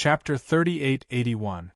Chapter 38-81.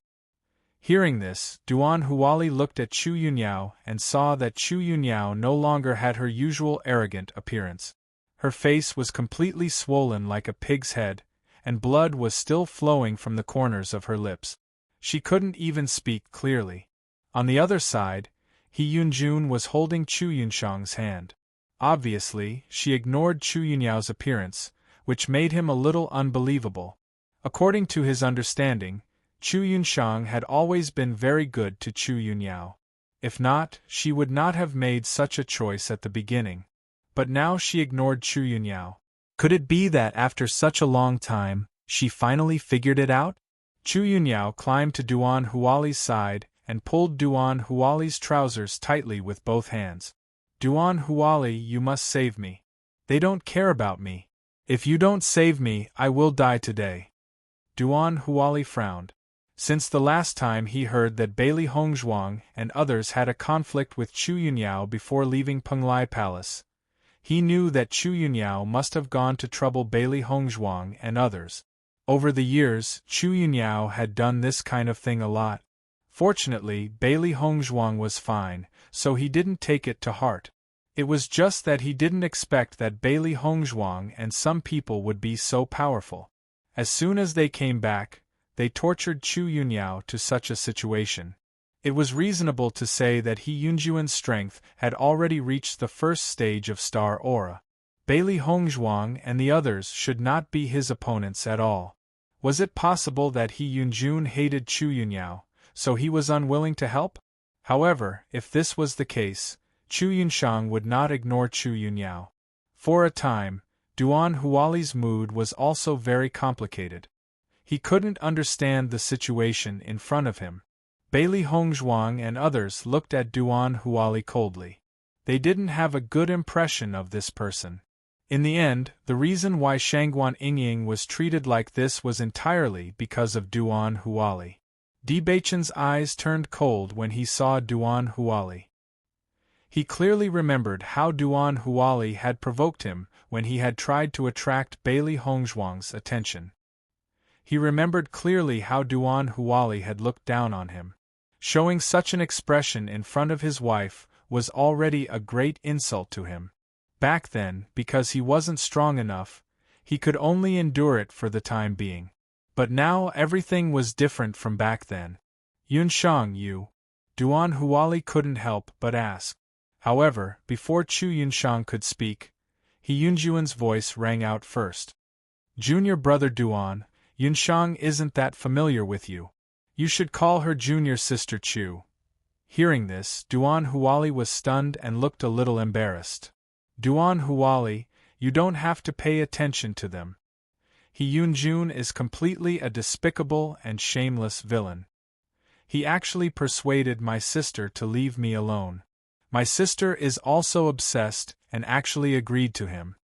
Hearing this, Duan Huali looked at Chu Yunyao and saw that Chu Yunyao no longer had her usual arrogant appearance. Her face was completely swollen like a pig's head, and blood was still flowing from the corners of her lips. She couldn't even speak clearly. On the other side, He Yunjun was holding Chu Yunshang's hand. Obviously, she ignored Chu Yunyao's appearance, which made him a little unbelievable. According to his understanding, Chu Yunshang had always been very good to Chu Yunyao. If not, she would not have made such a choice at the beginning. But now she ignored Chu Yunyao. Could it be that after such a long time, she finally figured it out? Chu Yunyao climbed to Duan Huali's side and pulled Duan Huali's trousers tightly with both hands. Duan Huali, you must save me. They don't care about me. If you don't save me, I will die today. Duan Huali frowned. Since the last time he heard that Bailey Hongzhuang and others had a conflict with Chu Yunyao before leaving Penglai Palace, he knew that Chu Yunyao must have gone to trouble Bailey Hongzhuang and others. Over the years, Chu Yunyao had done this kind of thing a lot. Fortunately, Bailey Hongzhuang was fine, so he didn't take it to heart. It was just that he didn't expect that Bailey Hongzhuang and some people would be so powerful. As soon as they came back, they tortured Chu Yunyao to such a situation. It was reasonable to say that He Yunjuan's strength had already reached the first stage of star aura. Bailey Hongzhuang and the others should not be his opponents at all. Was it possible that He Yunjun hated Chu Yunyao, so he was unwilling to help? However, if this was the case, Chu Yunshang would not ignore Chu Yunyao. For a time, Duan Huali's mood was also very complicated. He couldn't understand the situation in front of him. Bailey Hongzhuang and others looked at Duan Huali coldly. They didn't have a good impression of this person. In the end, the reason why Shangguan Yingying was treated like this was entirely because of Duan Huali. Di Beichen's eyes turned cold when he saw Duan Huali. He clearly remembered how Duan Huali had provoked him when he had tried to attract Bailey Hongzhuang's attention. He remembered clearly how Duan Huali had looked down on him. Showing such an expression in front of his wife was already a great insult to him. Back then, because he wasn't strong enough, he could only endure it for the time being. But now everything was different from back then. Yunshang, you? Duan Huali couldn't help but ask. However, before Chu Yunshang could speak, He Yunjuan's voice rang out first. Junior brother Duan, Yunshang isn't that familiar with you. You should call her junior sister Chu. Hearing this, Duan Huali was stunned and looked a little embarrassed. Duan Huali, you don't have to pay attention to them. He Yunjun is completely a despicable and shameless villain. He actually persuaded my sister to leave me alone. My sister is also obsessed and actually agreed to him.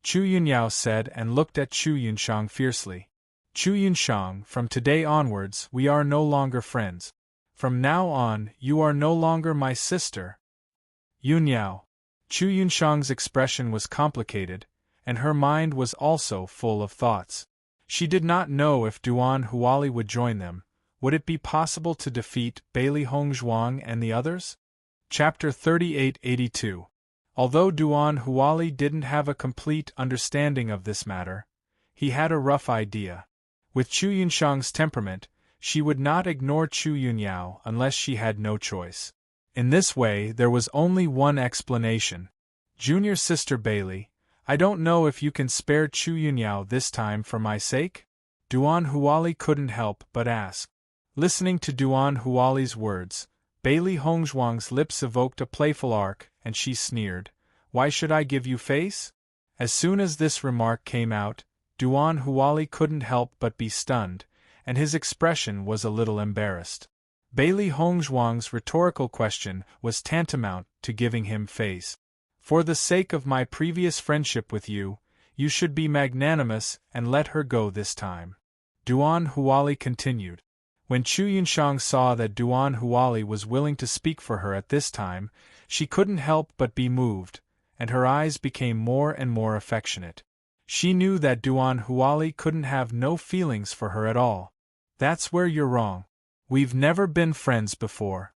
Chu Yunyao said and looked at Chu Yunshang fiercely. Chu Yunshang, from today onwards we are no longer friends. From now on, you are no longer my sister. Yunyao. Chu Yunshang's expression was complicated, and her mind was also full of thoughts. She did not know if Duan Huali would join them. Would it be possible to defeat Bailey Hongzhuang and the others? Chapter 38-82. Although Duan Huali didn't have a complete understanding of this matter, he had a rough idea. With Chu Yunshang's temperament, she would not ignore Chu Yunyao unless she had no choice. In this way, there was only one explanation. Junior sister Bailey, I don't know if you can spare Chu Yunyao this time for my sake? Duan Huali couldn't help but ask. Listening to Duan Huali's words, Bailey Hongzhuang's lips evoked a playful arc, and she sneered, "Why should I give you face?" As soon as this remark came out, Duan Huali couldn't help but be stunned, and his expression was a little embarrassed. Bailey Hongzhuang's rhetorical question was tantamount to giving him face. For the sake of my previous friendship with you, you should be magnanimous and let her go this time. Duan Huali continued. When Chu Yunshang saw that Duan Huali was willing to speak for her at this time, she couldn't help but be moved, and her eyes became more and more affectionate. She knew that Duan Huali couldn't have no feelings for her at all. That's where you're wrong. We've never been friends before.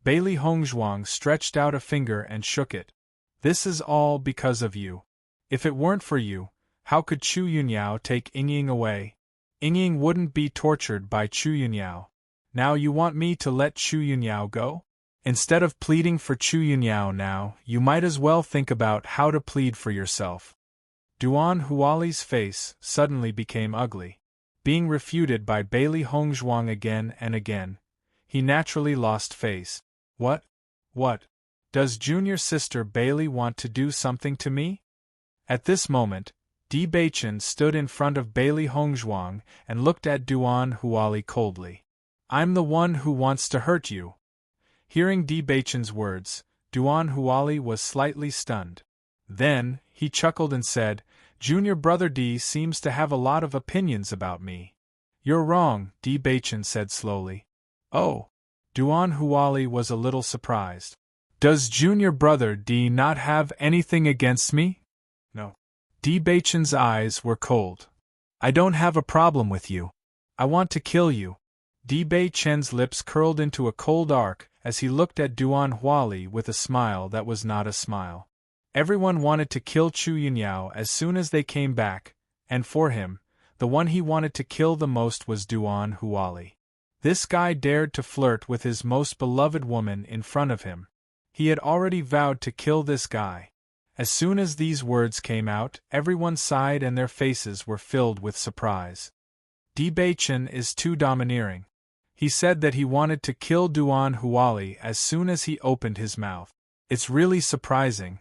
Bailey Hongzhuang stretched out a finger and shook it. This is all because of you. If it weren't for you, how could Chu Yunyao take Yingying away? Yingying wouldn't be tortured by Chu Yunyao. Now you want me to let Chu Yunyao go? Instead of pleading for Chu Yunyao now, you might as well think about how to plead for yourself. Duan Huali's face suddenly became ugly. Being refuted by Bailey Hongzhuang again and again, he naturally lost face. What? Does junior sister Bailey want to do something to me? At this moment, Di Beichen stood in front of Bailey Hongzhuang and looked at Duan Huali coldly. I'm the one who wants to hurt you. Hearing Di Beichen's words, Duan Huali was slightly stunned. Then, he chuckled and said, Junior brother Di seems to have a lot of opinions about me. You're wrong, Di Beichen said slowly. Oh. Duan Huali was a little surprised. Does junior brother Di not have anything against me? No. Di Beichen's eyes were cold. I don't have a problem with you. I want to kill you. Di Beichen's lips curled into a cold arc as he looked at Duan Huali with a smile that was not a smile. Everyone wanted to kill Chu Yunyao as soon as they came back, and for him, the one he wanted to kill the most was Duan Huali. This guy dared to flirt with his most beloved woman in front of him. He had already vowed to kill this guy. As soon as these words came out, everyone sighed and their faces were filled with surprise. Di Beichen is too domineering. He said that he wanted to kill Duan Huali as soon as he opened his mouth. It's really surprising.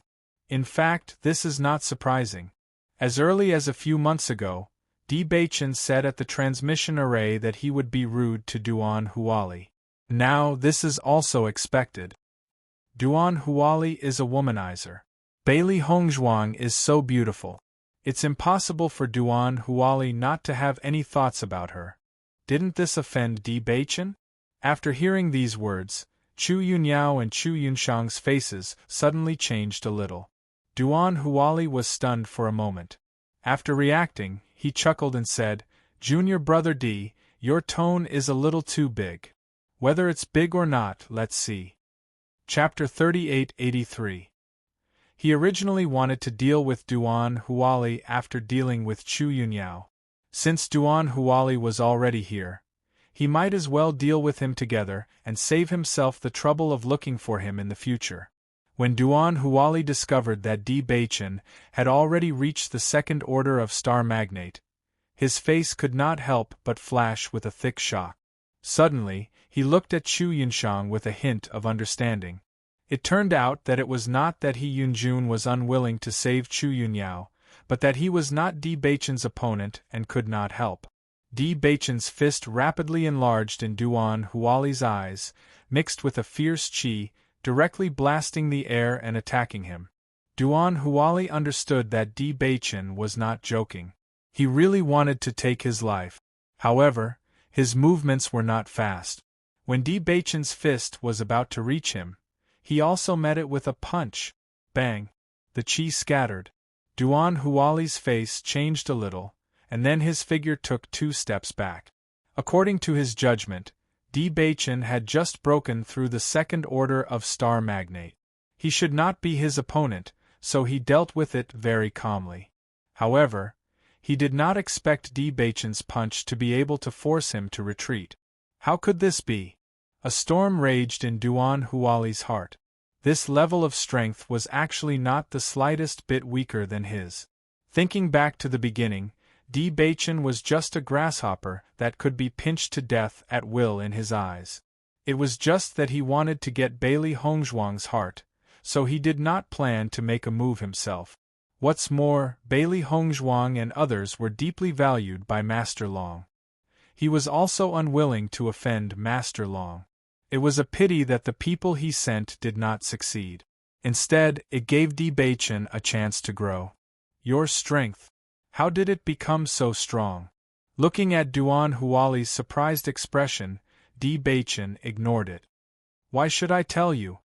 In fact, this is not surprising. As early as a few months ago, Di Beichen said at the transmission array that he would be rude to Duan Huali. Now this is also expected. Duan Huali is a womanizer. Bailey Hongzhuang is so beautiful. It's impossible for Duan Huali not to have any thoughts about her. Didn't this offend Di Beichen? After hearing these words, Chu Yunyao and Chu Yunshang's faces suddenly changed a little. Duan Huali was stunned for a moment. After reacting, he chuckled and said, Junior brother Di, your tone is a little too big. Whether it's big or not, let's see. Chapter 3883. He originally wanted to deal with Duan Huali after dealing with Chu Yunyao. Since Duan Huali was already here, he might as well deal with him together and save himself the trouble of looking for him in the future. When Duan Huali discovered that Di Beichen had already reached the second order of star magnate, his face could not help but flash with a thick shock. Suddenly, he looked at Chu Yunshang with a hint of understanding. It turned out that it was not that he Yunjun was unwilling to save Chu Yunyao, but that he was not Di Beichen's opponent and could not help. Di Beichen's fist rapidly enlarged in Duan Huali's eyes, mixed with a fierce qi, directly blasting the air and attacking him. Duan Huali understood that Di Beichen was not joking. He really wanted to take his life. However, his movements were not fast. When Di Beichen's fist was about to reach him, he also met it with a punch. Bang! The qi scattered. Duan Huali's face changed a little, and then his figure took 2 steps back. According to his judgment, Di Beichen had just broken through the second order of star magnate. He should not be his opponent, so he dealt with it very calmly. However, he did not expect Di Beichen's punch to be able to force him to retreat. How could this be? A storm raged in Duan Huali's heart. This level of strength was actually not the slightest bit weaker than his. Thinking back to the beginning, Di Beichen was just a grasshopper that could be pinched to death at will in his eyes. It was just that he wanted to get Bailey Hongzhuang's heart, so he did not plan to make a move himself. What's more, Bailey Hongzhuang and others were deeply valued by Master Long. He was also unwilling to offend Master Long. It was a pity that the people he sent did not succeed. Instead, it gave Di Beichen a chance to grow. Your strength. How did it become so strong? Looking at Duan Huali's surprised expression, Di Beichen ignored it. Why should I tell you?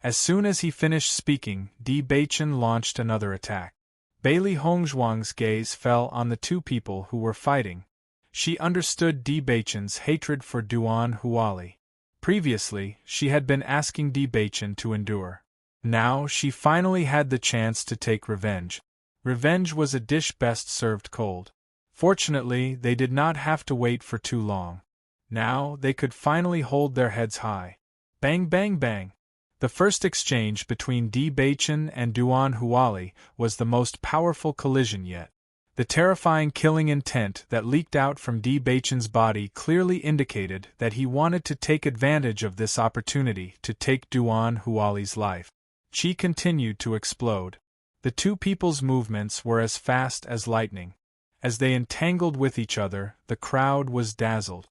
As soon as he finished speaking, Di Beichen launched another attack. Bailey Hongzhuang's gaze fell on the 2 people who were fighting. She understood Di Baichen's hatred for Duan Huali. Previously, she had been asking Di Baichen to endure. Now she finally had the chance to take revenge. Revenge was a dish best served cold. Fortunately, they did not have to wait for too long. Now they could finally hold their heads high. Bang bang bang! The first exchange between Di Baichen and Duan Huali was the most powerful collision yet. The terrifying killing intent that leaked out from Di Baichen's body clearly indicated that he wanted to take advantage of this opportunity to take Duan Huali's life. Qi continued to explode. The two people's movements were as fast as lightning. As they entangled with each other, the crowd was dazzled.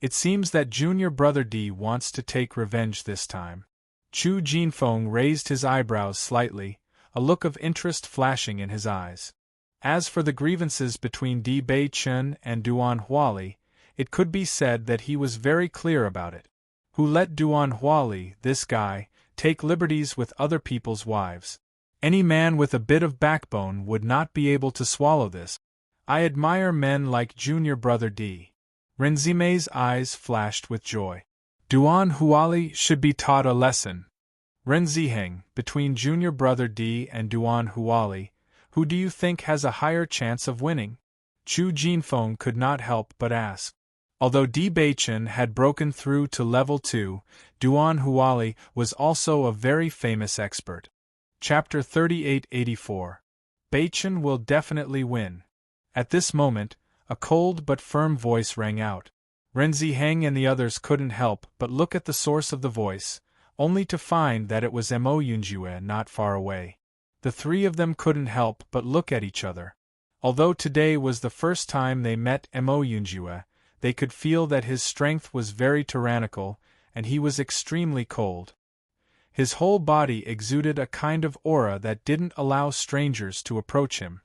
It seems that junior brother Di wants to take revenge this time. Chu Jinfeng raised his eyebrows slightly, a look of interest flashing in his eyes. As for the grievances between Di Baichen and Duan Huali, it could be said that he was very clear about it. Who let Duan Huali, this guy, take liberties with other people's wives? Any man with a bit of backbone would not be able to swallow this. I admire men like junior brother Di. Renzime's eyes flashed with joy. Duan Huali should be taught a lesson. Renziheng, between junior brother Di and Duan Huali, who do you think has a higher chance of winning? Chu Jinfeng could not help but ask. Although Di Baichen had broken through to level 2, Duan Huali was also a very famous expert. Chapter 3884. Baichen will definitely win. At this moment, a cold but firm voice rang out. Renziheng and the others couldn't help but look at the source of the voice, only to find that it was Mo Yunjue not far away. The three of them couldn't help but look at each other. Although today was the first time they met Mo Yunjue, they could feel that his strength was very tyrannical, and he was extremely cold. His whole body exuded a kind of aura that didn't allow strangers to approach him.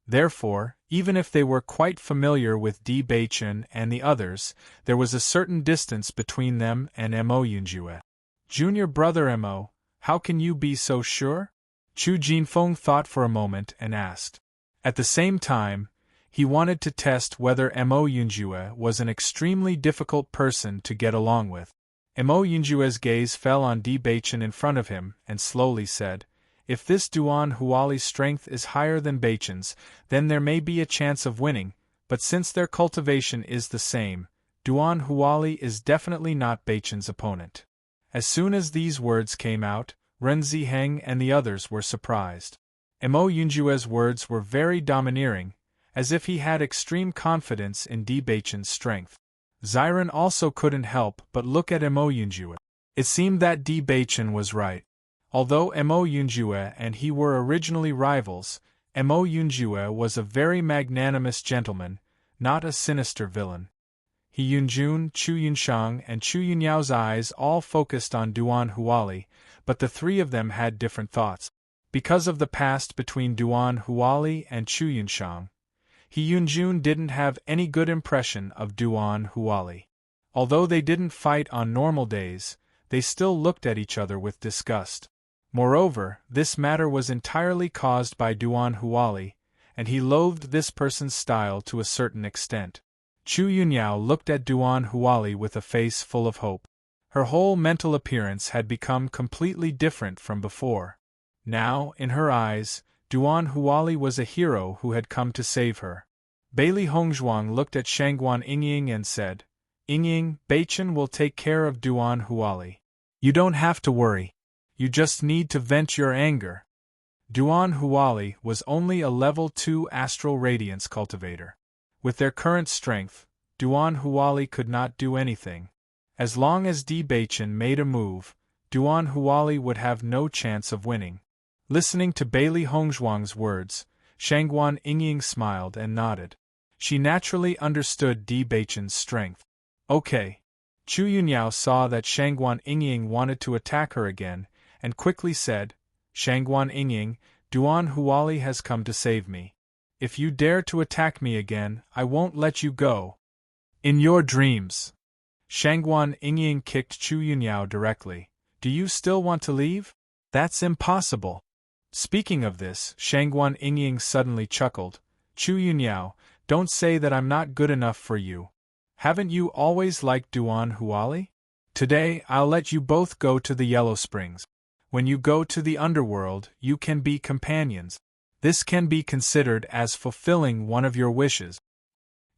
Therefore, even if they were quite familiar with Di Baichen and the others, there was a certain distance between them and Mo Yunjue. Junior brother Mo, how can you be so sure? Chu Jinfeng thought for a moment and asked. At the same time, he wanted to test whether Mo Yunjue was an extremely difficult person to get along with. Mo Yunjue's gaze fell on Di Baichen in front of him and slowly said, "If this Duan Huali's strength is higher than Baichen's, then there may be a chance of winning, but since their cultivation is the same, Duan Huali is definitely not Baichen's opponent." As soon as these words came out, Renziheng and the others were surprised. Mo Yunjue's words were very domineering, as if he had extreme confidence in Di Baichen's strength. Ziren also couldn't help but look at Mo Yunjue. It seemed that Di Baichen was right. Although Mo Yunjue and he were originally rivals, Mo Yunjue was a very magnanimous gentleman, not a sinister villain. He Yunjun, Chu Yunshang, and Chu Yunyao's eyes all focused on Duan Huali, but the three of them had different thoughts. Because of the past between Duan Huali and Chu Yunshang, He Yunjun didn't have any good impression of Duan Huali. Although they didn't fight on normal days, they still looked at each other with disgust. Moreover, this matter was entirely caused by Duan Huali, and he loathed this person's style to a certain extent. Chu Yunyao looked at Duan Huali with a face full of hope. Her whole mental appearance had become completely different from before. Now, in her eyes, Duan Huali was a hero who had come to save her. Bailey Hongzhuang looked at Shangguan Yingying and said, "Yingying, Baichen will take care of Duan Huali. You don't have to worry. You just need to vent your anger." Duan Huali was only a level 2 astral radiance cultivator. With their current strength, Duan Huali could not do anything. As long as Di Baichen made a move, Duan Huali would have no chance of winning. Listening to Bailey Hongzhuang's words, Shangguan Yingying smiled and nodded. She naturally understood Di Baichen's strength. Okay. Chu Yunyao saw that Shangguan Yingying wanted to attack her again, and quickly said, "Shangguan Yingying, Duan Huali has come to save me. If you dare to attack me again, I won't let you go." "In your dreams." Shangguan Yingying kicked Chu Yunyao directly. "Do you still want to leave? That's impossible." Speaking of this, Shangguan Yingying suddenly chuckled. "Chu Yunyao, Don't say that I'm not good enough for you. Haven't you always liked Duan Huali? Today, I'll let you both go to the Yellow Springs. When you go to the underworld, you can be companions. This can be considered as fulfilling one of your wishes.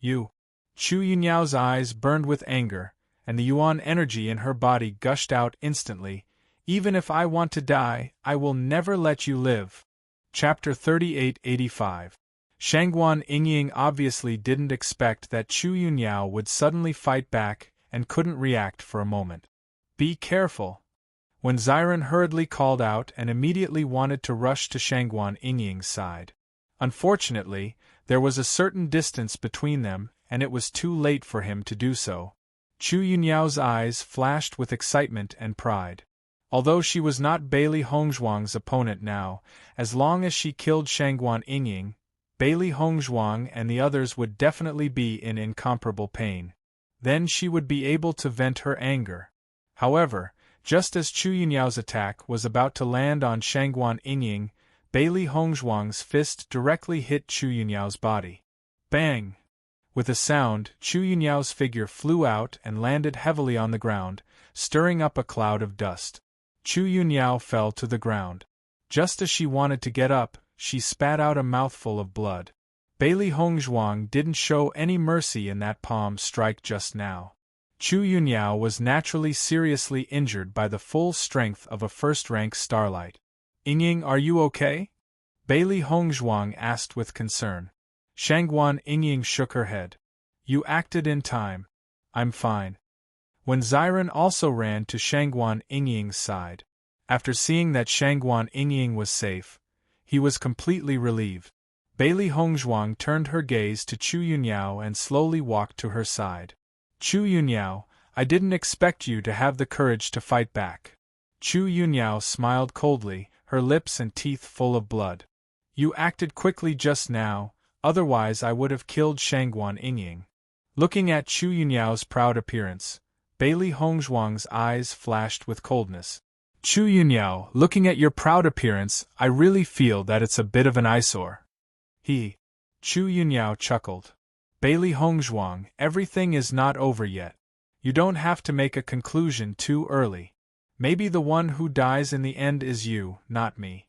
You. Chu Yunyao's eyes burned with anger, and the Yuan energy in her body gushed out instantly. Even if I want to die, I will never let you live. Chapter 3885. Shangguan Yingying obviously didn't expect that Chu Yunyao would suddenly fight back and couldn't react for a moment. Be careful. When Ziren hurriedly called out and immediately wanted to rush to Shangguan Yingying's side. Unfortunately, there was a certain distance between them, and it was too late for him to do so. Chu Yunyao's eyes flashed with excitement and pride. Although she was not Bailey Hongzhuang's opponent now, as long as she killed Shangguan Yingying, Bailey Hongzhuang and the others would definitely be in incomparable pain. Then she would be able to vent her anger. However, just as Chu Yunyao's attack was about to land on Shangguan Yingying, Bailey Hongzhuang's fist directly hit Chu Yunyao's body. Bang! With a sound, Chu Yunyao's figure flew out and landed heavily on the ground, stirring up a cloud of dust. Chu Yunyao fell to the ground. Just as she wanted to get up, she spat out a mouthful of blood. Bailey Hongzhuang didn't show any mercy in that palm strike just now. Chu Yunyao was naturally seriously injured by the full strength of a first-rank starlight. Yingying, are you okay? Bailey Hongzhuang asked with concern. Shangguan Yingying shook her head. You acted in time. I'm fine. When Ziren also ran to Shangguan Yingying's side. After seeing that Shangguan Yingying was safe, he was completely relieved. Bailey Hongzhuang turned her gaze to Chu Yunyao and slowly walked to her side. Chu Yunyao, I didn't expect you to have the courage to fight back. Chu Yunyao smiled coldly, her lips and teeth full of blood. You acted quickly just now, otherwise I would have killed Shangguan Yingying. Looking at Chu Yunyao's proud appearance, Bailey Hongzhuang's eyes flashed with coldness. Chu Yunyao, looking at your proud appearance, I really feel that it's a bit of an eyesore. Chu Yunyao chuckled. Bailey Hongzhuang, everything is not over yet. You don't have to make a conclusion too early. Maybe the one who dies in the end is you, not me.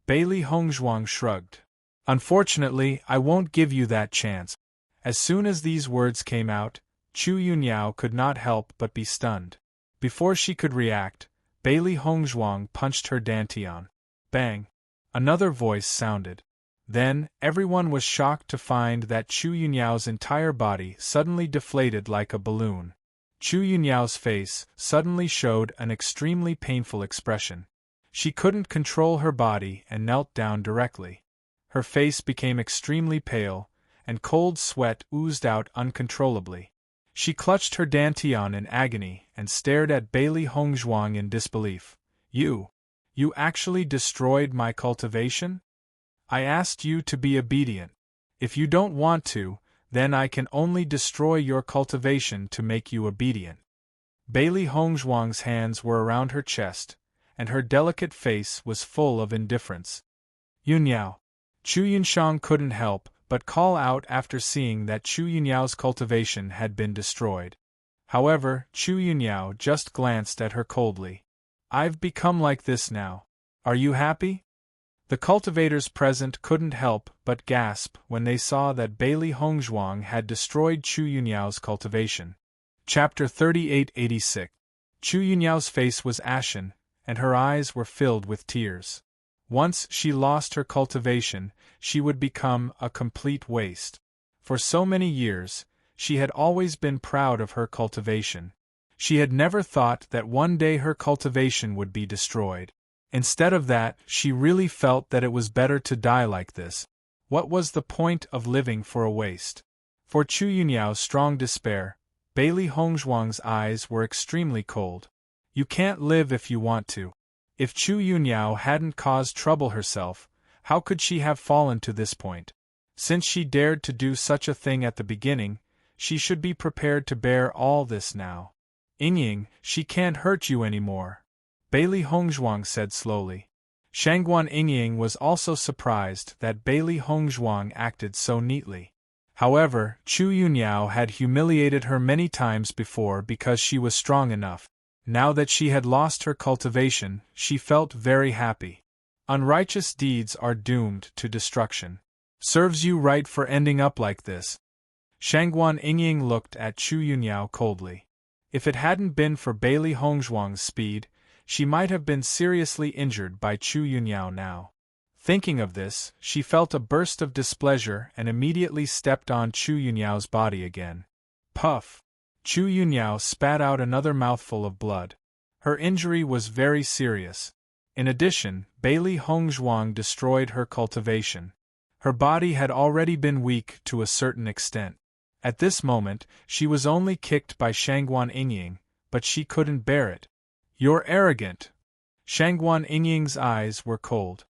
Bailey Hongzhuang shrugged. Unfortunately, I won't give you that chance. As soon as these words came out, Chu Yunyao could not help but be stunned. Before she could react, Bailey Hongzhuang punched her dantian. Bang! Another voice sounded. Then, everyone was shocked to find that Chu Yunyao's entire body suddenly deflated like a balloon. Chu Yunyao's face suddenly showed an extremely painful expression. She couldn't control her body and knelt down directly. Her face became extremely pale, and cold sweat oozed out uncontrollably. She clutched her dantian in agony and stared at Bailey Hongzhuang in disbelief. You actually destroyed my cultivation? I asked you to be obedient. If you don't want to, then I can only destroy your cultivation to make you obedient. Bailey Hongzhuang's hands were around her chest, and her delicate face was full of indifference. Yunyao. Chu Yunshang couldn't help but call out after seeing that Chu Yunyao's cultivation had been destroyed. However, Chu Yunyao just glanced at her coldly. I've become like this now. Are you happy? The cultivators present couldn't help but gasp when they saw that Bailey Hongzhuang had destroyed Chu Yunyao's cultivation. Chapter 3886. Chu Yunyao's face was ashen, and her eyes were filled with tears. Once she lost her cultivation, she would become a complete waste. For so many years, she had always been proud of her cultivation. She had never thought that one day her cultivation would be destroyed. Instead of that, she really felt that it was better to die like this. What was the point of living for a waste? For Chu Yunyao's strong despair, Bailey Hongzhuang's eyes were extremely cold. You can't live if you want to. If Chu Yunyao hadn't caused trouble herself, how could she have fallen to this point? Since she dared to do such a thing at the beginning, she should be prepared to bear all this now. Yingying, she can't hurt you anymore. Bailey Hongzhuang said slowly. Shangguan Yingying was also surprised that Bailey Hongzhuang acted so neatly. However, Chu Yunyao had humiliated her many times before because she was strong enough. Now that she had lost her cultivation, she felt very happy. Unrighteous deeds are doomed to destruction. Serves you right for ending up like this. Shangguan Yingying looked at Chu Yunyao coldly. If it hadn't been for Bailey Hongzhuang's speed, she might have been seriously injured by Chu Yunyao now. Thinking of this, she felt a burst of displeasure and immediately stepped on Chu Yunyao's body again. Puff! Chu Yunyao spat out another mouthful of blood. Her injury was very serious. In addition, Bailey Hongzhuang destroyed her cultivation. Her body had already been weak to a certain extent. At this moment, she was only kicked by Shangguan Yingying, but she couldn't bear it. You're arrogant! Shangguan Yingying's eyes were cold.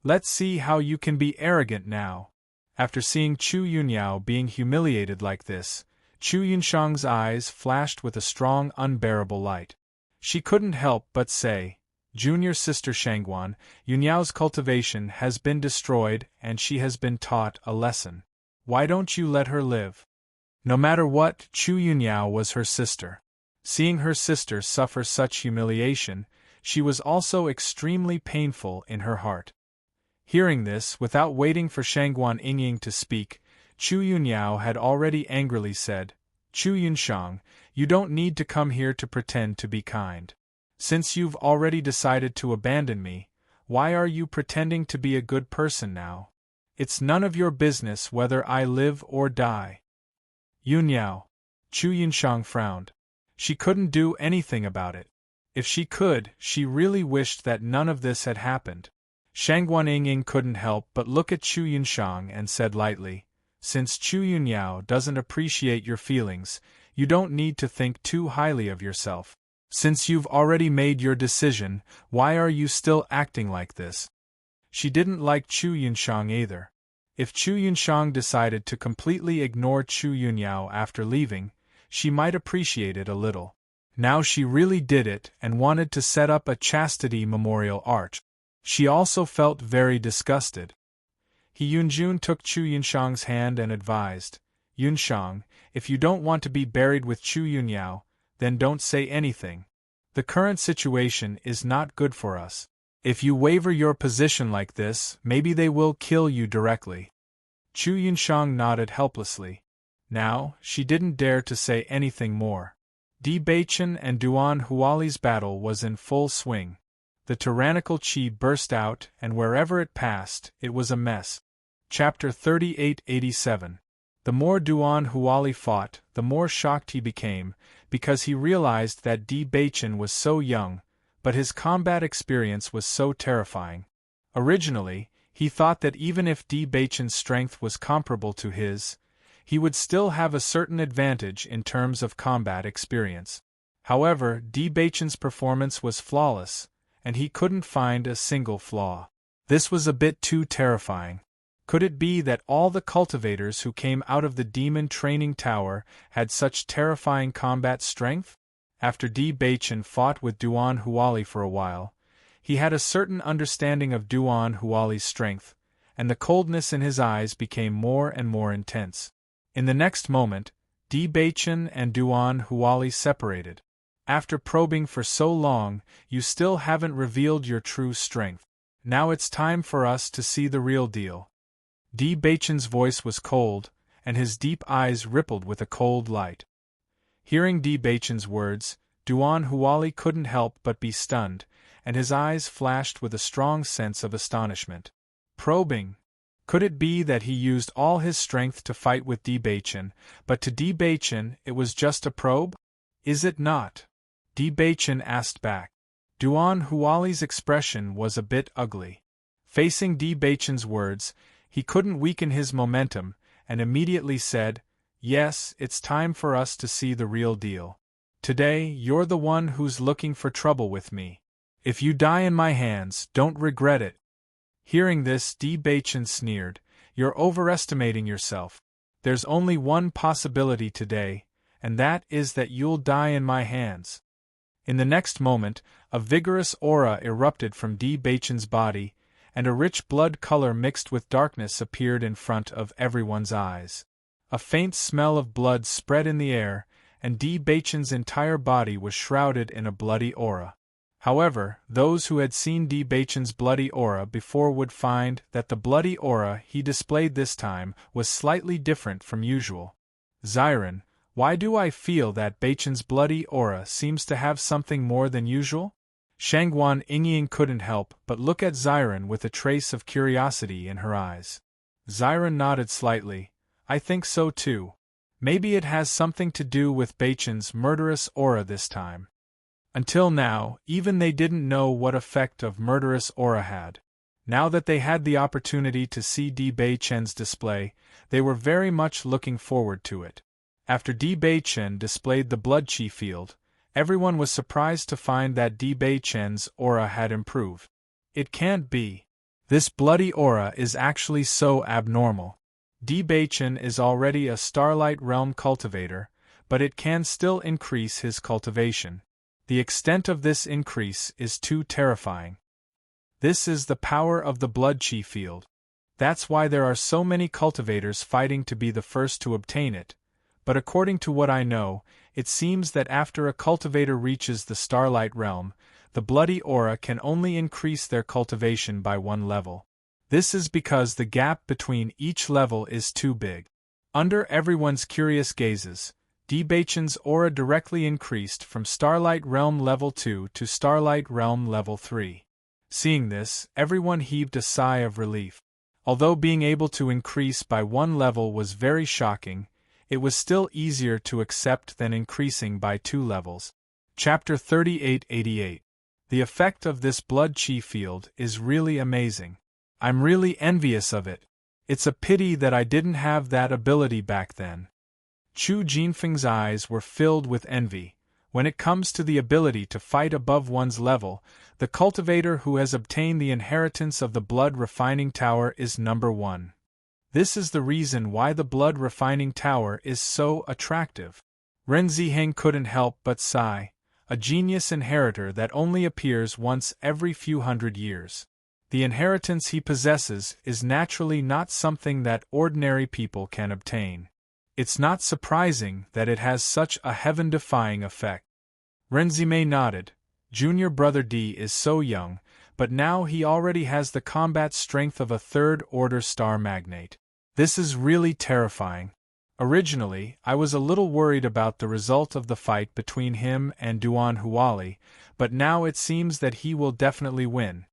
Let's see how you can be arrogant now. After seeing Chu Yunyao being humiliated like this, Chu Yunshang's eyes flashed with a strong, unbearable light. She couldn't help but say, Junior sister Shangguan, Yunyao's cultivation has been destroyed and she has been taught a lesson. Why don't you let her live? No matter what, Chu Yunyao was her sister. Seeing her sister suffer such humiliation, she was also extremely painful in her heart. Hearing this, without waiting for Shangguan Yingying to speak, Chu Yunyao had already angrily said, Chu Yunshang, you don't need to come here to pretend to be kind. Since you've already decided to abandon me, why are you pretending to be a good person now? It's none of your business whether I live or die. Yunyao. Chu Yunshang frowned. She couldn't do anything about it. If she could, she really wished that none of this had happened. Shangguan Yingying couldn't help but look at Chu Yunshang and said lightly, Since Chu Yunyao doesn't appreciate your feelings, you don't need to think too highly of yourself. Since you've already made your decision, why are you still acting like this? She didn't like Chu Yunshang either. If Chu Yunshang decided to completely ignore Chu Yunyao after leaving, she might appreciate it a little. Now she really did it and wanted to set up a chastity memorial arch. She also felt very disgusted. He Yunjun took Chu Yunshang's hand and advised, Yunshang, if you don't want to be buried with Chu Yunyao, then don't say anything. The current situation is not good for us. If you waver your position like this, maybe they will kill you directly. Chu Yunshang nodded helplessly. Now, she didn't dare to say anything more. Di Baichen and Duan Huali's battle was in full swing. The tyrannical Qi burst out, and wherever it passed, it was a mess. Chapter 3887. The more Duan Huali fought, the more shocked he became, because he realized that Di Baichen was so young, but his combat experience was so terrifying. Originally, he thought that even if Di Baichen's strength was comparable to his, he would still have a certain advantage in terms of combat experience. However, Di Baichen's performance was flawless, and he couldn't find a single flaw. This was a bit too terrifying. Could it be that all the cultivators who came out of the demon training tower had such terrifying combat strength? After Di Baichen fought with Duan Huali for a while, he had a certain understanding of Duan Huali's strength, and the coldness in his eyes became more and more intense. In the next moment, Di Baichen and Duan Huali separated. After probing for so long, you still haven't revealed your true strength. Now it's time for us to see the real deal. Di Baichen's voice was cold, and his deep eyes rippled with a cold light. Hearing Di Baichen's words, Duan Huali couldn't help but be stunned, and his eyes flashed with a strong sense of astonishment. Probing. Could it be that he used all his strength to fight with Di Baichen, but to Di Baichen it was just a probe? Is it not? Di Baichen asked back. Duan Huali's expression was a bit ugly. Facing Di Baichen's words, he couldn't weaken his momentum, and immediately said, Yes, it's time for us to see the real deal. Today, you're the one who's looking for trouble with me. If you die in my hands, don't regret it. Hearing this, Di Baichen sneered, You're overestimating yourself. There's only one possibility today, and that is that you'll die in my hands. In the next moment, a vigorous aura erupted from Di Baichen's body, and a rich blood color mixed with darkness appeared in front of everyone's eyes. A faint smell of blood spread in the air, and Di Baichen's entire body was shrouded in a bloody aura. However, those who had seen Di Baichen's bloody aura before would find that the bloody aura he displayed this time was slightly different from usual. Ziren, why do I feel that Baichen's bloody aura seems to have something more than usual? Shangguan Yingying couldn't help but look at Ziren with a trace of curiosity in her eyes. Ziren nodded slightly. I think so too. Maybe it has something to do with Baichen's murderous aura this time. Until now, even they didn't know what effect of murderous aura had. Now that they had the opportunity to see Di Baichen's display, they were very much looking forward to it. After Di Baichen displayed the blood chi field, everyone was surprised to find that Di Baichen's aura had improved. It can't be. This bloody aura is actually so abnormal. Di Baichen is already a Starlight Realm cultivator, but it can still increase his cultivation. The extent of this increase is too terrifying. This is the power of the blood chi field. That's why there are so many cultivators fighting to be the first to obtain it, but according to what I know, it seems that after a cultivator reaches the Starlight Realm, the bloody aura can only increase their cultivation by one level. This is because the gap between each level is too big. Under everyone's curious gazes, Di Baichen's aura directly increased from Starlight Realm Level 2 to Starlight Realm Level 3. Seeing this, everyone heaved a sigh of relief. Although being able to increase by one level was very shocking, it was still easier to accept than increasing by 2 levels. Chapter 3888. The effect of this blood chi field is really amazing. I'm really envious of it. It's a pity that I didn't have that ability back then. Chu Jinfeng's eyes were filled with envy. When it comes to the ability to fight above one's level, the cultivator who has obtained the inheritance of the Blood Refining Tower is number 1. This is the reason why the Blood Refining Tower is so attractive. Ren Ziheng couldn't help but sigh, a genius inheritor that only appears once every few hundred years. The inheritance he possesses is naturally not something that ordinary people can obtain. It's not surprising that it has such a heaven-defying effect. Renzime nodded. Junior brother D is so young, but now he already has the combat strength of a third-order star magnate. This is really terrifying. Originally, I was a little worried about the result of the fight between him and Duan Huali, but now it seems that he will definitely win.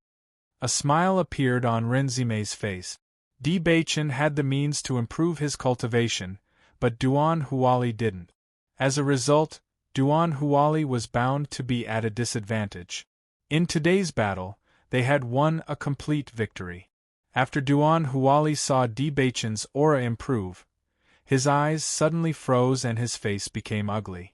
A smile appeared on Renzime's face. Di Baichen had the means to improve his cultivation, but Duan Huali didn't. As a result, Duan Huali was bound to be at a disadvantage. In today's battle, they had won a complete victory. After Duan Huali saw Di Baichen's aura improve, his eyes suddenly froze and his face became ugly.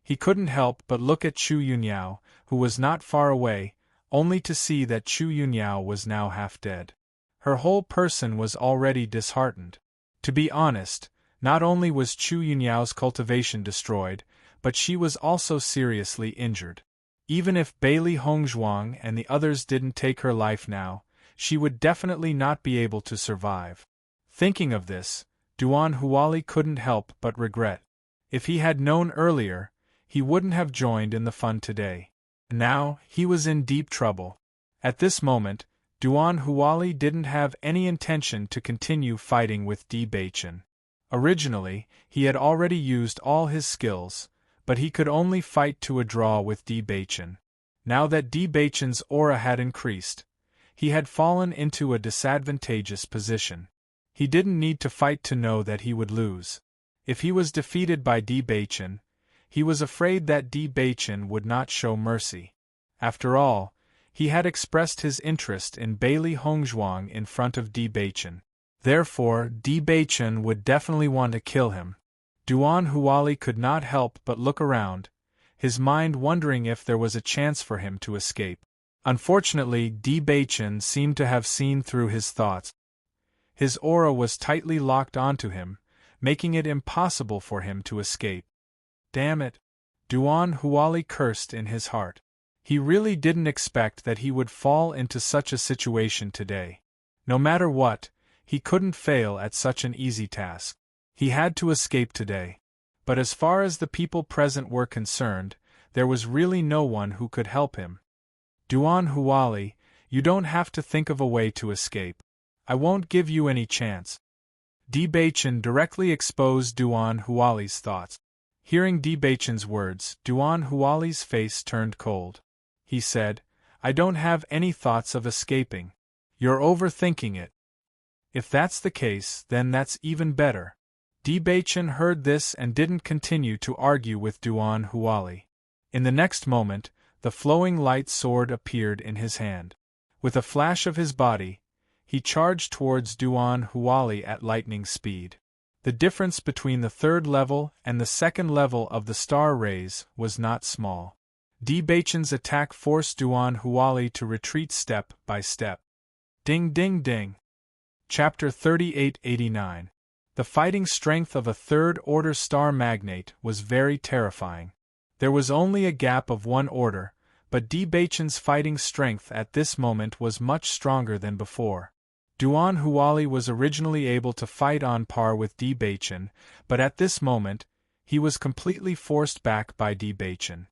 He couldn't help but look at Chu Yunyao, who was not far away, only to see that Chu Yunyao was now half dead. Her whole person was already disheartened. To be honest, not only was Chu Yunyao's cultivation destroyed, but she was also seriously injured. Even if Bailey Hongzhuang and the others didn't take her life now, she would definitely not be able to survive. Thinking of this, Duan Huali couldn't help but regret. If he had known earlier, he wouldn't have joined in the fun today. Now, he was in deep trouble. At this moment, Duan Huali didn't have any intention to continue fighting with Di Baichen. Originally, he had already used all his skills, but he could only fight to a draw with Di Baichen. Now that Di Baichen's aura had increased, he had fallen into a disadvantageous position. He didn't need to fight to know that he would lose. If he was defeated by Di Baichen, he was afraid that Di Baichen would not show mercy. After all, he had expressed his interest in Bailey Hongzhuang in front of Di Baichen. Therefore, Di Baichen would definitely want to kill him. Duan Huali could not help but look around, his mind wondering if there was a chance for him to escape. Unfortunately, Di Baichen seemed to have seen through his thoughts. His aura was tightly locked onto him, making it impossible for him to escape. Damn it! Duan Huali cursed in his heart. He really didn't expect that he would fall into such a situation today. No matter what, he couldn't fail at such an easy task. He had to escape today. But as far as the people present were concerned, there was really no one who could help him. Duan Huali, you don't have to think of a way to escape. I won't give you any chance. Di Baichen directly exposed Duan Huali's thoughts. Hearing Di Baichen's words, Duan Huali's face turned cold. He said, I don't have any thoughts of escaping. You're overthinking it. If that's the case, then that's even better. Di Baichen heard this and didn't continue to argue with Duan Huali. In the next moment, the flowing light sword appeared in his hand. With a flash of his body, he charged towards Duan Huali at lightning speed. The difference between the third level and the second level of the star rays was not small. Di Baichen's attack forced Duan Huali to retreat step by step. Ding ding ding. Chapter 3889. The fighting strength of a third-order star magnate was very terrifying. There was only a gap of 1 order, but Di Baichen's fighting strength at this moment was much stronger than before. Duan Huali was originally able to fight on par with Di Baichen, but at this moment, he was completely forced back by Di Baichen.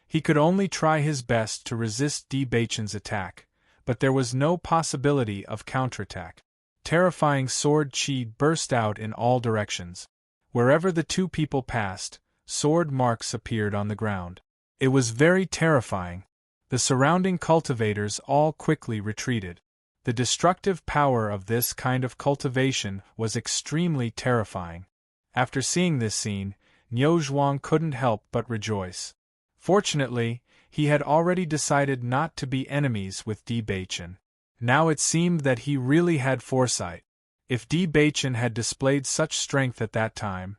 He could only try his best to resist Di Baichen's attack, but there was no possibility of counterattack. Terrifying sword chi burst out in all directions. Wherever the two people passed, sword marks appeared on the ground. It was very terrifying. The surrounding cultivators all quickly retreated. The destructive power of this kind of cultivation was extremely terrifying. After seeing this scene, Niu Zhuang couldn't help but rejoice. Fortunately, he had already decided not to be enemies with Di Baichen. Now it seemed that he really had foresight. If Di Baichen had displayed such strength at that time,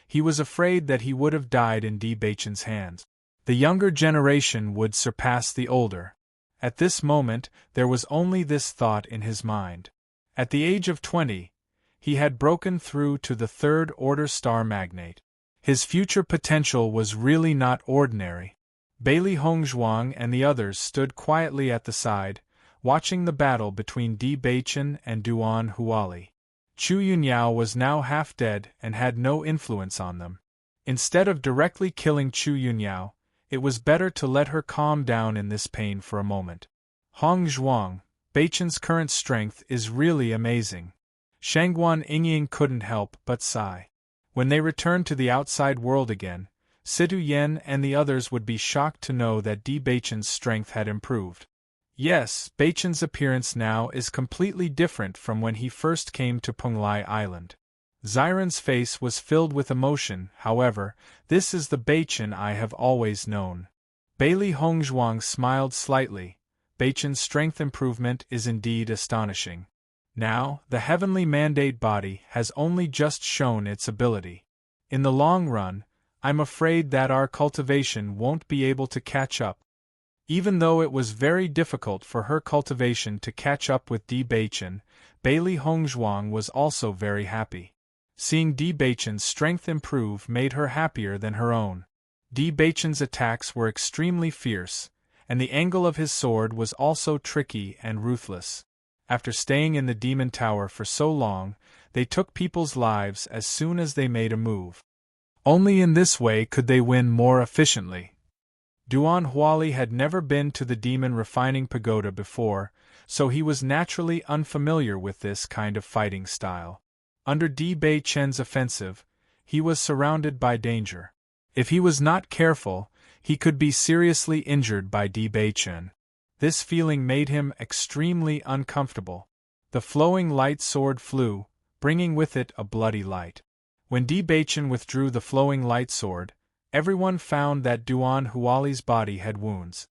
he was afraid that he would have died in Di Baichen's hands. The younger generation would surpass the older. At this moment, there was only this thought in his mind. At the age of 20, he had broken through to the third-order star magnate. His future potential was really not ordinary. Bailey Hongzhuang and the others stood quietly at the side, watching the battle between Di Baichen and Duan Huali. Chu Yunyao was now half dead and had no influence on them. Instead of directly killing Chu Yunyao, it was better to let her calm down in this pain for a moment. Hongzhuang, Baichen's current strength is really amazing. Shangguan Yingying couldn't help but sigh. When they returned to the outside world again, Situ Yen and the others would be shocked to know that Di Baichen's strength had improved. Yes, Baichen's appearance now is completely different from when he first came to Penglai Island. Xiren's face was filled with emotion. However, this is the Baichen I have always known. Bailey Hongzhuang smiled slightly. Baichen's strength improvement is indeed astonishing. Now, the heavenly mandate body has only just shown its ability. In the long run, I'm afraid that our cultivation won't be able to catch up. Even though it was very difficult for her cultivation to catch up with Di Baichen, Bailey Hongzhuang was also very happy. Seeing Di Baichen's strength improve made her happier than her own. Di Baichen's attacks were extremely fierce, and the angle of his sword was also tricky and ruthless. After staying in the Demon Tower for so long, they took people's lives as soon as they made a move. Only in this way could they win more efficiently. Duan Huali had never been to the Demon Refining Pagoda before, so he was naturally unfamiliar with this kind of fighting style. Under Di Baichen's offensive, he was surrounded by danger. If he was not careful, he could be seriously injured by Di Baichen. This feeling made him extremely uncomfortable. The flowing light sword flew, bringing with it a bloody light. When Di Baichen withdrew the flowing light sword, everyone found that Duan Huali's body had wounds.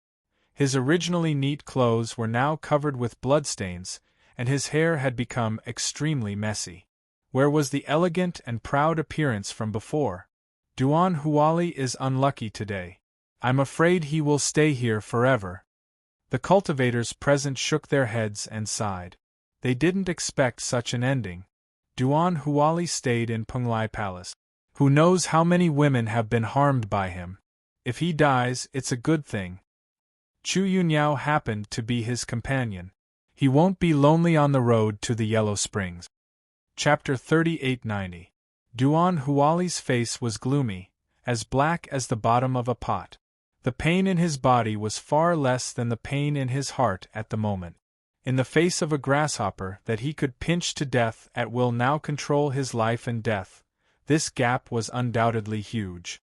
His originally neat clothes were now covered with bloodstains, and his hair had become extremely messy. Where was the elegant and proud appearance from before? Duan Huali is unlucky today. I'm afraid he will stay here forever. The cultivators present shook their heads and sighed. They didn't expect such an ending. Duan Huali stayed in Penglai Palace. Who knows how many women have been harmed by him? If he dies, it's a good thing. Chu Yunyao happened to be his companion. He won't be lonely on the road to the Yellow Springs. Chapter 3890. Duan Huali's face was gloomy, as black as the bottom of a pot. The pain in his body was far less than the pain in his heart at the moment. In the face of a grasshopper that he could pinch to death at will now control his life and death, this gap was undoubtedly huge.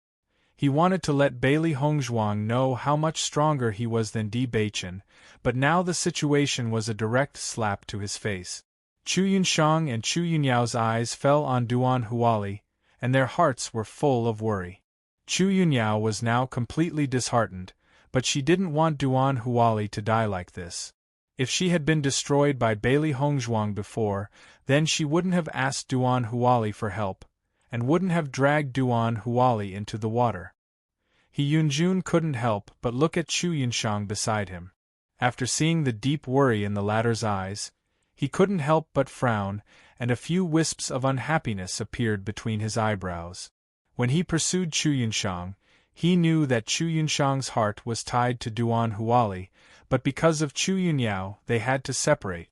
He wanted to let Bailey Hongzhuang know how much stronger he was than Di Beichen, but now the situation was a direct slap to his face. Chu Yunxiang and Chu Yunyao's eyes fell on Duan Huali, and their hearts were full of worry. Chu Yunyao was now completely disheartened, but she didn't want Duan Huali to die like this. If she had been destroyed by Bailey Hongzhuang before, then she wouldn't have asked Duan Huali for help, and wouldn't have dragged Duan Huali into the water. He Yunjun couldn't help but look at Chu Yunxiang beside him. After seeing the deep worry in the latter's eyes, he couldn't help but frown, and a few wisps of unhappiness appeared between his eyebrows. When he pursued Chu Yunxiang, he knew that Chu Yunxiang's heart was tied to Duan Huali, but because of Chu Yunyao they had to separate.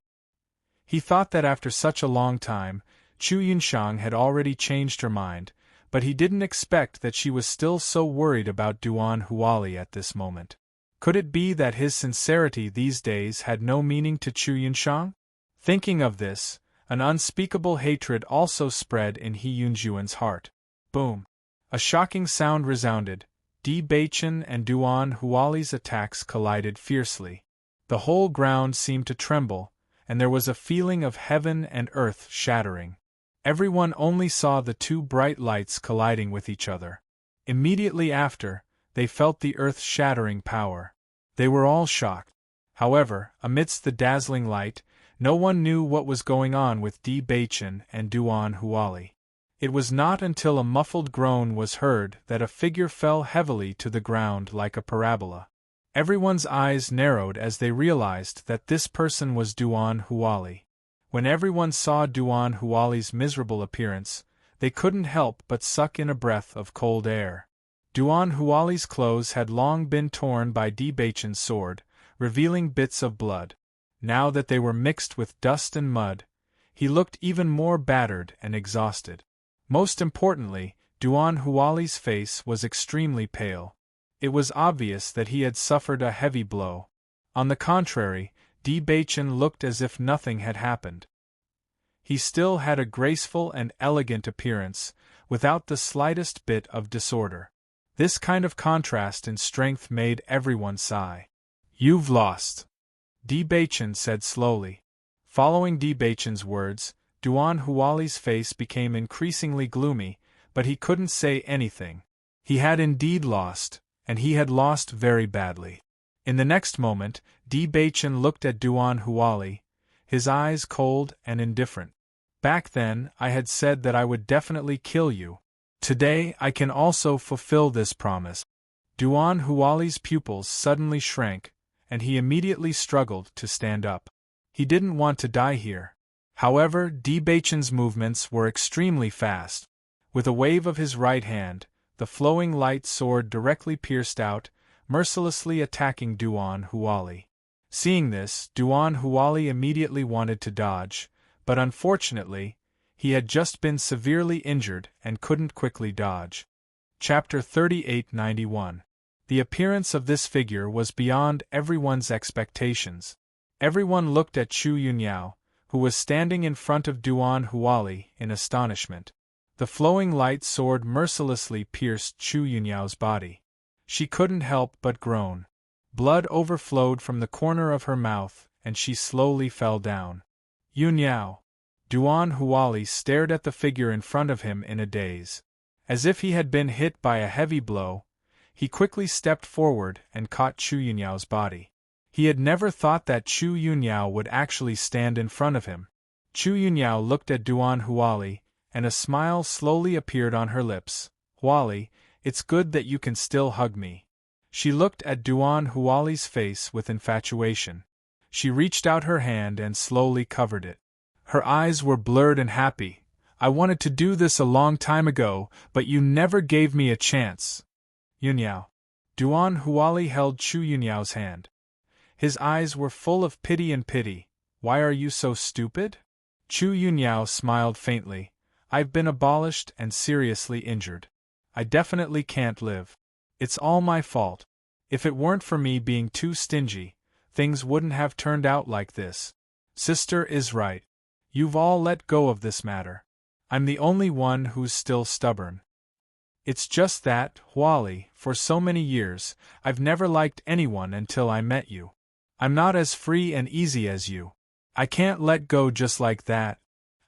He thought that after such a long time, Chu Yunxiang had already changed her mind, but he didn't expect that she was still so worried about Duan Huali at this moment. Could it be that his sincerity these days had no meaning to Chu Yunxiang? Thinking of this, an unspeakable hatred also spread in He Yunjuan's heart. Boom! A shocking sound resounded. Di Beichen and Duan Huali's attacks collided fiercely. The whole ground seemed to tremble, and there was a feeling of heaven and earth shattering. Everyone only saw the two bright lights colliding with each other. Immediately after, they felt the earth-shattering power. They were all shocked. However, amidst the dazzling light, no one knew what was going on with Di Beichen and Duan Huali. It was not until a muffled groan was heard that a figure fell heavily to the ground like a parabola. Everyone's eyes narrowed as they realized that this person was Duan Huali. When everyone saw Duan Huali's miserable appearance, they couldn't help but suck in a breath of cold air. Duan Huali's clothes had long been torn by Di Beichen's sword, revealing bits of blood. Now that they were mixed with dust and mud, he looked even more battered and exhausted. Most importantly, Duan Huali's face was extremely pale. It was obvious that he had suffered a heavy blow. On the contrary, Di Beichen looked as if nothing had happened. He still had a graceful and elegant appearance, without the slightest bit of disorder. This kind of contrast in strength made everyone sigh. "You've lost," Di Beichen said slowly. Following Di Beichen's words, Duan Huali's face became increasingly gloomy, but he couldn't say anything. He had indeed lost, and he had lost very badly. In the next moment, Di Beichen looked at Duan Huali, his eyes cold and indifferent. "Back then, I had said that I would definitely kill you. Today, I can also fulfill this promise." Duan Huali's pupils suddenly shrank, and he immediately struggled to stand up. He didn't want to die here. However, Di Beichen's movements were extremely fast. With a wave of his right hand, the flowing light sword directly pierced out, mercilessly attacking Duan Huali. Seeing this, Duan Huali immediately wanted to dodge, but unfortunately, he had just been severely injured and couldn't quickly dodge. Chapter 3891. The appearance of this figure was beyond everyone's expectations. Everyone looked at Chu Yunyao, who was standing in front of Duan Huali, in astonishment. The flowing light sword mercilessly pierced Chu Yunyao's body. She couldn't help but groan. Blood overflowed from the corner of her mouth, and she slowly fell down. "Yunyao!" Duan Huali stared at the figure in front of him in a daze. As if he had been hit by a heavy blow, he quickly stepped forward and caught Chu Yunyao's body. He had never thought that Chu Yunyao would actually stand in front of him. Chu Yunyao looked at Duan Huali, and a smile slowly appeared on her lips. "Huali, it's good that you can still hug me." She looked at Duan Huali's face with infatuation. She reached out her hand and slowly covered it. Her eyes were blurred and happy. "I wanted to do this a long time ago, but you never gave me a chance." "Yunyao." Duan Huali held Chu Yunyao's hand. His eyes were full of pity and pity. "Why are you so stupid?" Chu Yunyao smiled faintly. I've been abolished and seriously injured. I definitely can't live. It's all my fault. If it weren't for me being too stingy, things wouldn't have turned out like this. Sister is right. You've all let go of this matter. I'm the only one who's still stubborn. It's just that, Huali, for so many years, I've never liked anyone until I met you. I'm not as free and easy as you. I can't let go just like that.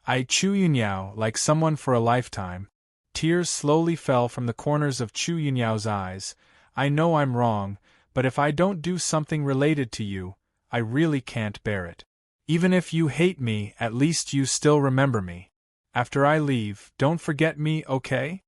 I Chu Yunyao like someone for a lifetime. Tears slowly fell from the corners of Chu Yunyao's eyes. I know I'm wrong, but if I don't do something related to you, I really can't bear it. Even if you hate me, at least you still remember me. After I leave, don't forget me, okay?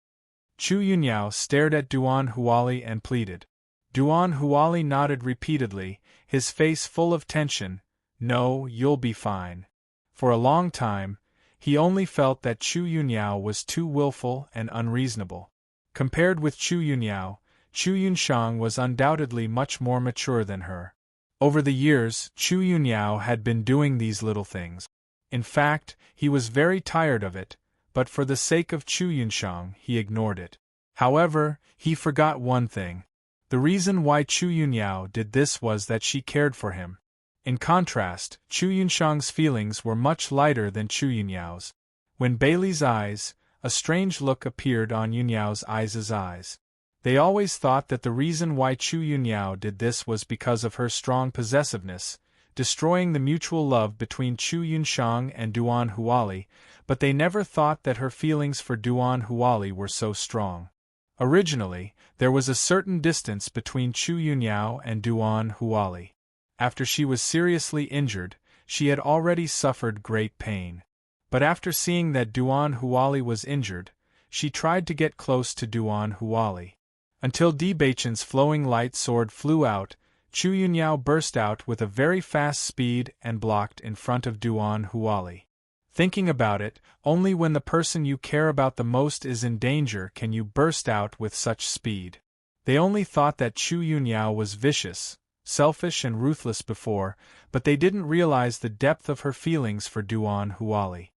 Chu Yunyao stared at Duan Huali and pleaded. Duan Huali nodded repeatedly, his face full of tension. No, you'll be fine. For a long time, he only felt that Chu Yunyao was too willful and unreasonable. Compared with Chu Yunyao, Chu Yunshang was undoubtedly much more mature than her. Over the years, Chu Yunyao had been doing these little things. In fact, he was very tired of it, but for the sake of Chu Yunshang, he ignored it. However, he forgot one thing. The reason why Chu Yunyao did this was that she cared for him. In contrast, Chu Yunshang's feelings were much lighter than Chu Yunyao's. When Bailey's eyes, a strange look appeared on Yunyao's eyes. They always thought that the reason why Chu Yunyao did this was because of her strong possessiveness, destroying the mutual love between Chu Yunshang and Duan Huali, but they never thought that her feelings for Duan Huali were so strong. Originally, there was a certain distance between Chu Yunyao and Duan Huali. After she was seriously injured, she had already suffered great pain. But after seeing that Duan Huali was injured, she tried to get close to Duan Huali. Until Debachen's flowing light sword flew out, Chu Yunyao burst out with a very fast speed and blocked in front of Duan Huali. Thinking about it, only when the person you care about the most is in danger can you burst out with such speed. They only thought that Chu Yunyao was vicious, selfish and ruthless before, but they didn't realize the depth of her feelings for Duan Huali.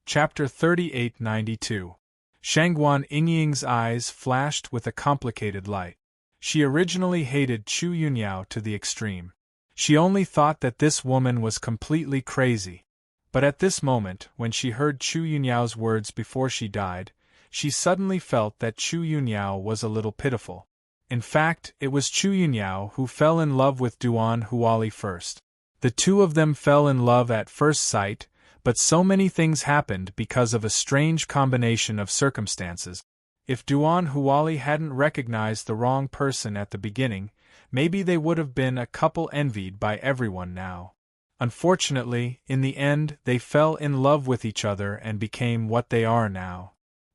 Chapter 3892. Shangguan Yingying's eyes flashed with a complicated light. She originally hated Chu Yunyao to the extreme. She only thought that this woman was completely crazy. But at this moment, when she heard Chu Yunyao's words before she died, she suddenly felt that Chu Yunyao was a little pitiful. In fact, it was Chu Yunyao who fell in love with Duan Huali first. The two of them fell in love at first sight, but so many things happened because of a strange combination of circumstances. If Duan Huali hadn't recognized the wrong person at the beginning, maybe they would have been a couple envied by everyone now. Unfortunately, in the end, they fell in love with each other and became what they are now.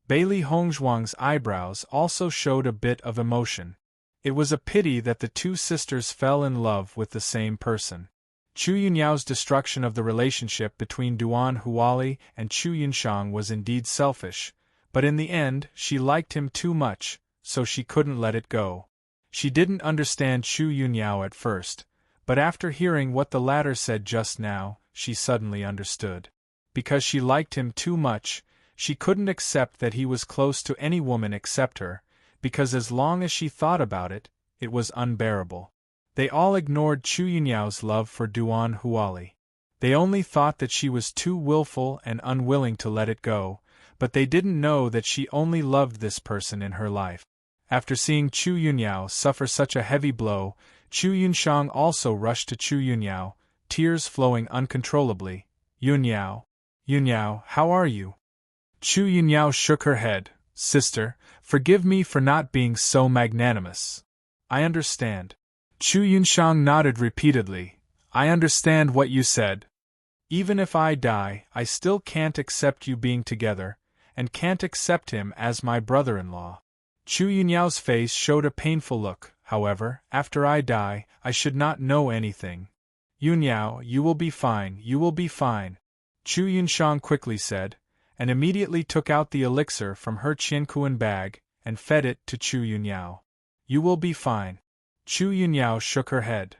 Bailey Hongzhuang's eyebrows also showed a bit of emotion. It was a pity that the two sisters fell in love with the same person. Chu Yunyao's destruction of the relationship between Duan Huali and Chu Yunshang was indeed selfish, but in the end, she liked him too much, so she couldn't let it go. She didn't understand Chu Yunyao at first, but after hearing what the latter said just now, she suddenly understood. Because she liked him too much, she couldn't accept that he was close to any woman except her, because as long as she thought about it, it was unbearable. They all ignored Chu Yunyao's love for Duan Huali. They only thought that she was too willful and unwilling to let it go, but they didn't know that she only loved this person in her life. After seeing Chu Yunyao suffer such a heavy blow, Chu Yunshang also rushed to Chu Yunyao, tears flowing uncontrollably. Yunyao, how are you? Chu Yunyao shook her head. Sister, forgive me for not being so magnanimous. I understand. Chu Yunshang nodded repeatedly. I understand what you said. Even if I die, I still can't accept you being together, and can't accept him as my brother-in-law. Chu Yunyao's face showed a painful look. However, after I die, I should not know anything. Yunyao, you will be fine, you will be fine. Chu Yunshang quickly said, and immediately took out the elixir from her Qiankuan bag, and fed it to Chu Yunyao. You will be fine. Chu Yunyao shook her head.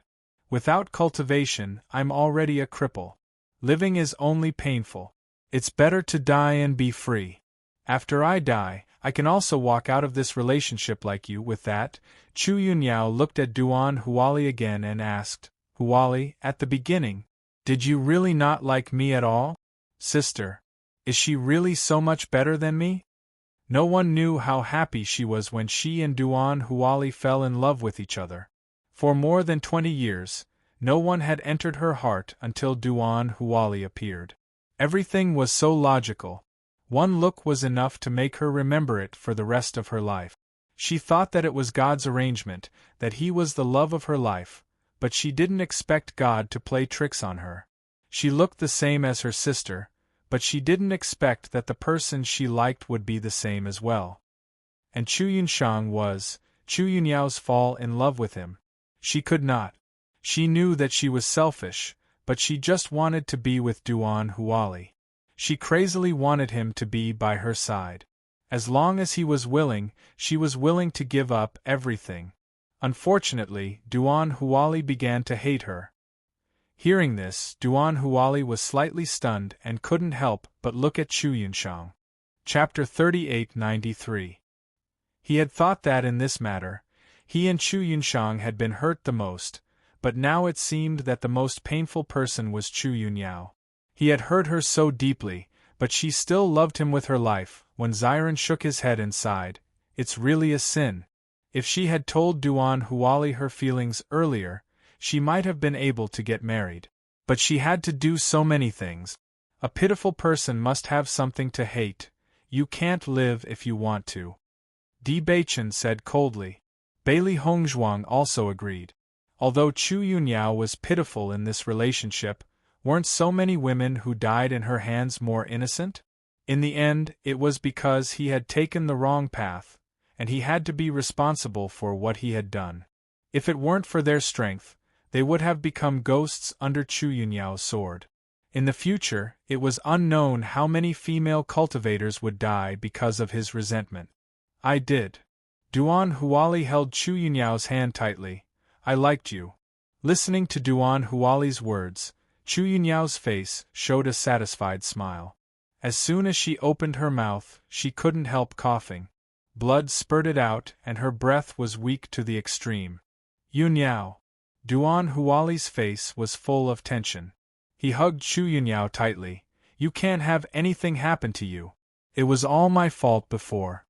Without cultivation, I'm already a cripple. Living is only painful. It's better to die and be free. After I die, I can also walk out of this relationship like you. With that, Chu Yunyao looked at Duan Huali again and asked, Huali, at the beginning, did you really not like me at all? Sister, is she really so much better than me? No one knew how happy she was when she and Duan Huali fell in love with each other. For more than 20 years, no one had entered her heart until Duan Huali appeared. Everything was so logical. One look was enough to make her remember it for the rest of her life. She thought that it was God's arrangement, that he was the love of her life, but she didn't expect God to play tricks on her. She looked the same as her sister, but she didn't expect that the person she liked would be the same as well. And Chu Yunshang was, Chu Yunyao's fall in love with him. She could not. She knew that she was selfish, but she just wanted to be with Duan Huali. She crazily wanted him to be by her side. As long as he was willing, she was willing to give up everything. Unfortunately, Duan Huali began to hate her. Hearing this, Duan Huali was slightly stunned and couldn't help but look at Chu Yunshang. Chapter 38-93. He had thought that in this matter, he and Chu Yunshang had been hurt the most, but now it seemed that the most painful person was Chu Yunyao. He had hurt her so deeply, but she still loved him with her life. When Ziren shook his head and sighed, "It's really a sin." If she had told Duan Huali her feelings earlier, she might have been able to get married. But she had to do so many things. A pitiful person must have something to hate. You can't live if you want to. Di Beichen said coldly. Bailey Hongzhuang also agreed. Although Chu Yunyao was pitiful in this relationship, weren't so many women who died in her hands more innocent? In the end, it was because he had taken the wrong path, and he had to be responsible for what he had done. If it weren't for their strength, they would have become ghosts under Chu Yunyao's sword. In the future, it was unknown how many female cultivators would die because of his resentment. I did. Duan Huali held Chu Yunyao's hand tightly. I liked you. Listening to Duan Huali's words, Chu Yunyao's face showed a satisfied smile. As soon as she opened her mouth, she couldn't help coughing. Blood spurted out and her breath was weak to the extreme. Yunyao. Duan Huali's face was full of tension. He hugged Chu Yunyao tightly. You can't have anything happen to you. It was all my fault before.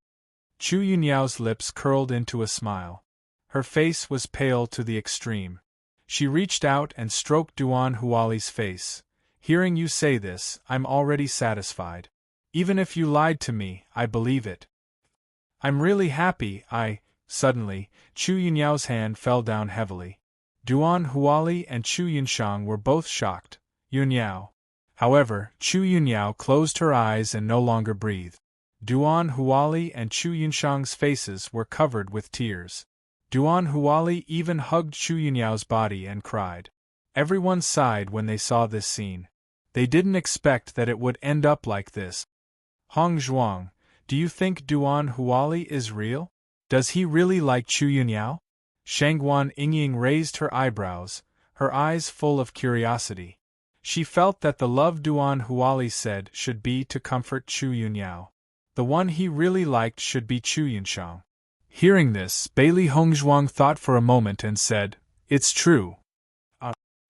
Chu Yunyao's lips curled into a smile. Her face was pale to the extreme. She reached out and stroked Duan Huali's face. Hearing you say this, I'm already satisfied. Even if you lied to me, I believe it. I'm really happy. Suddenly, Chu Yunyao's hand fell down heavily. Duan Huali and Chu Yunshang were both shocked. Yunyao. However, Chu Yunyao closed her eyes and no longer breathed. Duan Huali and Chu Yunshang's faces were covered with tears. Duan Huali even hugged Chu Yunyao's body and cried. Everyone sighed when they saw this scene. They didn't expect that it would end up like this. Hong Zhuang, do you think Duan Huali is real? Does he really like Chu Yunyao? Shangguan Yingying raised her eyebrows, her eyes full of curiosity. She felt that the love Duan Huali said should be to comfort Chu Yunyao. The one he really liked should be Chu Yunshang. Hearing this, Bailey Hongzhuang thought for a moment and said, It's true.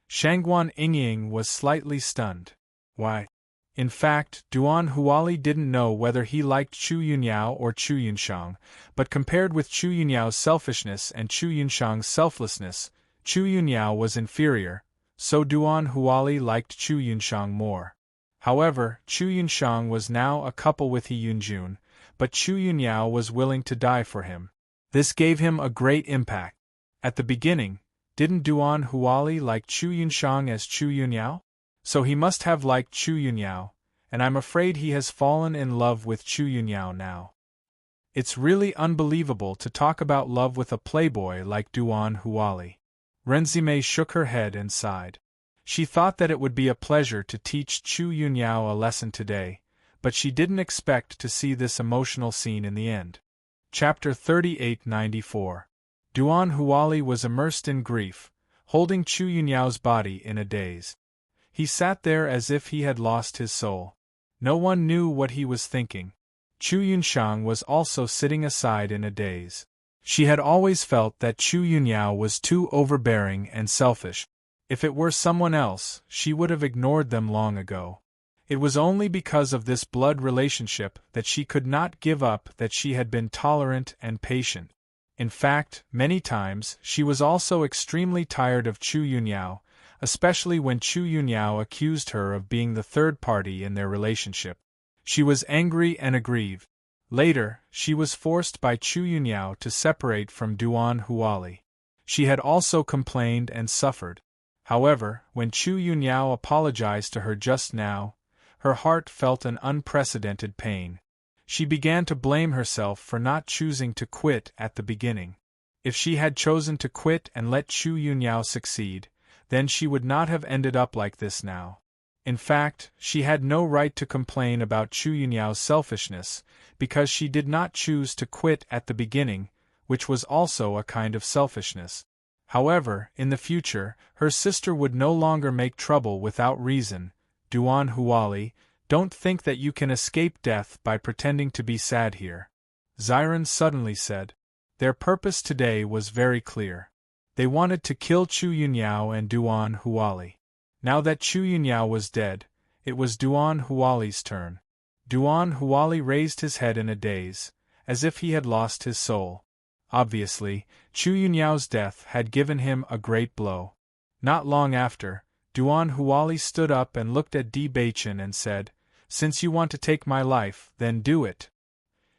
Shangguan Yingying was slightly stunned. Why? In fact, Duan Huali didn't know whether he liked Chu Yunyao or Chu Yunshang, but compared with Chu Yunyao's selfishness and Chu Yunshang's selflessness, Chu Yunyao was inferior, so Duan Huali liked Chu Yunshang more. However, Chu Yunshang was now a couple with He Yunjun, but Chu Yunyao was willing to die for him. This gave him a great impact. At the beginning, didn't Duan Huali like Chu Yunshang as Chu Yunyao? So he must have liked Chu Yunyao, and I'm afraid he has fallen in love with Chu Yunyao now. It's really unbelievable to talk about love with a playboy like Duan Huali. Renzime shook her head and sighed. She thought that it would be a pleasure to teach Chu Yunyao a lesson today, but she didn't expect to see this emotional scene in the end. Chapter 38-94. Duan Huali was immersed in grief, holding Chu Yunyao's body in a daze. He sat there as if he had lost his soul. No one knew what he was thinking. Chu Yunxiang was also sitting aside in a daze. She had always felt that Chu Yunyao was too overbearing and selfish. If it were someone else, she would have ignored them long ago. It was only because of this blood relationship that she could not give up that she had been tolerant and patient. In fact, many times, she was also extremely tired of Chu Yunyao, especially when Chu Yunyao accused her of being the third party in their relationship. She was angry and aggrieved. Later, she was forced by Chu Yunyao to separate from Duan Huali. She had also complained and suffered. However, when Chu Yunyao apologized to her just now, her heart felt an unprecedented pain. She began to blame herself for not choosing to quit at the beginning. If she had chosen to quit and let Chu Yunyao succeed, then she would not have ended up like this now. In fact, she had no right to complain about Chu Yunyao's selfishness, because she did not choose to quit at the beginning, which was also a kind of selfishness. However, in the future, her sister would no longer make trouble without reason. Duan Huali, don't think that you can escape death by pretending to be sad here. Ziren suddenly said. Their purpose today was very clear. They wanted to kill Chu Yunyao and Duan Huali. Now that Chu Yunyao was dead, it was Duan Huali's turn. Duan Huali raised his head in a daze, as if he had lost his soul. Obviously, Chu Yunyao's death had given him a great blow. Not long after, Duan Huali stood up and looked at Di Baichen and said, "Since you want to take my life, then do it."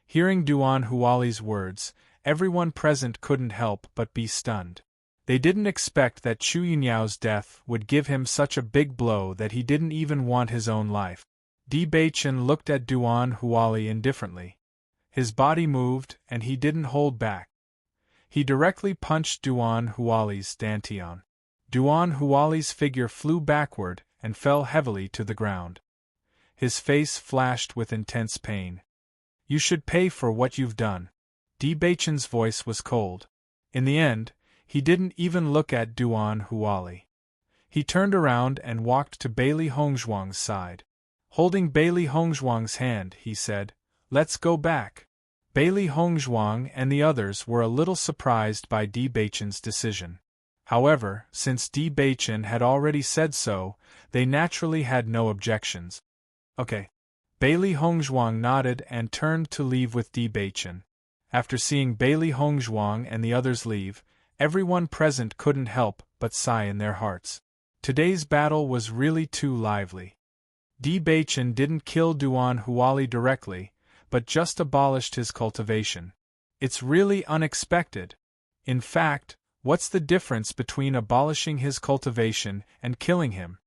Hearing Duan Huali's words, everyone present couldn't help but be stunned. They didn't expect that Chu Yunyao's death would give him such a big blow that he didn't even want his own life. Di Baichen looked at Duan Huali indifferently. His body moved, and he didn't hold back. He directly punched Duan Huali's dantian. Duan Huali's figure flew backward and fell heavily to the ground. His face flashed with intense pain. "You should pay for what you've done." Di Baichen's voice was cold. In the end, he didn't even look at Duan Huali. He turned around and walked to Bailey Hongzhuang's side. Holding Bailey Hongzhuang's hand, he said, "Let's go back." Bailey Hongzhuang and the others were a little surprised by Di Baichen's decision. However, since Di Baichen had already said so, they naturally had no objections. "Okay." Bailey Hongzhuang nodded and turned to leave with Di Baichen. After seeing Bailey Hongzhuang and the others leave, everyone present couldn't help but sigh in their hearts. Today's battle was really too lively. Di Baichen didn't kill Duan Huali directly, but just abolished his cultivation. It's really unexpected. In fact, what's the difference between abolishing his cultivation and killing him?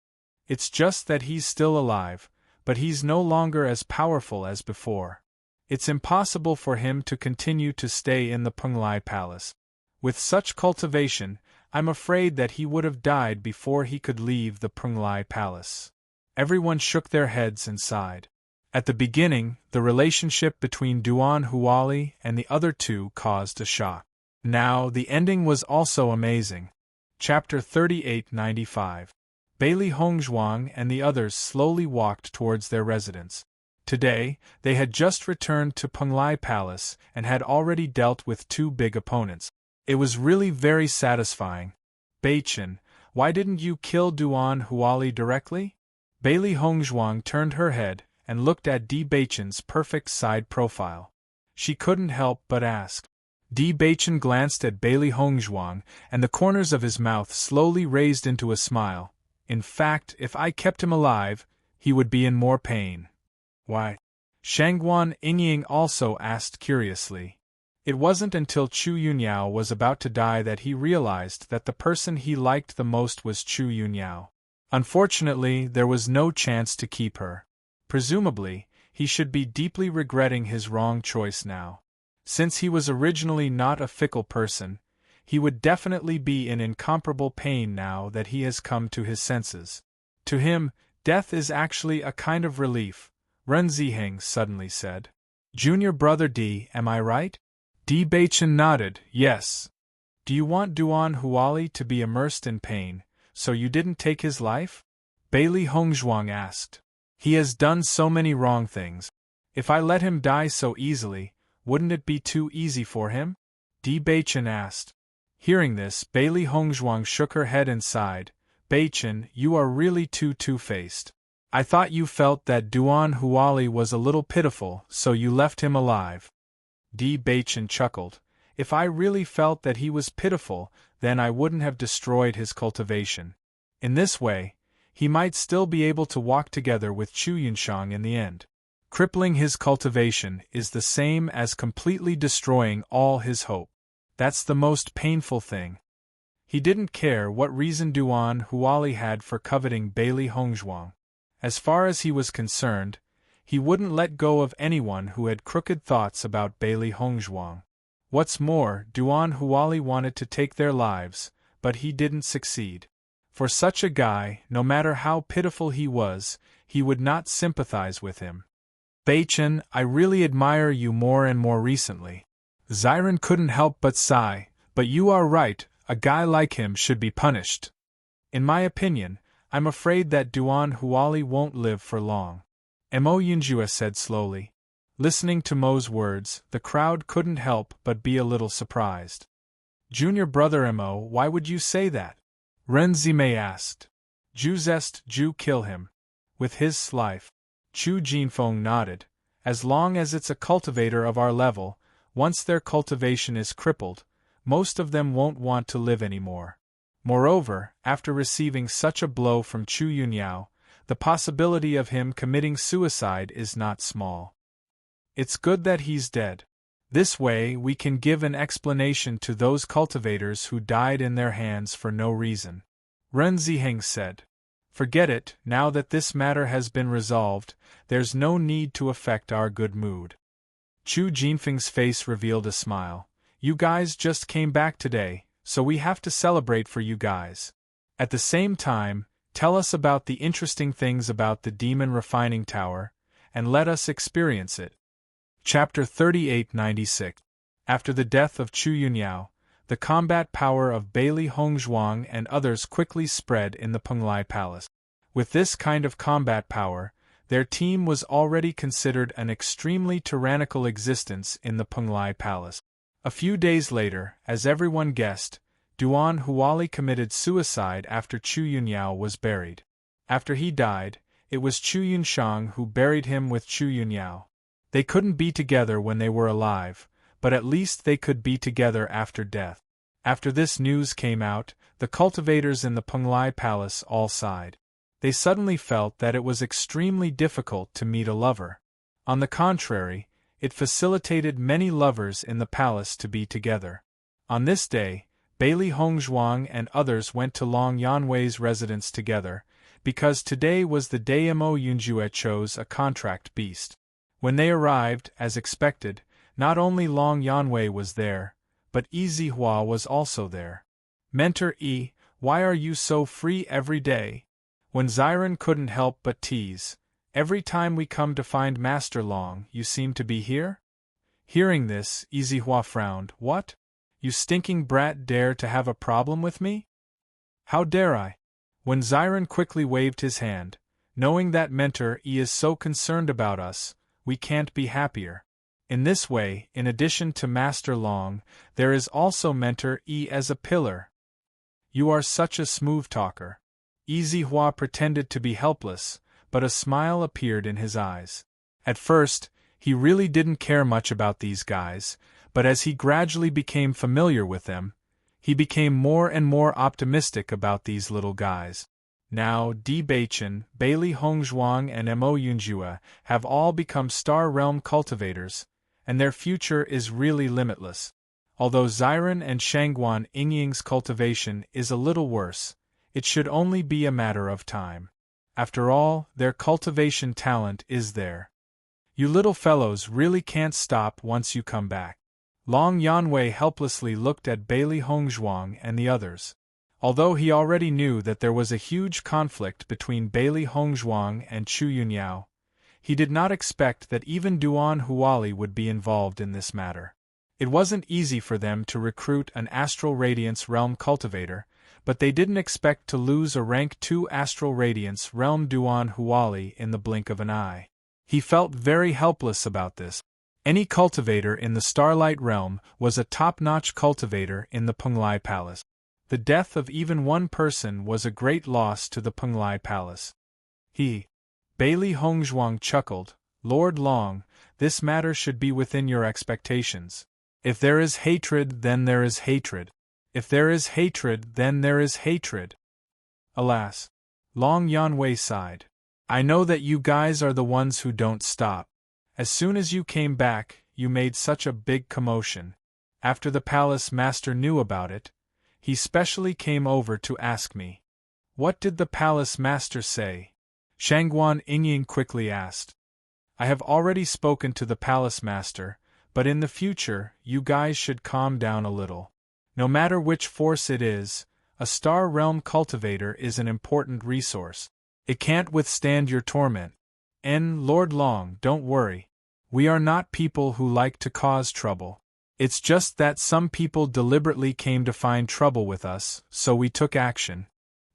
It's just that he's still alive, but he's no longer as powerful as before. It's impossible for him to continue to stay in the Penglai Palace. With such cultivation, I'm afraid that he would have died before he could leave the Penglai Palace. Everyone shook their heads and sighed. At the beginning, the relationship between Duan Huali and the other two caused a shock. Now, the ending was also amazing. Chapter 3895. Bailey Hongzhuang and the others slowly walked towards their residence. Today, they had just returned to Penglai Palace and had already dealt with two big opponents. It was really very satisfying. "Baichen, why didn't you kill Duan Huali directly?" Bailey Hongzhuang turned her head and looked at Di Baichen's perfect side profile. She couldn't help but ask. Di Baichen glanced at Bailey Hongzhuang, and the corners of his mouth slowly raised into a smile. "In fact, if I kept him alive, he would be in more pain." "Why?" Shangguan Yingying also asked curiously. It wasn't until Chu Yunyao was about to die that he realized that the person he liked the most was Chu Yunyao. Unfortunately, there was no chance to keep her. Presumably, he should be deeply regretting his wrong choice now. Since he was originally not a fickle person, he would definitely be in incomparable pain now that he has come to his senses. To him, death is actually a kind of relief, Ren Ziheng suddenly said. "Junior brother Di, am I right?" Di Baichen nodded, "Yes." "Do you want Duan Huali to be immersed in pain, so you didn't take his life?" Bailey Hongzhuang asked. "He has done so many wrong things. If I let him die so easily, wouldn't it be too easy for him? Di Baichen asked. Hearing this, Bailey Hongzhuang shook her head and sighed. Baichen, you are really too two-faced. I thought you felt that Duan Huali was a little pitiful, so you left him alive. Di Baichen chuckled. If I really felt that he was pitiful, then I wouldn't have destroyed his cultivation. In this way, he might still be able to walk together with Chu Yunshang in the end. Crippling his cultivation is the same as completely destroying all his hope. That's the most painful thing. He didn't care what reason Duan Huali had for coveting Bailey Hongzhuang. As far as he was concerned, he wouldn't let go of anyone who had crooked thoughts about Bailey Hongzhuang. What's more, Duan Huali wanted to take their lives, but he didn't succeed. For such a guy, no matter how pitiful he was, he would not sympathize with him. Baichen, I really admire you more and more recently. Ziren couldn't help but sigh, but you are right, a guy like him should be punished. In my opinion, I'm afraid that Duan Huali won't live for long. Mo Yunjue said slowly. Listening to Mo's words, the crowd couldn't help but be a little surprised. Junior brother Mo, why would you say that? Ren Zimei asked. Ju zest Ju kill him. With his life. Chu Jinfeng nodded. As long as it's a cultivator of our level, once their cultivation is crippled, most of them won't want to live anymore. Moreover, after receiving such a blow from Chu Yunyao, the possibility of him committing suicide is not small. It's good that he's dead. This way we can give an explanation to those cultivators who died in their hands for no reason. Ren Ziheng said. Forget it, now that this matter has been resolved, there's no need to affect our good mood. Chu Jinfeng's face revealed a smile. You guys just came back today, so we have to celebrate for you guys. At the same time, tell us about the interesting things about the Demon Refining Tower, and let us experience it. Chapter 3896. After the death of Chu Yunyao, the combat power of Bailey Hongzhuang and others quickly spread in the Penglai Palace. With this kind of combat power, their team was already considered an extremely tyrannical existence in the Penglai Palace. A few days later, as everyone guessed, Duan Huali committed suicide after Chu Yunyao was buried. After he died, it was Chu Yunshang who buried him with Chu Yunyao. They couldn't be together when they were alive, but at least they could be together after death. After this news came out, the cultivators in the Penglai Palace all sighed. They suddenly felt that it was extremely difficult to meet a lover. On the contrary, it facilitated many lovers in the palace to be together. On this day, Bailey Hongzhuang and others went to Long Yanwei's residence together, because today was the day Mo Yunjue chose a contract beast. When they arrived, as expected, not only Long Yanwei was there, but Yi Zihua was also there. Mentor Yi, why are you so free every day? When Ziren couldn't help but tease, every time we come to find Master Long, you seem to be here? Hearing this, Yi Zihua frowned. What? You stinking brat dare to have a problem with me? How dare I? When Ziren quickly waved his hand, knowing that Mentor Yi is so concerned about us, we can't be happier. In this way, in addition to Master Long, there is also Mentor Yi as a pillar. You are such a smooth talker. Yi Zihua pretended to be helpless, but a smile appeared in his eyes. At first, he really didn't care much about these guys, but as he gradually became familiar with them, he became more and more optimistic about these little guys. Now, Di Baichen, Bailey Hongzhuang and Mo Yunjue have all become Star Realm cultivators, and their future is really limitless. Although Ziren and Shangguan Yingying's cultivation is a little worse, it should only be a matter of time. After all, their cultivation talent is there. You little fellows really can't stop once you come back. Long Yanwei helplessly looked at Bailey Hongzhuang and the others. Although he already knew that there was a huge conflict between Bailey Hongzhuang and Chu Yunyao, he did not expect that even Duan Huali would be involved in this matter. It wasn't easy for them to recruit an Astral Radiance Realm cultivator, but they didn't expect to lose a Rank 2 Astral Radiance Realm Duan Huali in the blink of an eye. He felt very helpless about this. Any cultivator in the Starlight Realm was a top-notch cultivator in the Penglai Palace. The death of even one person was a great loss to the Penglai Palace. Bailey Hongzhuang chuckled, Lord Long, this matter should be within your expectations. If there is hatred, then there is hatred. If there is hatred, then there is hatred. Alas! Long Yanwei sighed. I know that you guys are the ones who don't stop. As soon as you came back, you made such a big commotion. After the palace master knew about it, he specially came over to ask me. What did the palace master say? Shangguan Yingying quickly asked. I have already spoken to the palace master, but in the future, you guys should calm down a little. No matter which force it is, a Star Realm cultivator is an important resource. It can't withstand your torment. Lord Long, don't worry. We are not people who like to cause trouble. It's just that some people deliberately came to find trouble with us, so we took action.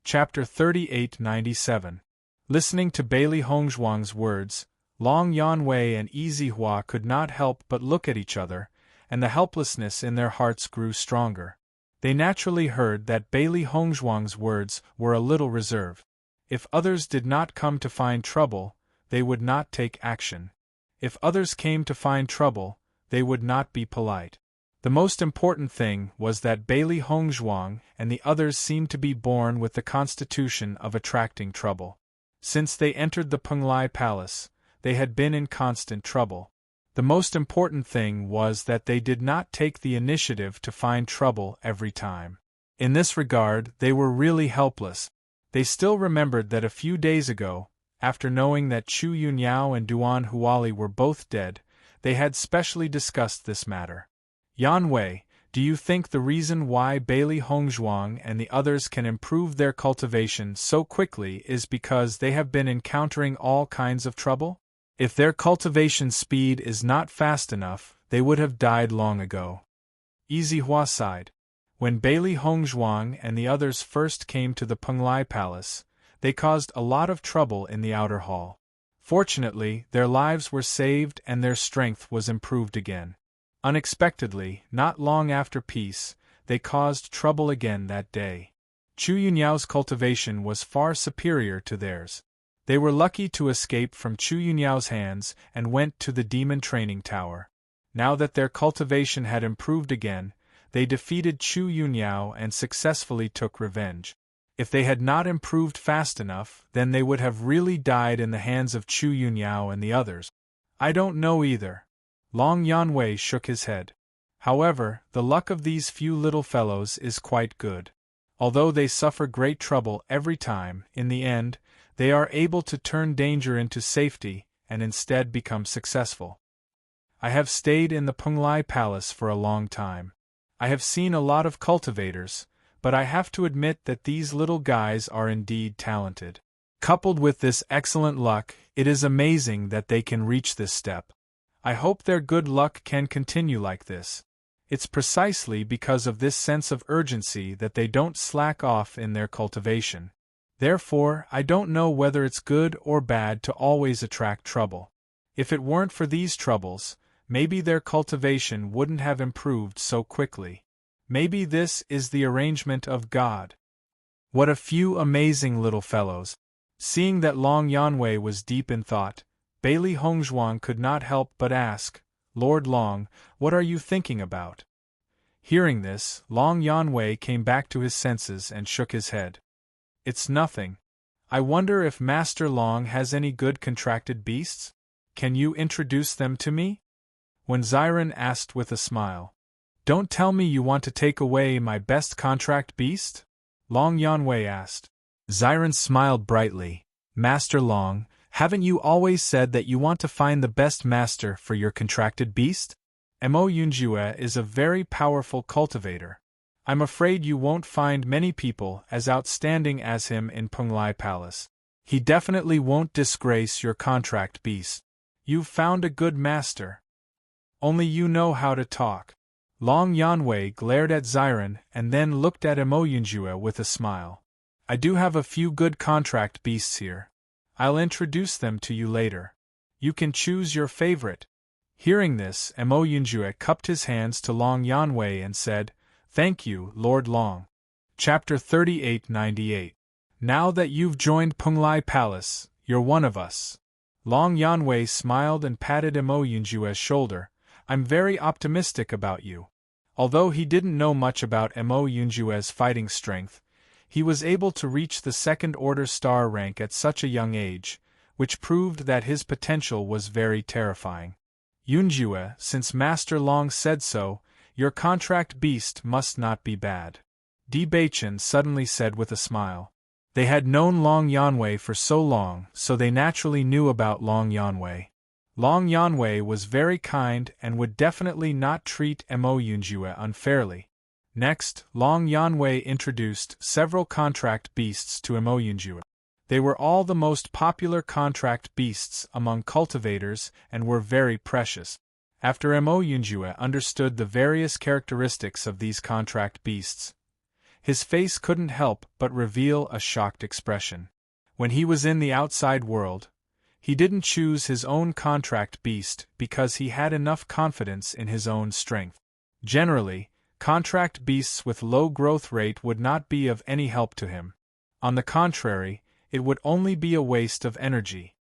Chapter 3897. Listening to Bailey Hongzhuang's words, Long Yanwei and Easy Hua could not help but look at each other, and the helplessness in their hearts grew stronger. They naturally heard that Bailey Hongzhuang's words were a little reserved. If others did not come to find trouble, they would not take action. If others came to find trouble, they would not be polite. The most important thing was that Bailey Hongzhuang and the others seemed to be born with the constitution of attracting trouble. Since they entered the Penglai Palace, they had been in constant trouble. The most important thing was that they did not take the initiative to find trouble every time. In this regard, they were really helpless. They still remembered that a few days ago, after knowing that Chu Yunyao and Duan Huali were both dead, they had specially discussed this matter. Yanwei, do you think the reason why Bailey Hongzhuang and the others can improve their cultivation so quickly is because they have been encountering all kinds of trouble? If their cultivation speed is not fast enough, they would have died long ago. Easy Hua sighed. When Bailey Hongzhuang and the others first came to the Penglai Palace, they caused a lot of trouble in the outer hall. Fortunately, their lives were saved and their strength was improved again. Unexpectedly, not long after peace, they caused trouble again that day. Chu Yunyao's cultivation was far superior to theirs. They were lucky to escape from Chu Yunyao's hands and went to the Demon Training Tower. Now that their cultivation had improved again, they defeated Chu Yunyao and successfully took revenge. If they had not improved fast enough, then they would have really died in the hands of Chu Yunyao and the others. I don't know either. Long Yanwei shook his head. However, the luck of these few little fellows is quite good. Although they suffer great trouble every time, in the end, they are able to turn danger into safety and instead become successful. I have stayed in the Penglai Palace for a long time. I have seen a lot of cultivators, but I have to admit that these little guys are indeed talented. Coupled with this excellent luck, it is amazing that they can reach this step. I hope their good luck can continue like this. It's precisely because of this sense of urgency that they don't slack off in their cultivation. Therefore, I don't know whether it's good or bad to always attract trouble. If it weren't for these troubles, maybe their cultivation wouldn't have improved so quickly. Maybe this is the arrangement of God. What a few amazing little fellows. Seeing that Long Yanwei was deep in thought, Bailey Hongzhuang could not help but ask, Lord Long, what are you thinking about? Hearing this, Long Yanwei came back to his senses and shook his head. It's nothing. I wonder if Master Long has any good contracted beasts? Can you introduce them to me? When Ziren asked with a smile. Don't tell me you want to take away my best contract beast? Long Yanwei asked. Ziren smiled brightly. Master Long, haven't you always said that you want to find the best master for your contracted beast? Mo Yunjue is a very powerful cultivator. I'm afraid you won't find many people as outstanding as him in Penglai Palace. He definitely won't disgrace your contract beast. You've found a good master. Only you know how to talk. Long Yanwei glared at Ziren and then looked at Mo Yunjue with a smile. I do have a few good contract beasts here. I'll introduce them to you later. You can choose your favorite. Hearing this, Mo Yunjue cupped his hands to Long Yanwei and said, "Thank you, Lord Long." Chapter 3898. Now that you've joined Penglai Palace, you're one of us. Long Yanwei smiled and patted Mo Yunjue's shoulder. "I'm very optimistic about you." Although he didn't know much about Mo Yunjue's fighting strength, he was able to reach the second-order star rank at such a young age, which proved that his potential was very terrifying. "Yunjue, since Master Long said so, your contract beast must not be bad," Di Baichen suddenly said with a smile. They had known Long Yanwei for so long, so they naturally knew about Long Yanwei. Long Yanwei was very kind and would definitely not treat Mo Yunjue unfairly. Next, Long Yanwei introduced several contract beasts to Mo Yunjue. They were all the most popular contract beasts among cultivators and were very precious. After Mo Yunjue understood the various characteristics of these contract beasts, his face couldn't help but reveal a shocked expression. When he was in the outside world, he didn't choose his own contract beast because he had enough confidence in his own strength. Generally, contract beasts with low growth rate would not be of any help to him. On the contrary, it would only be a waste of energy.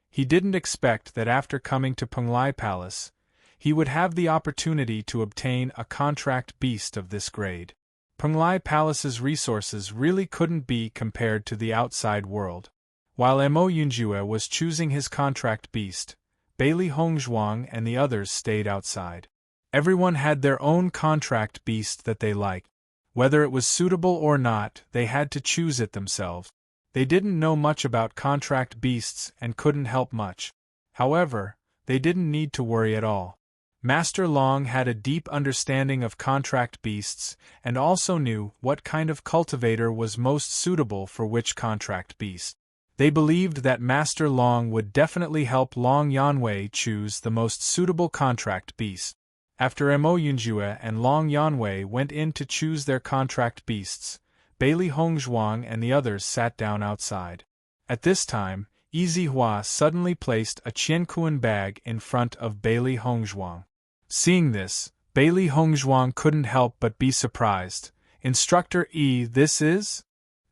He didn't expect that after coming to Penglai Palace, he would have the opportunity to obtain a contract beast of this grade. Penglai Palace's resources really couldn't be compared to the outside world. While Mo Yunjue was choosing his contract beast, Bailey Hongzhuang and the others stayed outside. Everyone had their own contract beast that they liked. Whether it was suitable or not, they had to choose it themselves. They didn't know much about contract beasts and couldn't help much. However, they didn't need to worry at all. Master Long had a deep understanding of contract beasts and also knew what kind of cultivator was most suitable for which contract beast. They believed that Master Long would definitely help Long Yanwei choose the most suitable contract beast. After Mo Yunjue and Long Yanwei went in to choose their contract beasts, Bailey Hongzhuang and the others sat down outside. At this time, Easy Hua suddenly placed a Qiankuan bag in front of Bailey Hongzhuang. Seeing this, Bailey Hongzhuang couldn't help but be surprised. "Instructor E, this is?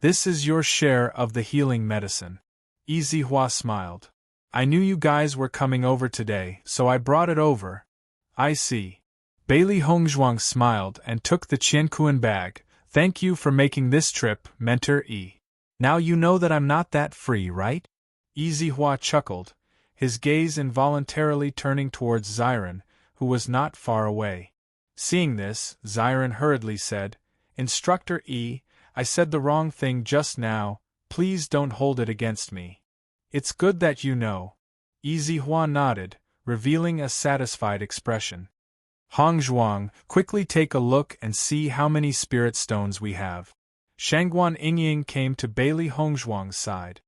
This is your share of the healing medicine." Easy Hua smiled. "I knew you guys were coming over today, so I brought it over." "I see." Bailey Hongzhuang smiled and took the Qiankuan bag. "Thank you for making this trip, Mentor E. Now you know that I'm not that free, right?" Easy Hua chuckled, his gaze involuntarily turning towards Xiren, who was not far away. Seeing this, Xiren hurriedly said, "Instructor E, I said the wrong thing just now, please don't hold it against me." "It's good that you know." Easy Hua nodded, revealing a satisfied expression. "Hongzhuang, quickly take a look and see how many spirit stones we have." Shangguan Yingying came to Bailey Hongzhuang's side.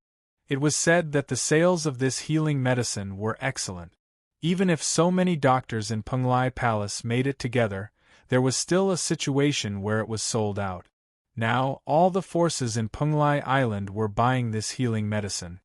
It was said that the sales of this healing medicine were excellent. Even if so many doctors in Penglai Palace made it together, there was still a situation where it was sold out. Now, all the forces in Penglai Island were buying this healing medicine.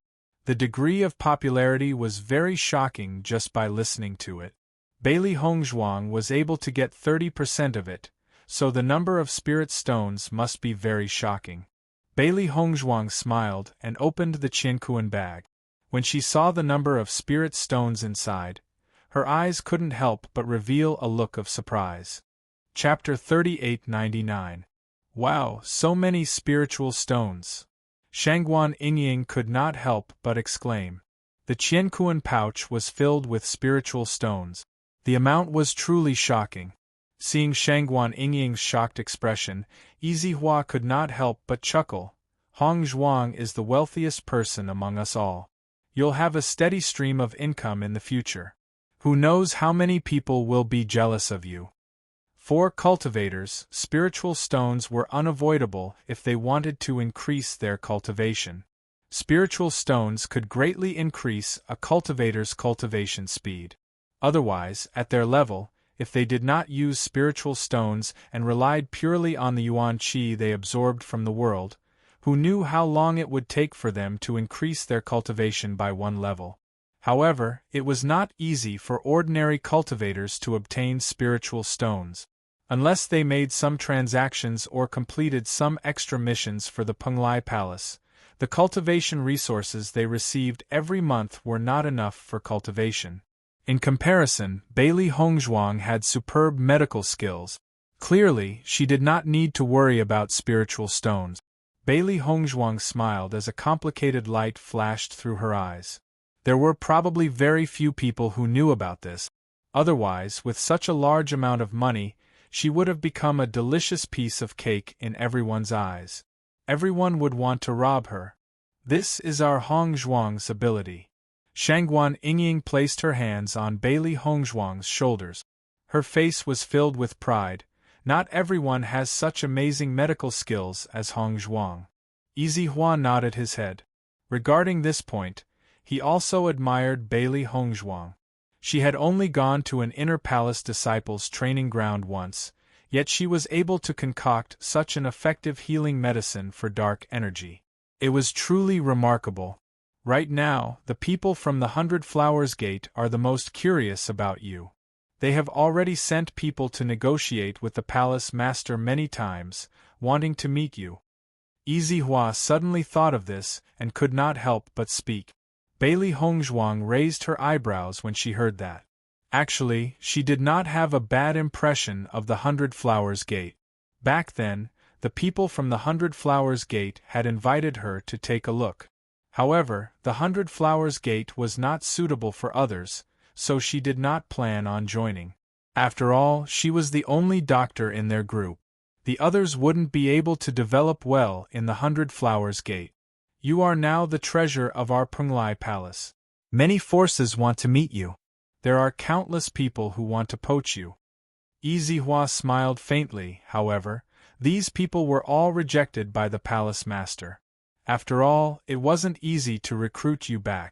The degree of popularity was very shocking just by listening to it. Bailey Hongzhuang was able to get 30% of it, so the number of spirit stones must be very shocking. Bailey Hongzhuang smiled and opened the Qiankuan bag. When she saw the number of spirit stones inside, her eyes couldn't help but reveal a look of surprise. Chapter 3899. Wow, so many spiritual stones! Shangguan Yingying could not help but exclaim. The Qiankuan pouch was filled with spiritual stones. The amount was truly shocking. Seeing Shangguan Yingying's shocked expression, Easy Hua could not help but chuckle. "Hongzhuang is the wealthiest person among us all. You'll have a steady stream of income in the future. Who knows how many people will be jealous of you." For cultivators, spiritual stones were unavoidable if they wanted to increase their cultivation. Spiritual stones could greatly increase a cultivator's cultivation speed. Otherwise, at their level, if they did not use spiritual stones and relied purely on the yuan qi they absorbed from the world, who knew how long it would take for them to increase their cultivation by one level? However, it was not easy for ordinary cultivators to obtain spiritual stones. Unless they made some transactions or completed some extra missions for the Penglai Palace, the cultivation resources they received every month were not enough for cultivation. In comparison, Bailey Hongzhuang had superb medical skills. Clearly, she did not need to worry about spiritual stones. Bailey Hongzhuang smiled as a complicated light flashed through her eyes. There were probably very few people who knew about this. Otherwise, with such a large amount of money, she would have become a delicious piece of cake in everyone's eyes. Everyone would want to rob her. This is our Hongzhuang's ability. Shangguan Yingying placed her hands on Bailey Hongzhuang's shoulders. Her face was filled with pride. Not everyone has such amazing medical skills as Hongzhuang. Easy Hua nodded his head. Regarding this point, he also admired Bailey Hongzhuang. She had only gone to an inner palace disciples' training ground once, yet she was able to concoct such an effective healing medicine for dark energy. It was truly remarkable. Right now, the people from the 100 Flowers Gate are the most curious about you. They have already sent people to negotiate with the palace master many times, wanting to meet you. Easy Hua suddenly thought of this and could not help but speak. Bailey Hongzhuang raised her eyebrows when she heard that. Actually, she did not have a bad impression of the 100 Flowers Gate. Back then, the people from the 100 Flowers Gate had invited her to take a look. However, the 100 Flowers Gate was not suitable for others, so she did not plan on joining. After all, she was the only doctor in their group. The others wouldn't be able to develop well in the 100 Flowers Gate. You are now the treasure of our Penglai Palace. Many forces want to meet you. There are countless people who want to poach you. Easy Hua smiled faintly, however. These people were all rejected by the palace master. After all, it wasn't easy to recruit you back.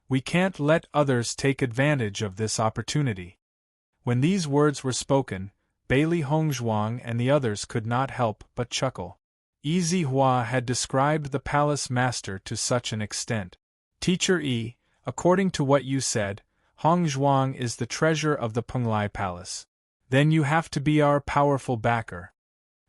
We can't let others take advantage of this opportunity. When these words were spoken, Bailey Hongzhuang and the others could not help but chuckle. Easy Hua had described the palace master to such an extent. Teacher Yi, according to what you said, Hongzhuang is the treasure of the Penglai Palace. Then you have to be our powerful backer.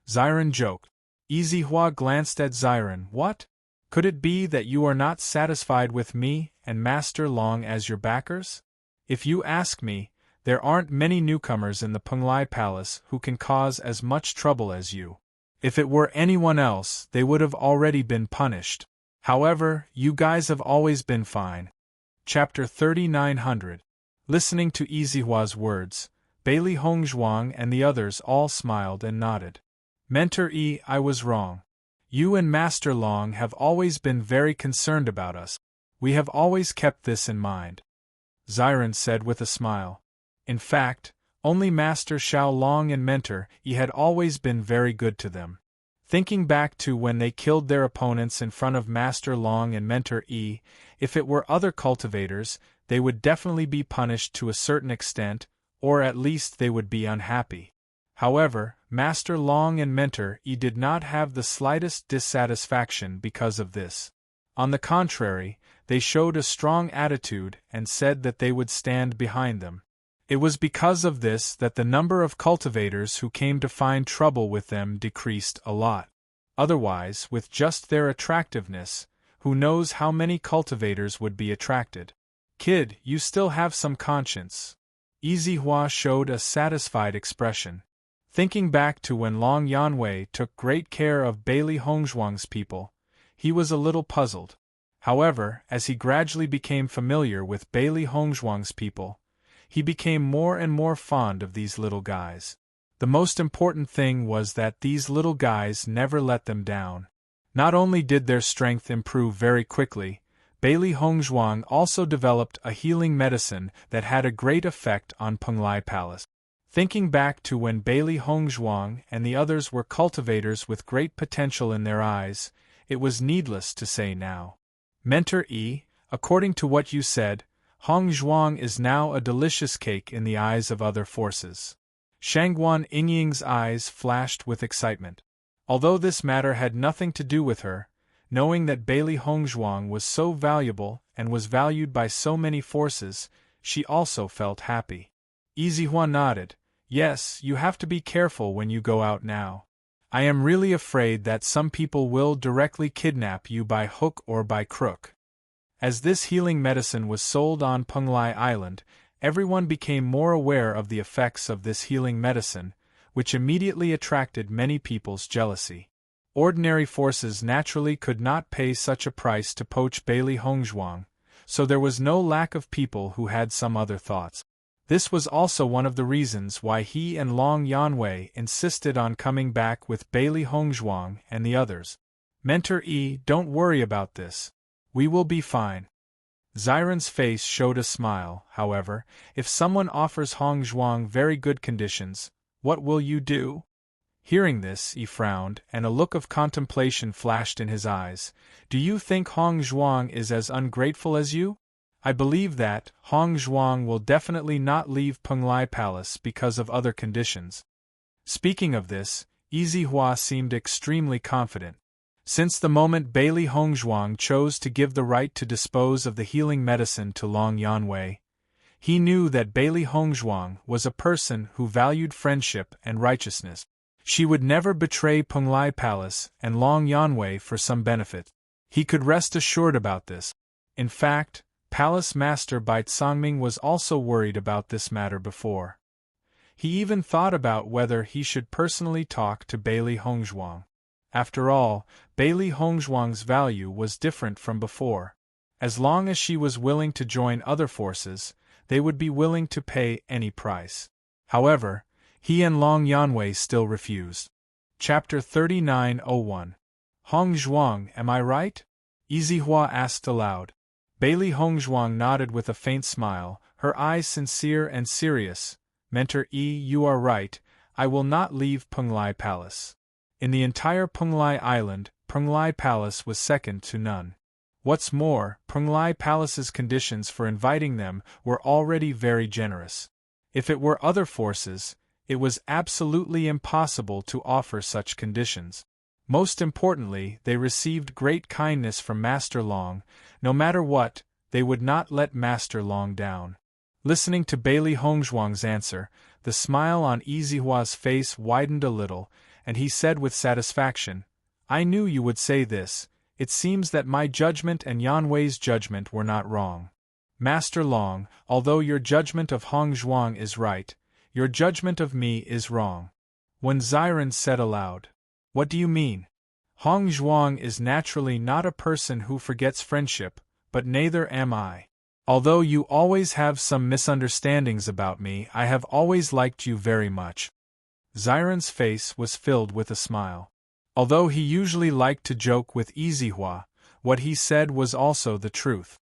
Ziren joked. Easy Hua glanced at Ziren. What? Could it be that you are not satisfied with me and Master Long as your backers? If you ask me, there aren't many newcomers in the Penglai Palace who can cause as much trouble as you. If it were anyone else, they would have already been punished. However, you guys have always been fine. Chapter 3900. Listening to Easy Hua's words, Bailey Hongzhuang and the others all smiled and nodded. Mentor E, I was wrong. You and Master Long have always been very concerned about us. We have always kept this in mind. Ziren said with a smile. In fact, only Master Xiao Long and Mentor Yi had always been very good to them. Thinking back to when they killed their opponents in front of Master Long and Mentor Yi, if it were other cultivators, they would definitely be punished to a certain extent, or at least they would be unhappy. However, Master Long and Mentor Yi did not have the slightest dissatisfaction because of this. On the contrary, they showed a strong attitude and said that they would stand behind them. It was because of this that the number of cultivators who came to find trouble with them decreased a lot. Otherwise, with just their attractiveness, who knows how many cultivators would be attracted. Kid, you still have some conscience. Easy Hua showed a satisfied expression. Thinking back to when Long Yanwei took great care of Bailey Hongzhuang's people, he was a little puzzled. However, as he gradually became familiar with Bailey Hongzhuang's people, he became more and more fond of these little guys. The most important thing was that these little guys never let them down. Not only did their strength improve very quickly, Bailey Hongzhuang also developed a healing medicine that had a great effect on Penglai Palace. Thinking back to when Bailey Hongzhuang and the others were cultivators with great potential in their eyes, it was needless to say now. Mentor E, according to what you said, Hongzhuang is now a delicious cake in the eyes of other forces. Shangguan Yingying's eyes flashed with excitement. Although this matter had nothing to do with her, knowing that Bailey Hongzhuang was so valuable and was valued by so many forces, she also felt happy. Izihua nodded. Yes, you have to be careful when you go out now. I am really afraid that some people will directly kidnap you by hook or by crook. As this healing medicine was sold on Penglai Island, everyone became more aware of the effects of this healing medicine, which immediately attracted many people's jealousy. Ordinary forces naturally could not pay such a price to poach Bailey Hongzhuang, so there was no lack of people who had some other thoughts. This was also one of the reasons why he and Long Yanwei insisted on coming back with Bailey Hongzhuang and the others. Mentor E, don't worry about this. We will be fine. Xiren's face showed a smile. However, if someone offers Hongzhuang very good conditions, what will you do? Hearing this, he frowned, and a look of contemplation flashed in his eyes. Do you think Hongzhuang is as ungrateful as you? I believe that Hongzhuang will definitely not leave Penglai Palace because of other conditions. Speaking of this, Izihua seemed extremely confident. Since the moment Bailey Hongzhuang chose to give the right to dispose of the healing medicine to Long Yanwei, he knew that Bailey Hongzhuang was a person who valued friendship and righteousness. She would never betray Penglai Palace and Long Yanwei for some benefit. He could rest assured about this. In fact, Palace Master Bai Tsangming was also worried about this matter before. He even thought about whether he should personally talk to Bailey Hongzhuang. After all, Bailey Hongzhuang's value was different from before. As long as she was willing to join other forces, they would be willing to pay any price. However, he and Long Yanwei still refused. Chapter 39:01. Hongzhuang, am I right? Izihua asked aloud. Bailey Hongzhuang nodded with a faint smile, her eyes sincere and serious. Mentor E, you are right, I will not leave Penglai Palace. In the entire Penglai Island, Penglai Palace was second to none. What's more, Penglai Palace's conditions for inviting them were already very generous. If it were other forces, it was absolutely impossible to offer such conditions. Most importantly, they received great kindness from Master Long. No matter what, they would not let Master Long down. Listening to Bailey Hongzhuang's answer, the smile on Izihua's face widened a little, and he said with satisfaction, I knew you would say this. It seems that my judgment and Yanwei's judgment were not wrong. Master Long, although your judgment of Hongzhuang is right, your judgment of me is wrong. When Xiren said aloud, What do you mean? Hongzhuang is naturally not a person who forgets friendship, but neither am I. Although you always have some misunderstandings about me, I have always liked you very much. Xiren's face was filled with a smile. Although he usually liked to joke with Izihua, what he said was also the truth.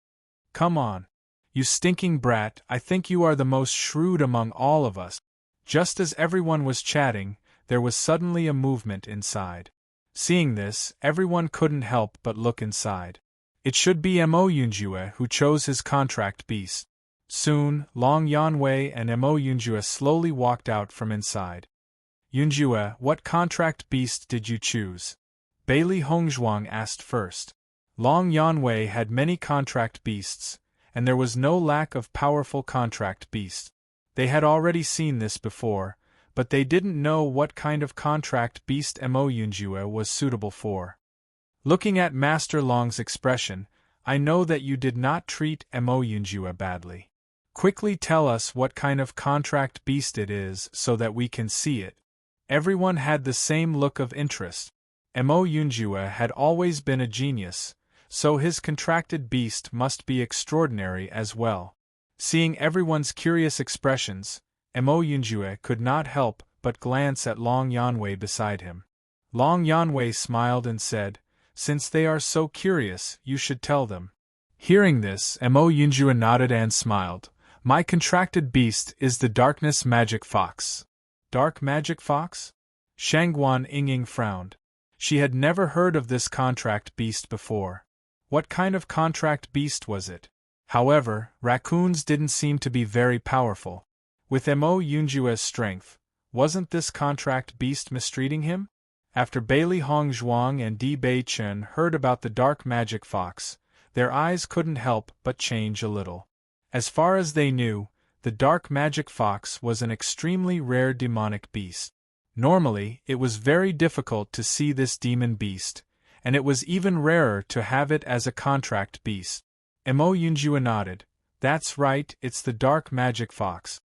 Come on. You stinking brat, I think you are the most shrewd among all of us. Just as everyone was chatting, there was suddenly a movement inside. Seeing this, everyone couldn't help but look inside. It should be Mo Yunjue who chose his contract beast. Soon, Long Yanwei and Mo Yunjue slowly walked out from inside. Yunjue, what contract beast did you choose? Bailey Hongzhuang asked first. Long Yanwei had many contract beasts, and there was no lack of powerful contract beasts. They had already seen this before, but they didn't know what kind of contract beast Mo Yunjue was suitable for. Looking at Master Long's expression, I know that you did not treat Mo Yunjue badly. Quickly tell us what kind of contract beast it is so that we can see it. Everyone had the same look of interest. Mo Yunjue had always been a genius, so his contracted beast must be extraordinary as well. Seeing everyone's curious expressions, Mo Yunjue could not help but glance at Long Yanwei beside him. Long Yanwei smiled and said, Since they are so curious, you should tell them. Hearing this, Mo Yunjue nodded and smiled. My contracted beast is the Darkness Magic Fox. Dark Magic Fox? Shangguan Yingying frowned. She had never heard of this contract beast before. What kind of contract beast was it? However, raccoons didn't seem to be very powerful. With Mo Yunjue's strength, wasn't this contract beast mistreating him? After Bailey Hongzhuang and Di Bei Chen heard about the dark magic fox, their eyes couldn't help but change a little. As far as they knew, the dark magic fox was an extremely rare demonic beast. Normally, it was very difficult to see this demon beast, and it was even rarer to have it as a contract beast. Mo Yunjue nodded. That's right, it's the dark magic fox.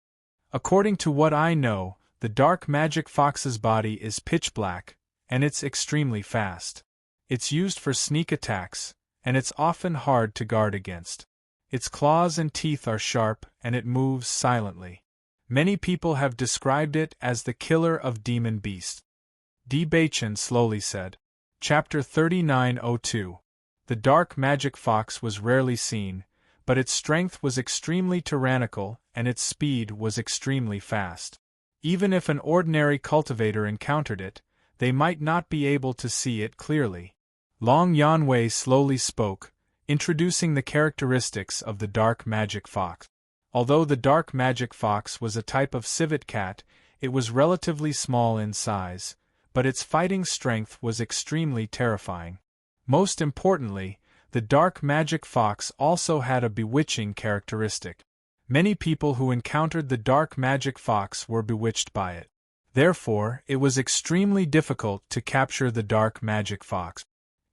According to what I know, the dark magic fox's body is pitch black, and it's extremely fast. It's used for sneak attacks, and it's often hard to guard against. Its claws and teeth are sharp, and it moves silently. Many people have described it as the killer of demon beasts. Di Beichen slowly said. Chapter 3902. The dark magic fox was rarely seen, but its strength was extremely tyrannical and its speed was extremely fast. Even if an ordinary cultivator encountered it, they might not be able to see it clearly. Long Yanwei slowly spoke, introducing the characteristics of the dark magic fox. Although the dark magic fox was a type of civet cat, it was relatively small in size, but its fighting strength was extremely terrifying. Most importantly, the dark magic fox also had a bewitching characteristic. Many people who encountered the dark magic fox were bewitched by it. Therefore, it was extremely difficult to capture the dark magic fox.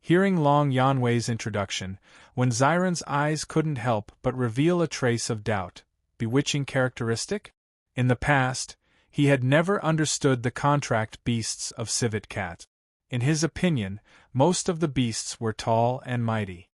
Hearing Long Yanwei's introduction, Wen Ziren's eyes couldn't help but reveal a trace of doubt. Bewitching characteristic? In the past, he had never understood the contract beasts of civet cat. In his opinion, most of the beasts were tall and mighty.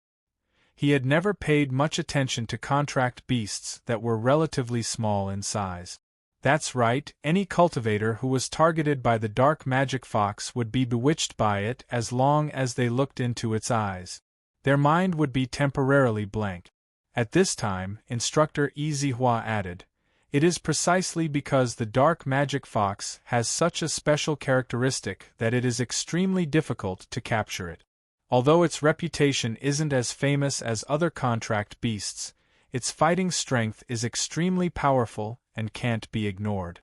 He had never paid much attention to contract beasts that were relatively small in size. That's right, any cultivator who was targeted by the dark magic fox would be bewitched by it as long as they looked into its eyes. Their mind would be temporarily blank. At this time, Instructor Izihua added, it is precisely because the dark magic fox has such a special characteristic that it is extremely difficult to capture it. Although its reputation isn't as famous as other contract beasts, its fighting strength is extremely powerful and can't be ignored.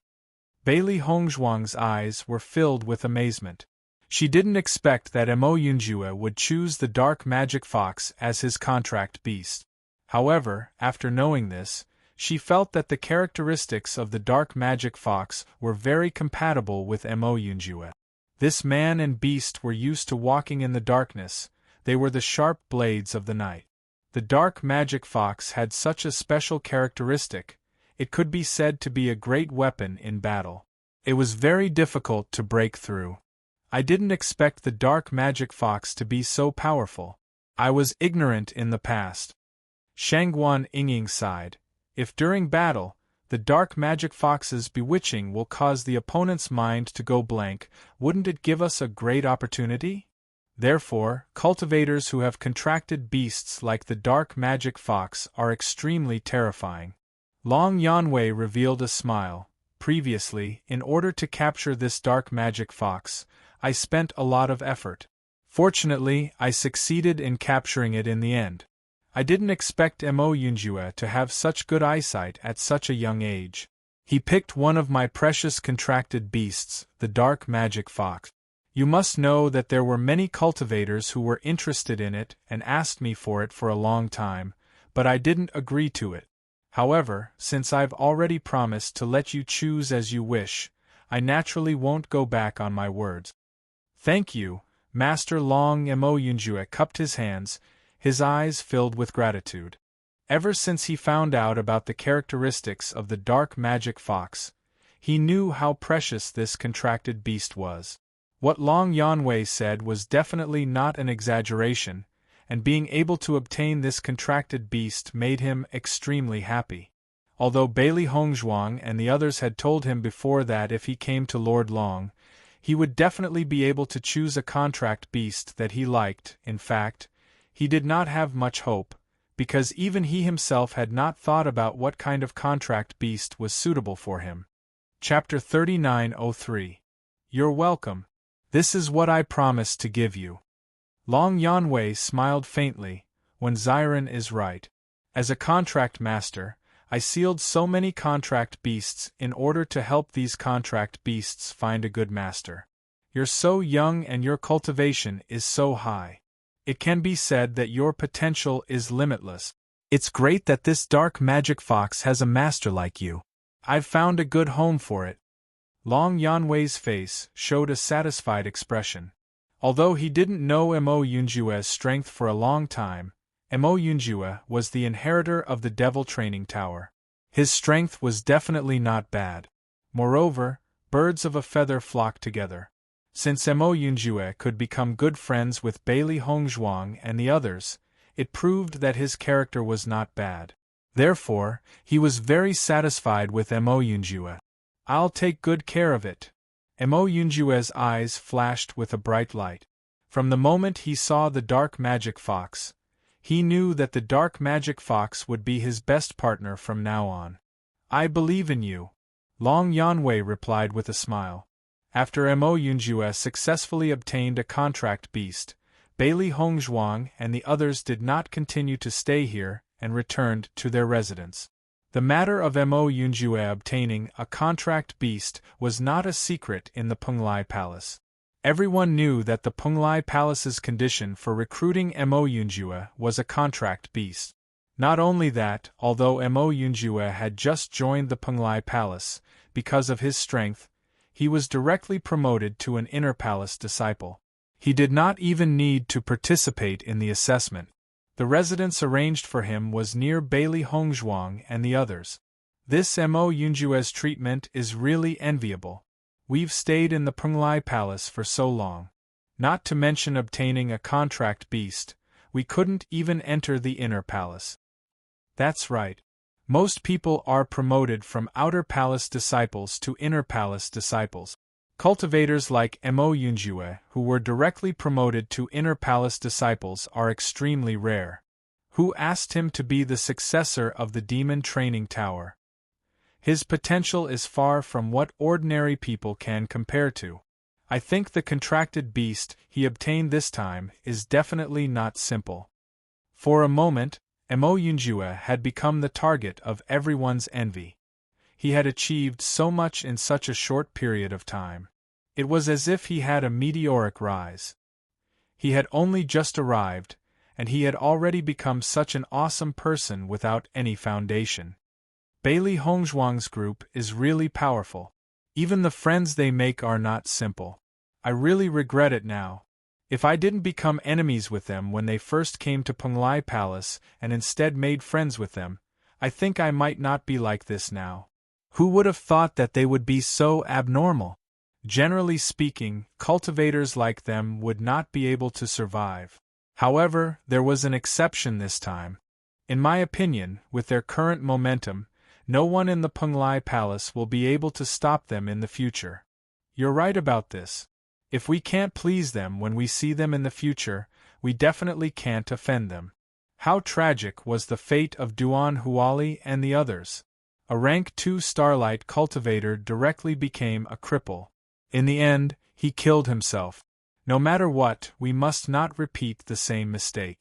Bailey Hongzhuang's eyes were filled with amazement. She didn't expect that Mo Yunjue would choose the dark magic fox as his contract beast. However, after knowing this, she felt that the characteristics of the dark magic fox were very compatible with Mo Yunjue. This man and beast were used to walking in the darkness, they were the sharp blades of the night. The dark magic fox had such a special characteristic, it could be said to be a great weapon in battle. It was very difficult to break through. I didn't expect the dark magic fox to be so powerful. I was ignorant in the past. Shangguan Yingying sighed. If during battle, the dark magic fox's bewitching will cause the opponent's mind to go blank, wouldn't it give us a great opportunity? Therefore, cultivators who have contracted beasts like the dark magic fox are extremely terrifying. Long Yanwei revealed a smile. Previously, in order to capture this dark magic fox, I spent a lot of effort. Fortunately, I succeeded in capturing it in the end. I didn't expect Mo Yunjue to have such good eyesight at such a young age. He picked one of my precious contracted beasts, the dark magic fox. You must know that there were many cultivators who were interested in it and asked me for it for a long time, but I didn't agree to it. However, since I've already promised to let you choose as you wish, I naturally won't go back on my words. Thank you, Master Long. Mo Yunjue cupped his hands, his eyes filled with gratitude. Ever since he found out about the characteristics of the dark magic fox, he knew how precious this contracted beast was. What Long Yanwei said was definitely not an exaggeration, and being able to obtain this contracted beast made him extremely happy. Although Bailey Hongzhuang and the others had told him before that if he came to Lord Long, he would definitely be able to choose a contract beast that he liked. In fact, he did not have much hope, because even he himself had not thought about what kind of contract beast was suitable for him. Chapter 3903. You're welcome. This is what I promised to give you. Long Yanwei smiled faintly. When Ziren is right. As a contract master, I sealed so many contract beasts in order to help these contract beasts find a good master. You're so young and your cultivation is so high. It can be said that your potential is limitless. It's great that this dark magic fox has a master like you. I've found a good home for it. Long Yanwei's face showed a satisfied expression. Although he didn't know Mo Yunjue's strength for a long time, Mo Yunjue was the inheritor of the Devil Training Tower. His strength was definitely not bad. Moreover, birds of a feather flock together. Since Mo Yunjue could become good friends with Bailey Hongzhuang and the others, it proved that his character was not bad. Therefore, he was very satisfied with Mo Yunjue. I'll take good care of it. Mo Yunjue's eyes flashed with a bright light. From the moment he saw the dark magic fox, he knew that the dark magic fox would be his best partner from now on. I believe in you, Long Yanwei replied with a smile. After Mo Yunjue successfully obtained a contract beast, Bailey Hongzhuang and the others did not continue to stay here and returned to their residence. The matter of Mo Yunjue obtaining a contract beast was not a secret in the Penglai Palace. Everyone knew that the Penglai Palace's condition for recruiting Mo Yunjue was a contract beast. Not only that, although Mo Yunjue had just joined the Penglai Palace, because of his strength, he was directly promoted to an inner palace disciple. He did not even need to participate in the assessment. The residence arranged for him was near Bailey Hongzhuang and the others. This Mo Yunjue's treatment is really enviable. We've stayed in the Penglai Palace for so long. Not to mention obtaining a contract beast, we couldn't even enter the inner palace. That's right. Most people are promoted from outer palace disciples to inner palace disciples. Cultivators like Mo Yunjue, who were directly promoted to inner palace disciples, are extremely rare. Who asked him to be the successor of the Demon Training Tower? His potential is far from what ordinary people can compare to. I think the contracted beast he obtained this time is definitely not simple. For a moment, Mo Yunjue had become the target of everyone's envy. He had achieved so much in such a short period of time. It was as if he had a meteoric rise. He had only just arrived, and he had already become such an awesome person without any foundation. Bailey Hongzhuang's group is really powerful. Even the friends they make are not simple. I really regret it now. If I didn't become enemies with them when they first came to Penglai Palace and instead made friends with them, I think I might not be like this now. Who would have thought that they would be so abnormal? Generally speaking, cultivators like them would not be able to survive. However, there was an exception this time. In my opinion, with their current momentum, no one in the Penglai Palace will be able to stop them in the future. You're right about this. If we can't please them when we see them in the future, we definitely can't offend them. How tragic was the fate of Duan Huali and the others. A rank 2 Starlight cultivator directly became a cripple. In the end, he killed himself. No matter what, we must not repeat the same mistake.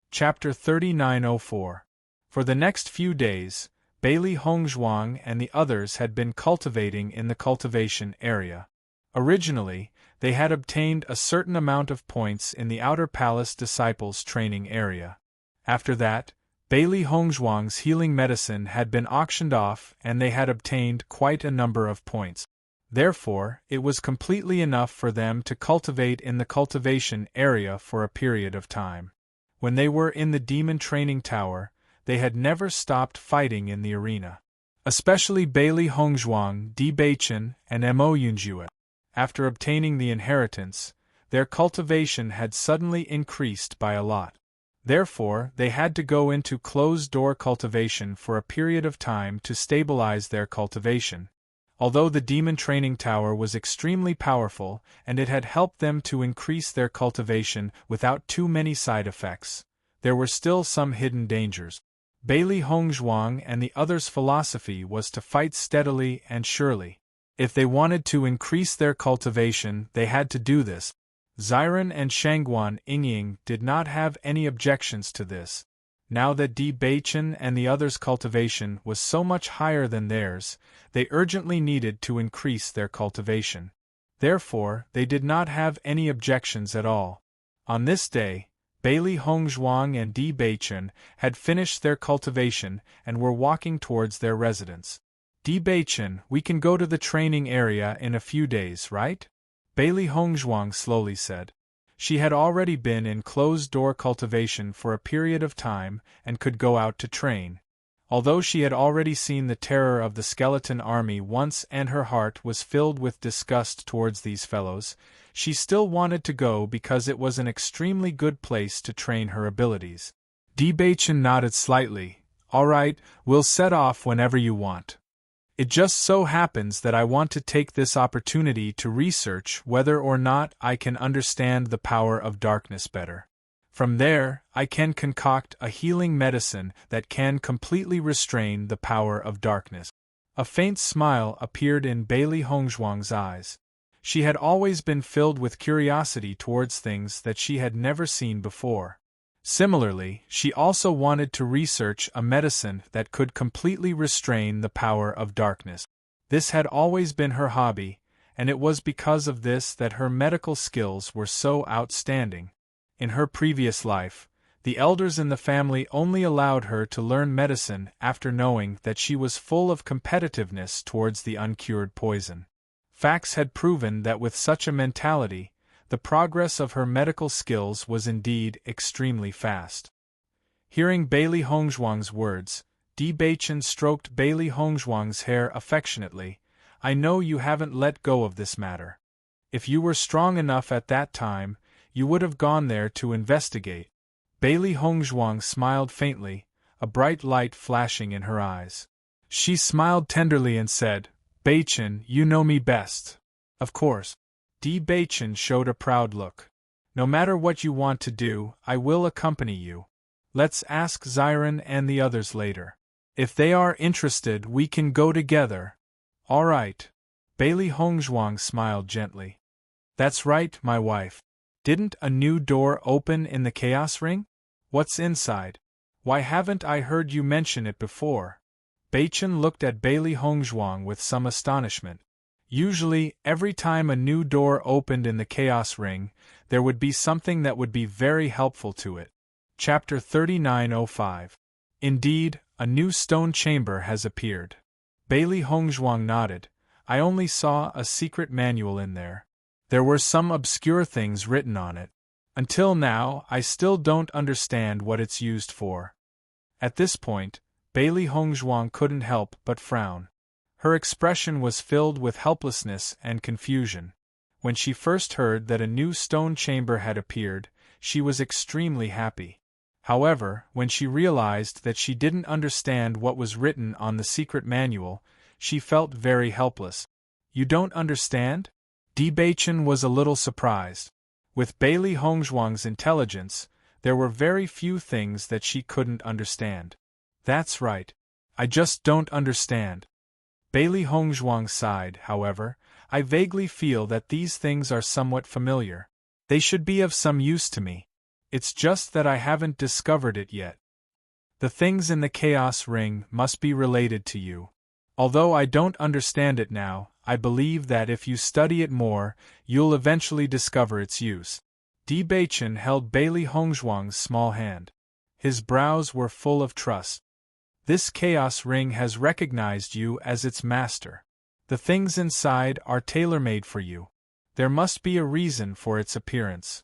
Chapter 3904. For the next few days, Bailey Hongzhuang and the others had been cultivating in the cultivation area. Originally, they had obtained a certain amount of points in the Outer Palace Disciples training area. After that, Bailey Hongzhuang's healing medicine had been auctioned off and they had obtained quite a number of points. Therefore, it was completely enough for them to cultivate in the cultivation area for a period of time. When they were in the Demon Training Tower, they had never stopped fighting in the arena. Especially Bailey Hongzhuang, Di Beichen, and Mo Yunjue. After obtaining the inheritance, their cultivation had suddenly increased by a lot. Therefore, they had to go into closed-door cultivation for a period of time to stabilize their cultivation. Although the Demon Training Tower was extremely powerful and it had helped them to increase their cultivation without too many side effects, there were still some hidden dangers. Bailey Hongzhuang and the others' philosophy was to fight steadily and surely. If they wanted to increase their cultivation, they had to do this. Ziren and Shangguan Yingying did not have any objections to this. Now that Di Beichen and the others' cultivation was so much higher than theirs, they urgently needed to increase their cultivation. Therefore, they did not have any objections at all. On this day, Bailey Hongzhuang and Di Beichen had finished their cultivation and were walking towards their residence. Di Beichen, we can go to the training area in a few days, right? Bailey Hongzhuang slowly said. She had already been in closed-door cultivation for a period of time and could go out to train. Although she had already seen the terror of the skeleton army once and her heart was filled with disgust towards these fellows, she still wanted to go because it was an extremely good place to train her abilities. Di Beichen nodded slightly. All right, we'll set off whenever you want. It just so happens that I want to take this opportunity to research whether or not I can understand the power of darkness better. From there, I can concoct a healing medicine that can completely restrain the power of darkness. A faint smile appeared in Bailey Hongzhuang's eyes. She had always been filled with curiosity towards things that she had never seen before. Similarly, she also wanted to research a medicine that could completely restrain the power of darkness. This had always been her hobby, and it was because of this that her medical skills were so outstanding. In her previous life, the elders in the family only allowed her to learn medicine after knowing that she was full of competitiveness towards the uncured poison. Facts had proven that with such a mentality, the progress of her medical skills was indeed extremely fast. Hearing Bailey Hongzhuang's words, Di Beichen stroked Bailey Hongzhuang's hair affectionately. I know you haven't let go of this matter. If you were strong enough at that time, you would have gone there to investigate. Bailey Hongzhuang smiled faintly, a bright light flashing in her eyes. She smiled tenderly and said, Beichen, you know me best. Of course. Di Beichen showed a proud look. No matter what you want to do, I will accompany you. Let's ask Xiren and the others later. If they are interested, we can go together. All right. Bailey Hongzhuang smiled gently. That's right, my wife. Didn't a new door open in the Chaos Ring? What's inside? Why haven't I heard you mention it before? Beichen looked at Bailey Hongzhuang with some astonishment. Usually, every time a new door opened in the Chaos Ring, there would be something that would be very helpful to it. Chapter 3905. Indeed, a new stone chamber has appeared. Bailey Hongzhuang nodded. I only saw a secret manual in there. There were some obscure things written on it. Until now, I still don't understand what it's used for. At this point, Bailey Hongzhuang couldn't help but frown. Her expression was filled with helplessness and confusion. When she first heard that a new stone chamber had appeared, she was extremely happy. However, when she realized that she didn't understand what was written on the secret manual, she felt very helpless. You don't understand? Di Beichen was a little surprised. With Bailey Hongzhuang's intelligence, there were very few things that she couldn't understand. That's right. I just don't understand. Bailey Hongzhuang sighed, however. I vaguely feel that these things are somewhat familiar. They should be of some use to me. It's just that I haven't discovered it yet. The things in the Chaos Ring must be related to you. Although I don't understand it now, I believe that if you study it more, you'll eventually discover its use. Di Beichen held Bailey Hongzhuang's small hand. His brows were full of trust. This Chaos Ring has recognized you as its master. The things inside are tailor-made for you. There must be a reason for its appearance.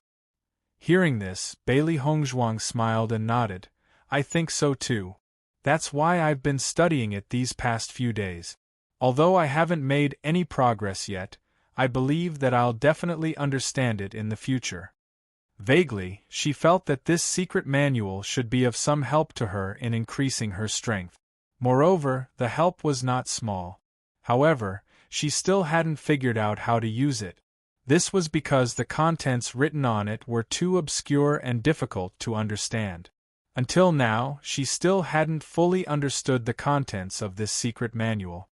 Hearing this, Bailey Hongzhuang smiled and nodded. I think so too. That's why I've been studying it these past few days. Although I haven't made any progress yet, I believe that I'll definitely understand it in the future. Vaguely, she felt that this secret manual should be of some help to her in increasing her strength. Moreover, the help was not small. However, she still hadn't figured out how to use it. This was because the contents written on it were too obscure and difficult to understand. Until now, she still hadn't fully understood the contents of this secret manual.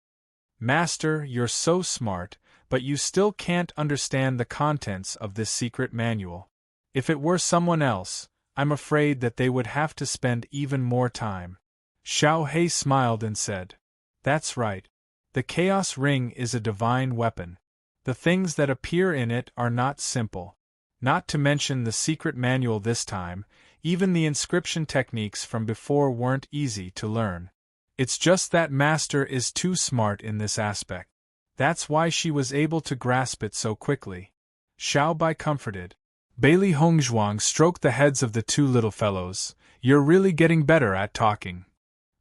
Master, you're so smart, but you still can't understand the contents of this secret manual. If it were someone else, I'm afraid that they would have to spend even more time. Xiao He smiled and said, That's right. The Chaos Ring is a divine weapon. The things that appear in it are not simple. Not to mention the secret manual this time, even the inscription techniques from before weren't easy to learn. It's just that Master is too smart in this aspect. That's why she was able to grasp it so quickly. Xiao Bai comforted. Bailey Hongzhuang stroked the heads of the two little fellows. You're really getting better at talking.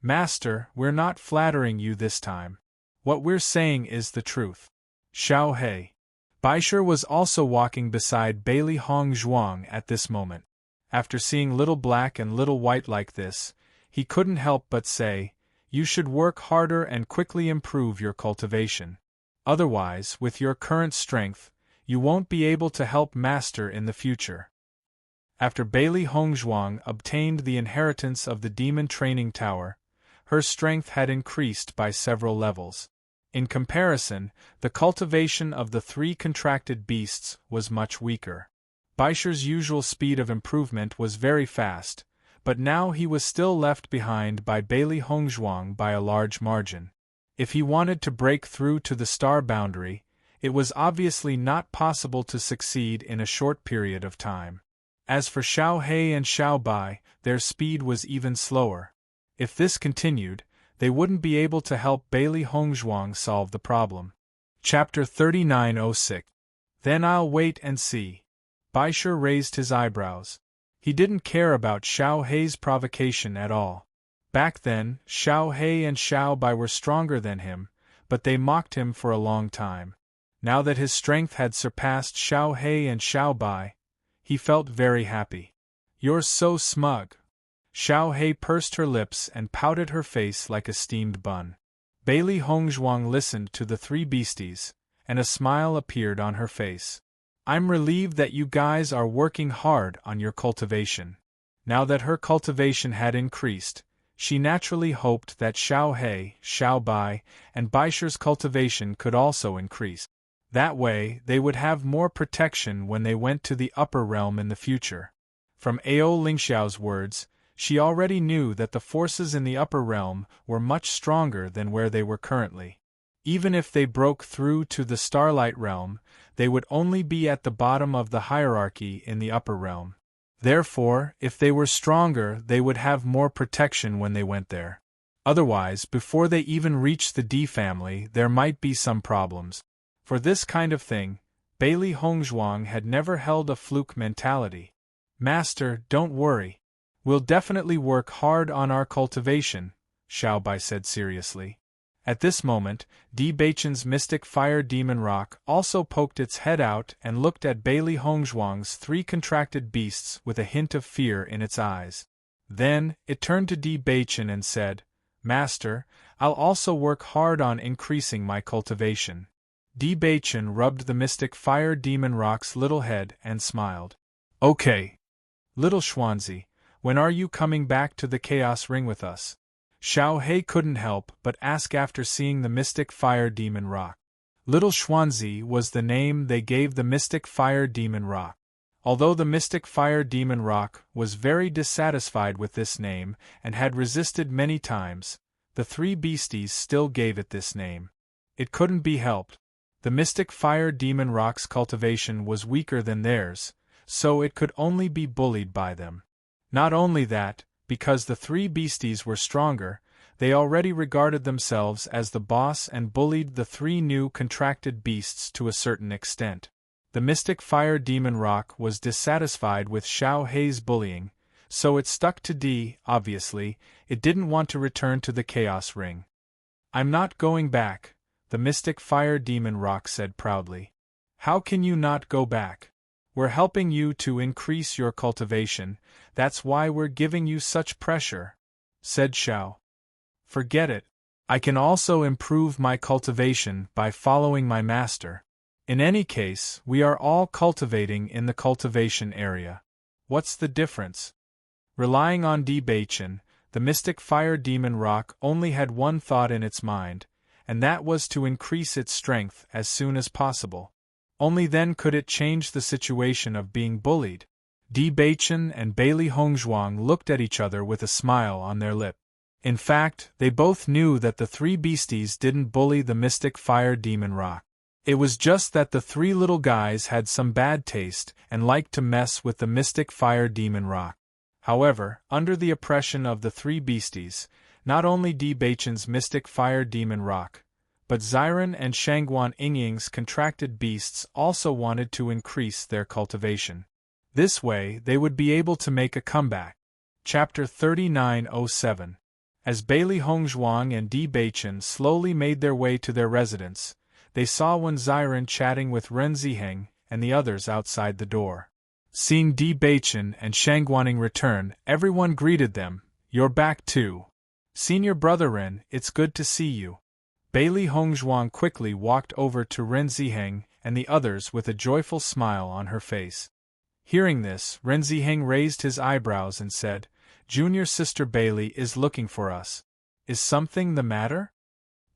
Master, we're not flattering you this time. What we're saying is the truth. Xiao He. Baisher was also walking beside Bailey Hongzhuang at this moment. After seeing Little Black and Little White like this, he couldn't help but say, you should work harder and quickly improve your cultivation. Otherwise, with your current strength, you won't be able to help Master in the future. After Bailey Hongzhuang obtained the inheritance of the Demon Training Tower, her strength had increased by several levels. In comparison, the cultivation of the three contracted beasts was much weaker. Baisher's usual speed of improvement was very fast, but now he was still left behind by Bailey Hongzhuang by a large margin. If he wanted to break through to the star boundary, it was obviously not possible to succeed in a short period of time. As for Xiao He and Xiao Bai, their speed was even slower. If this continued, they wouldn't be able to help Bailey Hongzhuang solve the problem. Chapter 3906. Then I'll wait and see. Baisher raised his eyebrows. He didn't care about Xiao He's provocation at all. Back then, Xiao He and Xiao Bai were stronger than him, but they mocked him for a long time. Now that his strength had surpassed Xiao He and Xiao Bai, he felt very happy. You're so smug. Xiao He pursed her lips and pouted her face like a steamed bun. Bailey Hongzhuang listened to the three beasties, and a smile appeared on her face. I'm relieved that you guys are working hard on your cultivation. Now that her cultivation had increased, she naturally hoped that Xiao He, Xiao Bai, and Baisher's cultivation could also increase. That way, they would have more protection when they went to the upper realm in the future. From Ao Lingxiao's words, she already knew that the forces in the upper realm were much stronger than where they were currently. Even if they broke through to the Starlight realm, they would only be at the bottom of the hierarchy in the upper realm. Therefore, if they were stronger, they would have more protection when they went there. Otherwise, before they even reached the D family, there might be some problems. For this kind of thing, Bailey Hongzhuang had never held a fluke mentality. Master, don't worry. We'll definitely work hard on our cultivation, Xiao Bai said seriously. At this moment, Di Beichen's mystic fire demon rock also poked its head out and looked at Bailey Hongzhuang's three contracted beasts with a hint of fear in its eyes. Then, it turned to Di Beichen and said, Master, I'll also work hard on increasing my cultivation. Di Beichen rubbed the mystic fire demon rock's little head and smiled. Okay. Little Xuanzi, when are you coming back to the Chaos Ring with us? Xiao He couldn't help but ask after seeing the mystic fire demon rock. Little Xuanzi was the name they gave the mystic fire demon rock. Although the mystic fire demon rock was very dissatisfied with this name and had resisted many times, the three beasties still gave it this name. It couldn't be helped. The mystic fire demon rock's cultivation was weaker than theirs, so it could only be bullied by them. Not only that, because the three beasties were stronger, they already regarded themselves as the boss and bullied the three new contracted beasts to a certain extent. The mystic fire demon rock was dissatisfied with Xiao He's bullying, so it stuck to D. Obviously, it didn't want to return to the Chaos Ring. I'm not going back, the mystic fire demon rock said proudly. How can you not go back? We're helping you to increase your cultivation, that's why we're giving you such pressure, said Xiao. Forget it. I can also improve my cultivation by following my master. In any case, we are all cultivating in the cultivation area. What's the difference? Relying on Di Beichen, the mystic fire demon rock only had one thought in its mind, and that was to increase its strength as soon as possible. Only then could it change the situation of being bullied. Di Beichen and Bailey Hongzhuang looked at each other with a smile on their lip. In fact, they both knew that the three beasties didn't bully the mystic fire demon rock. It was just that the three little guys had some bad taste and liked to mess with the mystic fire demon rock. However, under the oppression of the three beasties, not only Di Baichen's mystic fire demon rock, but Xiren and Shangguan Yingying's contracted beasts also wanted to increase their cultivation. This way, they would be able to make a comeback. Chapter 3907. As Bailey Hongzhuang and Di Baichen slowly made their way to their residence, they saw Wen Xiren chatting with Ren Ziheng and the others outside the door. Seeing Di Baichen and Shangguaning return, everyone greeted them. "You're back too. Senior brother Ren, it's good to see you." Bailey Hongzhuang quickly walked over to Ren Ziheng and the others with a joyful smile on her face. Hearing this, Ren Ziheng raised his eyebrows and said, "Junior sister Bailey is looking for us. Is something the matter?"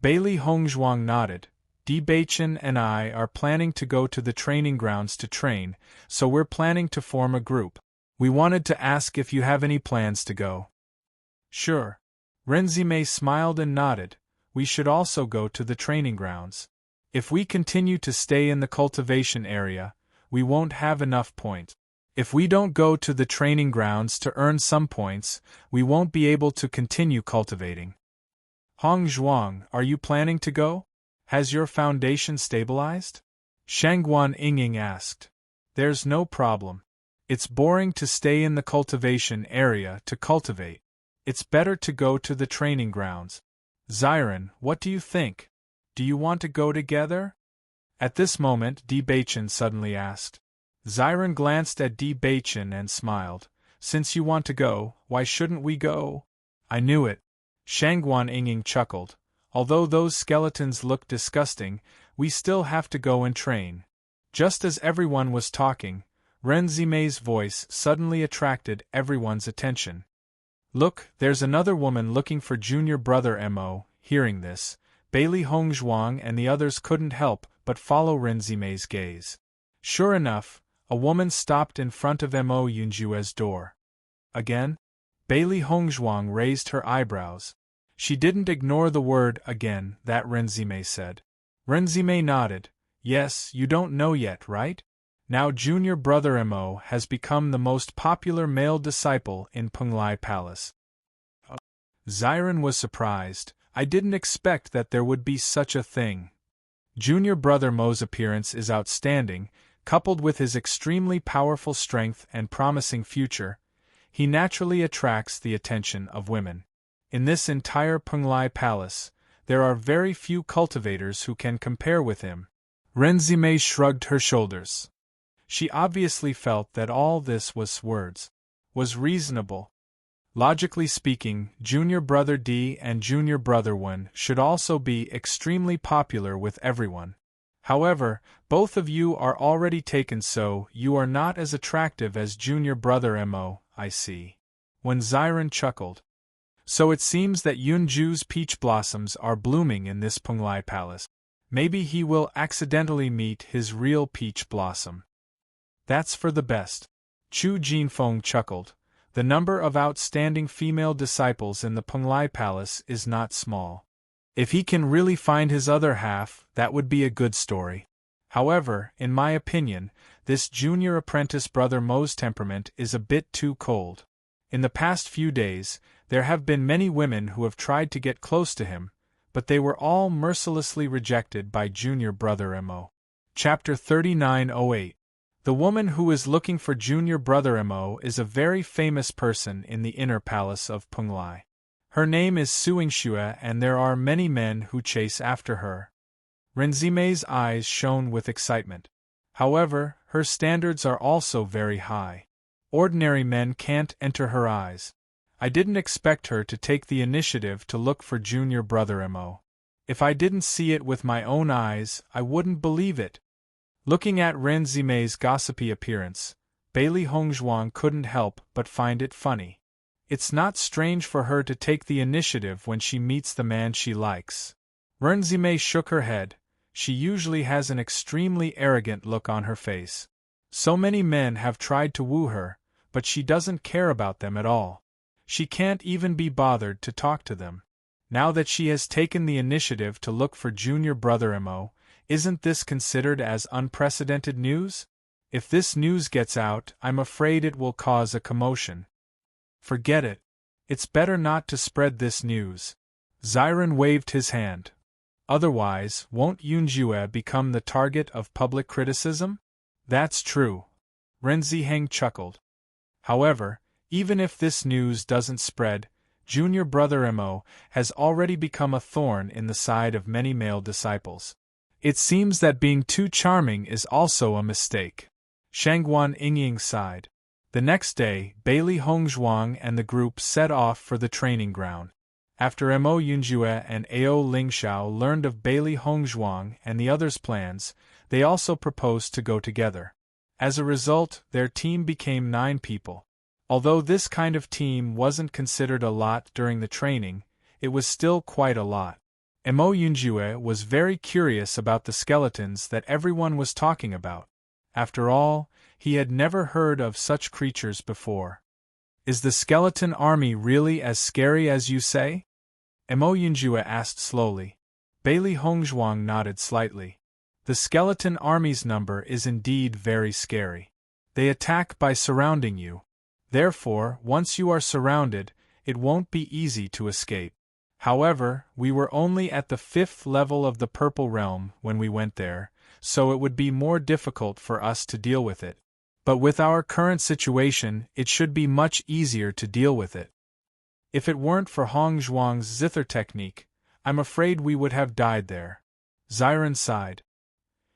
Bailey Hongzhuang nodded. "Di Baichen and I are planning to go to the training grounds to train, so we're planning to form a group. We wanted to ask if you have any plans to go." "Sure." Ren Zimei smiled and nodded. "We should also go to the training grounds. If we continue to stay in the cultivation area, we won't have enough points. If we don't go to the training grounds to earn some points, we won't be able to continue cultivating." "Hongzhuang, are you planning to go? Has your foundation stabilized?" Shangguan Yingying asked. "There's no problem. It's boring to stay in the cultivation area to cultivate. It's better to go to the training grounds. Xiren, what do you think? Do you want to go together?" At this moment, Di Baichen suddenly asked. Xiren glanced at Di Baichen and smiled. "Since you want to go, why shouldn't we go?" "I knew it." Shangguan Yingying chuckled. "Although those skeletons look disgusting, we still have to go and train." Just as everyone was talking, Ren Zimei's voice suddenly attracted everyone's attention. "Look, there's another woman looking for junior brother Mo." Hearing this, Bailey Hongzhuang and the others couldn't help but follow Ren Zimei's gaze. Sure enough, a woman stopped in front of Mo Yunjue's door. "Again?" Bailey Hongzhuang raised her eyebrows. She didn't ignore the word "again" that Ren Zimei said. Ren Zimei nodded. "Yes, you don't know yet, right? Now junior brother Mo has become the most popular male disciple in Penglai Palace." Xiren was surprised. "I didn't expect that there would be such a thing. Junior brother Mo's appearance is outstanding, coupled with his extremely powerful strength and promising future. He naturally attracts the attention of women. In this entire Penglai Palace, there are very few cultivators who can compare with him." Ren Zimei shrugged her shoulders. She obviously felt that all this was reasonable. Logically speaking, junior brother D and junior brother Wen should also be extremely popular with everyone. However, both of you are already taken, so you are not as attractive as junior brother Mo, I see. When Xiren chuckled. "So it seems that Yunju's peach blossoms are blooming in this Penglai Palace. Maybe he will accidentally meet his real peach blossom. That's for the best." Chu Jinfeng chuckled. "The number of outstanding female disciples in the Penglai Palace is not small. If he can really find his other half, that would be a good story. However, in my opinion, this junior apprentice brother Mo's temperament is a bit too cold. In the past few days, there have been many women who have tried to get close to him, but they were all mercilessly rejected by junior brother Mo." Chapter 3908. The woman who is looking for junior brother Mo is a very famous person in the inner palace of Penglai. Her name is Suingxue and there are many men who chase after her. Ren Zimei's eyes shone with excitement. However, her standards are also very high. Ordinary men can't enter her eyes. I didn't expect her to take the initiative to look for junior brother Mo. If I didn't see it with my own eyes, I wouldn't believe it. Looking at Ren Zimei's gossipy appearance, Bailey Hongzhuang couldn't help but find it funny. It's not strange for her to take the initiative when she meets the man she likes. Ren Zimei shook her head. She usually has an extremely arrogant look on her face. So many men have tried to woo her, but she doesn't care about them at all. She can't even be bothered to talk to them. Now that she has taken the initiative to look for junior brother Mo, Isn't this considered as unprecedented news? If this news gets out, I'm afraid it will cause a commotion. Forget it. It's better not to spread this news. Ziren waved his hand. Otherwise, won't Yunjue become the target of public criticism? That's true. Renziheng chuckled. However, even if this news doesn't spread, junior brother Mo has already become a thorn in the side of many male disciples. It seems that being too charming is also a mistake. Shangguan Yingying sighed. The next day, Bailey Hongzhuang and the group set off for the training ground. After Mo Yunjue and Ao Lingxiao learned of Bailey Hongzhuang and the others' plans, they also proposed to go together. As a result, their team became 9 people. Although this kind of team wasn't considered a lot during the training, it was still quite a lot. Mo Yunjue was very curious about the skeletons that everyone was talking about. After all, he had never heard of such creatures before. Is the skeleton army really as scary as you say? Mo Yunjue asked slowly. Bailey Hongzhuang nodded slightly. The skeleton army's number is indeed very scary. They attack by surrounding you. Therefore, once you are surrounded, it won't be easy to escape. However, we were only at the 5th level of the Purple Realm when we went there, so it would be more difficult for us to deal with it. But with our current situation, it should be much easier to deal with it. If it weren't for Hongzhuang's zither technique, I'm afraid we would have died there. Ziren sighed.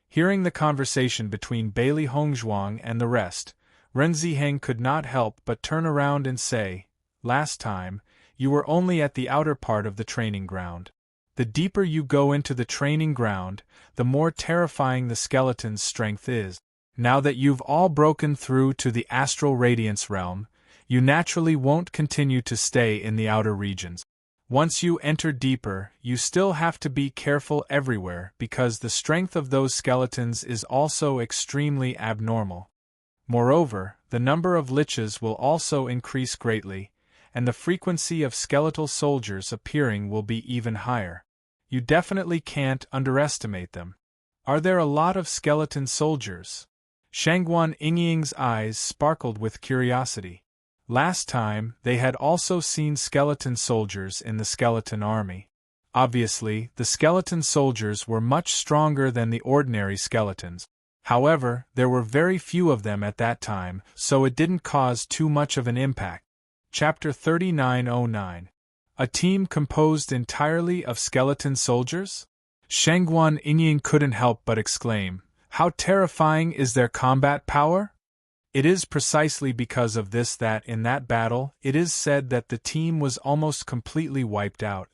Hearing the conversation between Bailey Hongzhuang and the rest, Renziheng could not help but turn around and say, "Last time, you were only at the outer part of the training ground. The deeper you go into the training ground, the more terrifying the skeleton's strength is. Now that you've all broken through to the astral radiance realm, you naturally won't continue to stay in the outer regions. Once you enter deeper, you still have to be careful everywhere because the strength of those skeletons is also extremely abnormal. Moreover, the number of liches will also increase greatly, and the frequency of skeletal soldiers appearing will be even higher. You definitely can't underestimate them. Are there a lot of skeleton soldiers?" Shangguan Yingying's eyes sparkled with curiosity. Last time, they had also seen skeleton soldiers in the skeleton army. Obviously, the skeleton soldiers were much stronger than the ordinary skeletons. However, there were very few of them at that time, so it didn't cause too much of an impact. Chapter 3909. A team composed entirely of skeleton soldiers? Shangguan Yingying couldn't help but exclaim, "How terrifying is their combat power?" It is precisely because of this that in that battle it is said that the team was almost completely wiped out.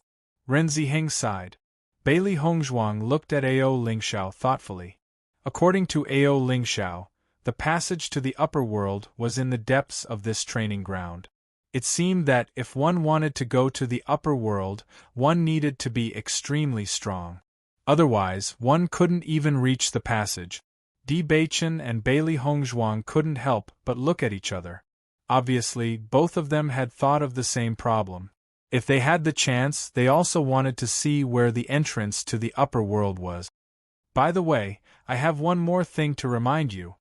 Renziheng sighed. Bailey Hongzhuang looked at Ao Lingxiao thoughtfully. According to Ao Lingxiao, the passage to the upper world was in the depths of this training ground. It seemed that if one wanted to go to the upper world, one needed to be extremely strong. Otherwise, one couldn't even reach the passage. Di Beichen and Bailey Hongzhuang couldn't help but look at each other. Obviously, both of them had thought of the same problem. If they had the chance, they also wanted to see where the entrance to the upper world was. By the way, I have one more thing to remind you,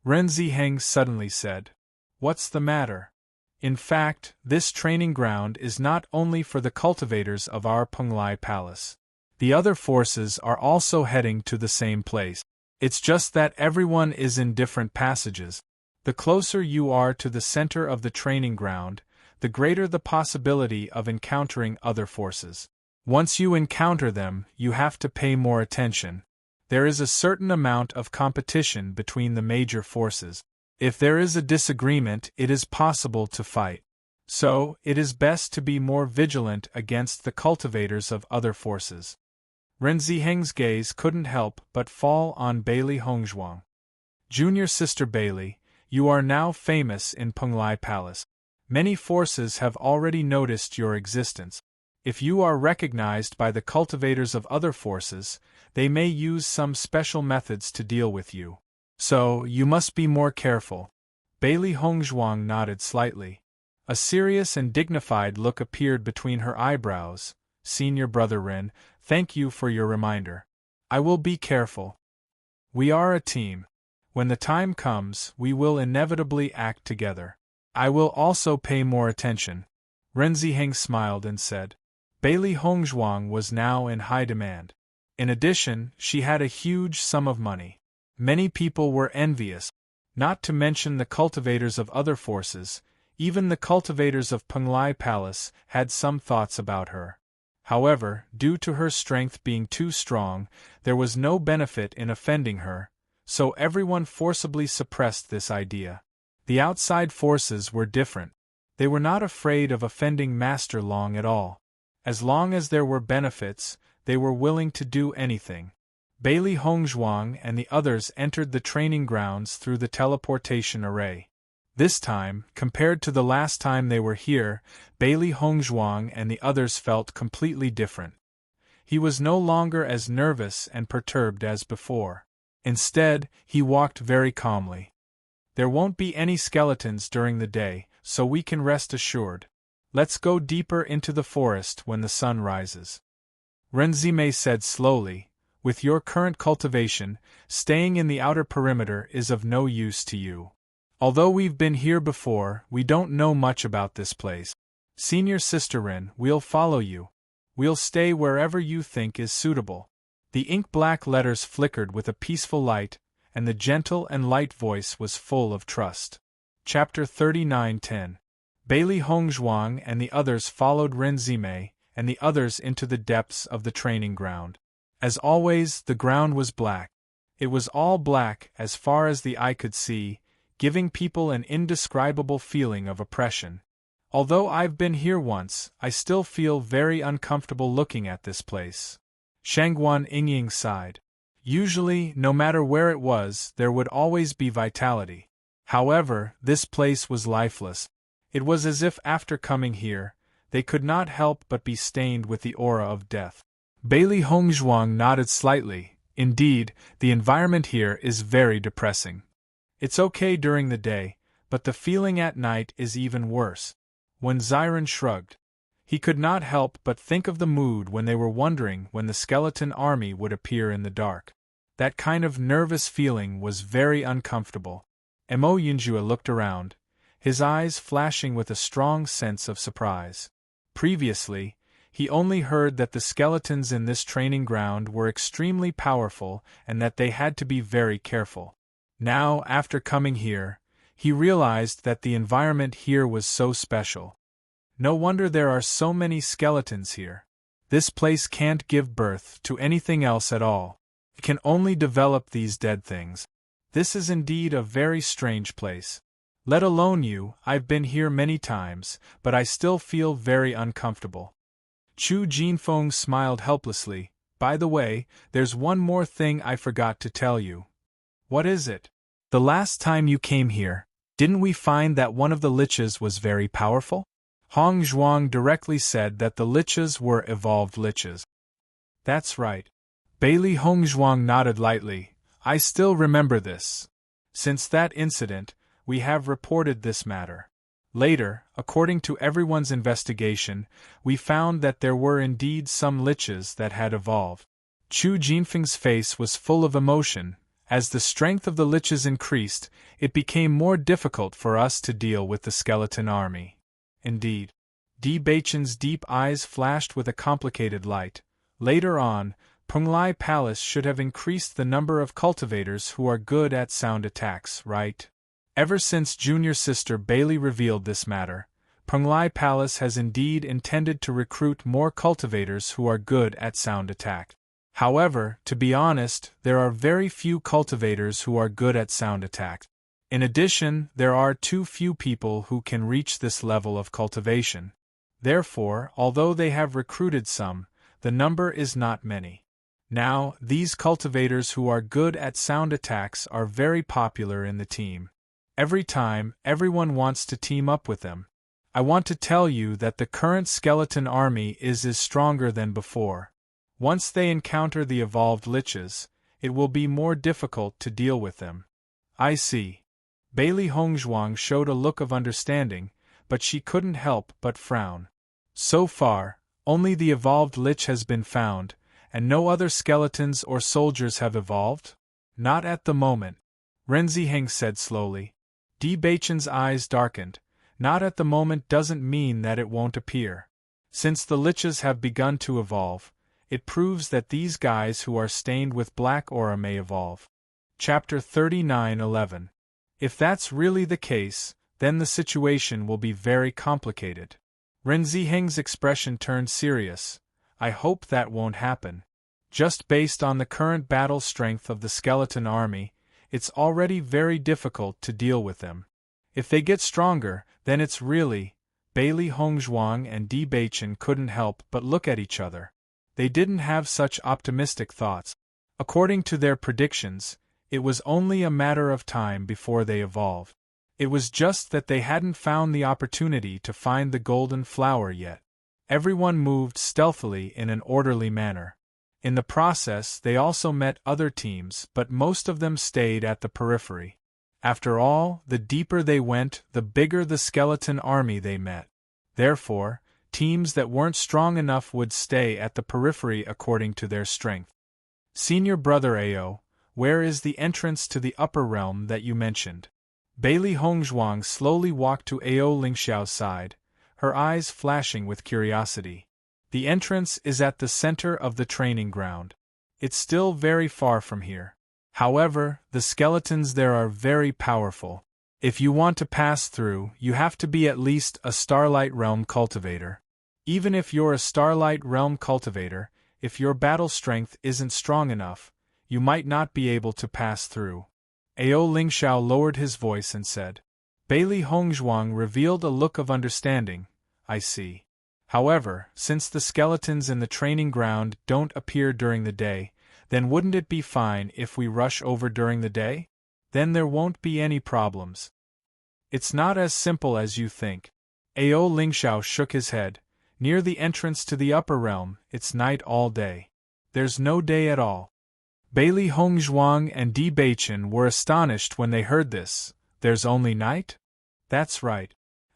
Renziheng suddenly said. What's the matter? In fact, this training ground is not only for the cultivators of our Penglai Palace. The other forces are also heading to the same place. It's just that everyone is in different passages. The closer you are to the center of the training ground, the greater the possibility of encountering other forces. Once you encounter them, you have to pay more attention. There is a certain amount of competition between the major forces. If there is a disagreement, it is possible to fight. So, it is best to be more vigilant against the cultivators of other forces. Renziheng's gaze couldn't help but fall on Bailey Hongzhuang. Junior Sister Bailey, you are now famous in Penglai Palace. Many forces have already noticed your existence. If you are recognized by the cultivators of other forces, they may use some special methods to deal with you. So, you must be more careful. Bailey Hongzhuang nodded slightly. A serious and dignified look appeared between her eyebrows. Senior Brother Ren, thank you for your reminder. I will be careful. We are a team. When the time comes, we will inevitably act together. I will also pay more attention. Ren Ziheng smiled and said. Bailey Hongzhuang was now in high demand. In addition, she had a huge sum of money. Many people were envious, not to mention the cultivators of other forces. Even the cultivators of Penglai Palace had some thoughts about her. However, due to her strength being too strong, there was no benefit in offending her, so everyone forcibly suppressed this idea. The outside forces were different. They were not afraid of offending Master Long at all. As long as there were benefits, they were willing to do anything. Bailey Hongzhuang and the others entered the training grounds through the teleportation array. This time, compared to the last time they were here, Bailey Hongzhuang and the others felt completely different. He was no longer as nervous and perturbed as before. Instead, he walked very calmly. There won't be any skeletons during the day, so we can rest assured. Let's go deeper into the forest when the sun rises. Renzime said slowly, with your current cultivation, staying in the outer perimeter is of no use to you. Although we've been here before, we don't know much about this place. Senior Sister Ren, we'll follow you. We'll stay wherever you think is suitable. The ink-black letters flickered with a peaceful light, and the gentle and light voice was full of trust. Chapter 39:10. Bailey Hongzhuang and the others followed Renzime and the others into the depths of the training ground. As always, the ground was black. It was all black as far as the eye could see, giving people an indescribable feeling of oppression. Although I've been here once, I still feel very uncomfortable looking at this place. Shangguan Yingying sighed. Usually, no matter where it was, there would always be vitality. However, this place was lifeless. It was as if after coming here, they could not help but be stained with the aura of death. Bailey Hongzhuang nodded slightly. Indeed, the environment here is very depressing. It's okay during the day, but the feeling at night is even worse. When Ziren shrugged, he could not help but think of the mood when they were wondering when the skeleton army would appear in the dark. That kind of nervous feeling was very uncomfortable. Mo Yinjue looked around, his eyes flashing with a strong sense of surprise. Previously, he only heard that the skeletons in this training ground were extremely powerful and that they had to be very careful. Now, after coming here, he realized that the environment here was so special. No wonder there are so many skeletons here. This place can't give birth to anything else at all. It can only develop these dead things. This is indeed a very strange place. Let alone you, I've been here many times, but I still feel very uncomfortable. Chu Jinfeng smiled helplessly. By the way, there's one more thing I forgot to tell you. What is it? The last time you came here, didn't we find that one of the liches was very powerful? Hong Zhuang directly said that the liches were evolved liches. That's right. Bailey Hongzhuang nodded lightly. I still remember this. Since that incident, we have reported this matter. Later, according to everyone's investigation, we found that there were indeed some liches that had evolved. Chu Jinfeng's face was full of emotion. As the strength of the liches increased, it became more difficult for us to deal with the skeleton army. Indeed. Di Beichen's deep eyes flashed with a complicated light. Later on, Penglai Palace should have increased the number of cultivators who are good at sound attacks, right? Ever since junior sister Bailey revealed this matter, Penglai Palace has indeed intended to recruit more cultivators who are good at sound attack. However, to be honest, there are very few cultivators who are good at sound attack. In addition, there are too few people who can reach this level of cultivation. Therefore, although they have recruited some, the number is not many. Now, these cultivators who are good at sound attacks are very popular in the team. Every time, everyone wants to team up with them. I want to tell you that the current skeleton army is stronger than before. Once they encounter the evolved liches, it will be more difficult to deal with them. I see. Bailey Hongzhuang showed a look of understanding, but she couldn't help but frown. So far, only the evolved lich has been found, And no other skeletons or soldiers have evolved? Not at the moment, Renziheng said slowly. Di Baichen's eyes darkened. Not at the moment doesn't mean that it won't appear. Since the liches have begun to evolve, it proves that these guys who are stained with black aura may evolve. Chapter 39:11. If that's really the case, then the situation will be very complicated. Renziheng's expression turned serious. I hope that won't happen. Just based on the current battle strength of the skeleton army, it's already very difficult to deal with them. If they get stronger, then it's really… Bailey Hongzhuang and Di Baichen couldn't help but look at each other. They didn't have such optimistic thoughts. According to their predictions, it was only a matter of time before they evolved. It was just that they hadn't found the opportunity to find the golden flower yet. Everyone moved stealthily in an orderly manner. In the process, they also met other teams, but most of them stayed at the periphery. After all, the deeper they went, the bigger the skeleton army they met. Therefore, teams that weren't strong enough would stay at the periphery according to their strength. Senior brother Ao, where is the entrance to the upper realm that you mentioned? Bailey Hongzhuang slowly walked to Ao Lingxiao's side, her eyes flashing with curiosity. The entrance is at the center of the training ground. It's still very far from here. However, the skeletons there are very powerful. If you want to pass through, you have to be at least a Starlight Realm cultivator. Even if you're a Starlight Realm cultivator, if your battle strength isn't strong enough, you might not be able to pass through. Ao Lingxiao lowered his voice and said. Bailey Hongzhuang revealed a look of understanding. I see. However, since the skeletons in the training ground don't appear during the day, then wouldn't it be fine if we rush over during the day? Then there won't be any problems. It's not as simple as you think. Ao Lingxiao shook his head. Near the entrance to the upper realm, it's night all day. There's no day at all. Bailey Hongzhuang and Di Baichen were astonished when they heard this. There's only night? That's right.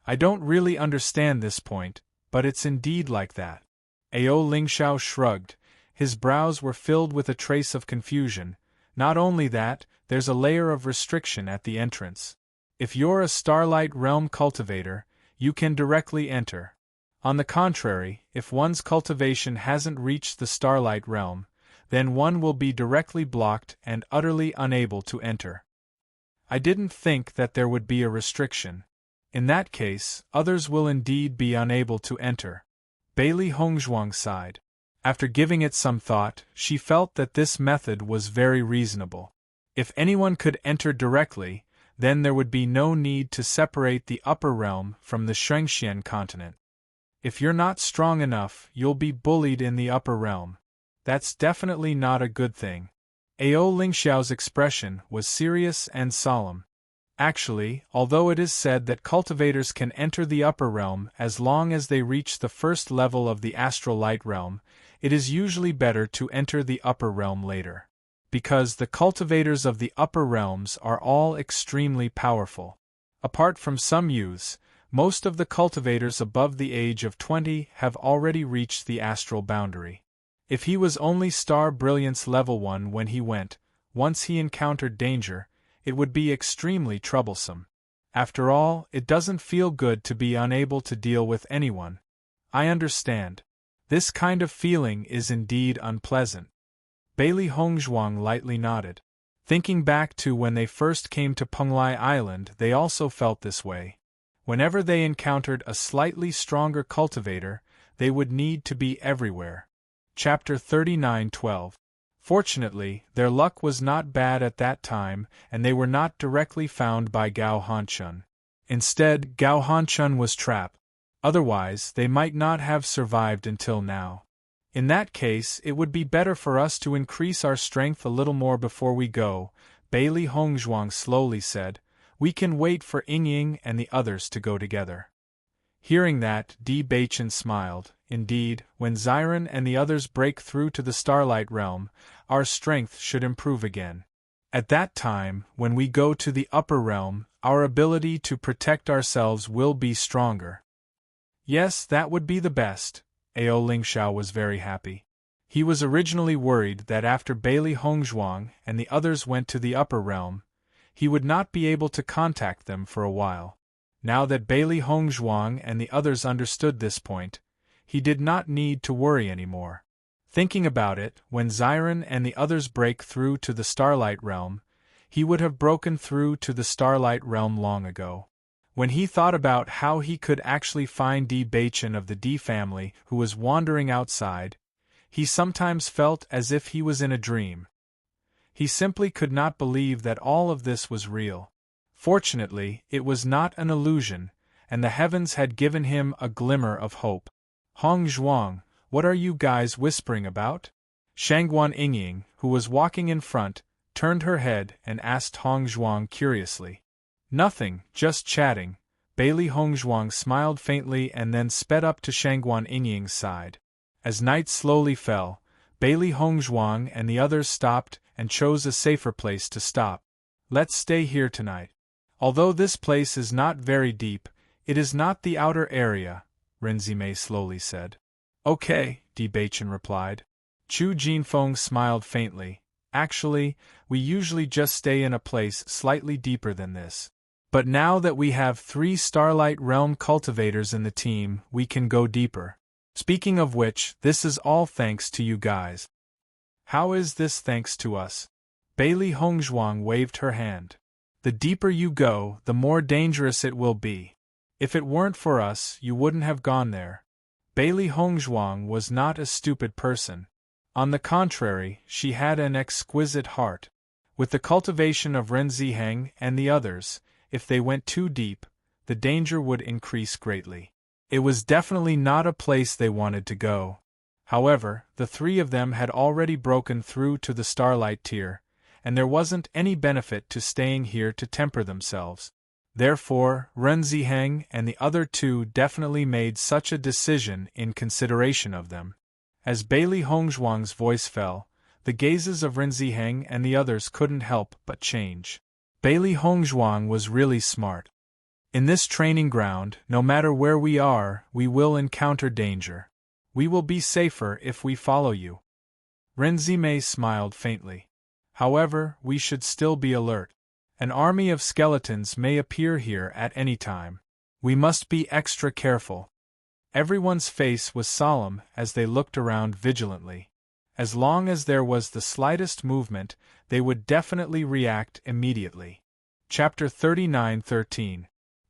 I don't really understand this point, but it's indeed like that. Ao Lingxiao shrugged. His brows were filled with a trace of confusion. Not only that, there's a layer of restriction at the entrance. If you're a Starlight Realm cultivator, you can directly enter. On the contrary, if one's cultivation hasn't reached the Starlight Realm, then one will be directly blocked and utterly unable to enter. I didn't think that there would be a restriction. In that case, others will indeed be unable to enter. Bailey Hongzhuang sighed. After giving it some thought, she felt that this method was very reasonable. If anyone could enter directly, then there would be no need to separate the upper realm from the Shengxian continent. If you're not strong enough, you'll be bullied in the upper realm. That's definitely not a good thing. Ao Lingxiao's expression was serious and solemn. Actually, although it is said that cultivators can enter the upper realm as long as they reach the first level of the astral light realm, it is usually better to enter the upper realm later. Because the cultivators of the upper realms are all extremely powerful. Apart from some youths, most of the cultivators above the age of 20 have already reached the astral boundary. If he was only Star Brilliance level 1 when he went, once he encountered danger, it would be extremely troublesome. After all, it doesn't feel good to be unable to deal with anyone. I understand. This kind of feeling is indeed unpleasant. Bailey Hongzhuang lightly nodded. Thinking back to when they first came to Penglai Island, they also felt this way. Whenever they encountered a slightly stronger cultivator, they would need to be everywhere. Chapter 39:12. Fortunately, their luck was not bad at that time, and they were not directly found by Gao Hanchun. Instead, Gao Hanchun was trapped. Otherwise, they might not have survived until now. In that case, it would be better for us to increase our strength a little more before we go, Bailey Hongzhuang slowly said. We can wait for Yingying and the others to go together. Hearing that, Di Baichen smiled. Indeed, when Xiren and the others break through to the Starlight Realm, our strength should improve again. At that time, when we go to the upper realm, our ability to protect ourselves will be stronger. Yes, that would be the best. Ao Lingxiao was very happy. He was originally worried that after Bailey Hongzhuang and the others went to the upper realm, he would not be able to contact them for a while. Now that Bailey Hongzhuang and the others understood this point, he did not need to worry anymore. Thinking about it, when Xiren and the others break through to the Starlight Realm, he would have broken through to the Starlight Realm long ago. When he thought about how he could actually find Di Baichen of the Di family who was wandering outside, he sometimes felt as if he was in a dream. He simply could not believe that all of this was real. Fortunately, it was not an illusion, and the heavens had given him a glimmer of hope. Hongzhuang, what are you guys whispering about? Shangguan Yingying, who was walking in front, turned her head and asked Hongzhuang curiously. Nothing, just chatting. Bailey Hongzhuang smiled faintly and then sped up to Shangguan Yingying's side. As night slowly fell, Bailey Hongzhuang and the others stopped and chose a safer place to stop. Let's stay here tonight. Although this place is not very deep, it is not the outer area, Renzime slowly said. Okay, Di Baichen replied. Chu Jinfeng smiled faintly. Actually, we usually just stay in a place slightly deeper than this. But now that we have 3 Starlight Realm cultivators in the team, we can go deeper. Speaking of which, this is all thanks to you guys. How is this thanks to us? Bailey Hongzhuang waved her hand. The deeper you go, the more dangerous it will be. If it weren't for us, you wouldn't have gone there. Bailey Hongzhuang was not a stupid person. On the contrary, she had an exquisite heart. With the cultivation of Ren Ziheng and the others, if they went too deep, the danger would increase greatly. It was definitely not a place they wanted to go. However, the 3 of them had already broken through to the Starlight tier, and there wasn't any benefit to staying here to temper themselves. Therefore, Ren Ziheng and the other 2 definitely made such a decision in consideration of them. As Bailey Hongzhuang's voice fell, the gazes of Ren Ziheng and the others couldn't help but change. Bailey Hongzhuang was really smart. In this training ground, no matter where we are, we will encounter danger. We will be safer if we follow you. Renzime smiled faintly. However, we should still be alert. An army of skeletons may appear here at any time. We must be extra careful. Everyone's face was solemn as they looked around vigilantly. As long as there was the slightest movement, they would definitely react immediately. Chapter 39-13.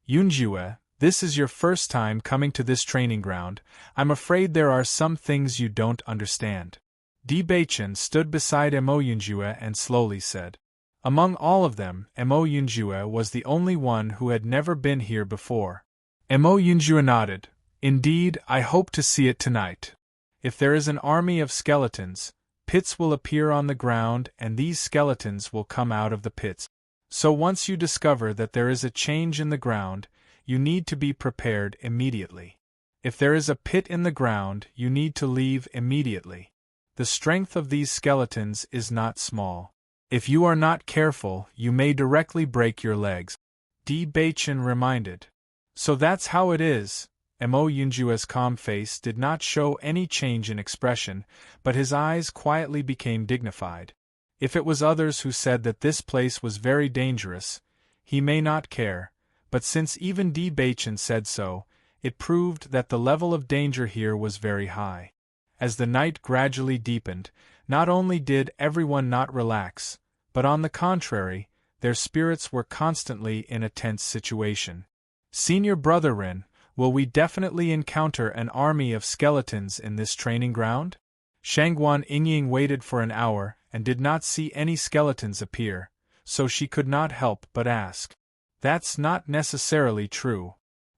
Yunjue, this is your first time coming to this training ground. I'm afraid there are some things you don't understand. Di Baichen stood beside Mo Yunjue and slowly said. Among all of them, Mo Yunjue was the only one who had never been here before. Mo Yunjue nodded. Indeed, I hope to see it tonight. If there is an army of skeletons, pits will appear on the ground and these skeletons will come out of the pits. So once you discover that there is a change in the ground, you need to be prepared immediately. If there is a pit in the ground, you need to leave immediately. The strength of these skeletons is not small. If you are not careful, you may directly break your legs. Di Baichen reminded. So that's how it is. Mo Yunjue's calm face did not show any change in expression, but his eyes quietly became dignified. If it was others who said that this place was very dangerous, he may not care, but since even Di Baichen said so, it proved that the level of danger here was very high. As the night gradually deepened, not only did everyone not relax, but on the contrary, their spirits were constantly in a tense situation. Senior Brother Ren, will we definitely encounter an army of skeletons in this training ground? Shangguan Yingying waited for an hour and did not see any skeletons appear, so she could not help but ask. That's not necessarily true.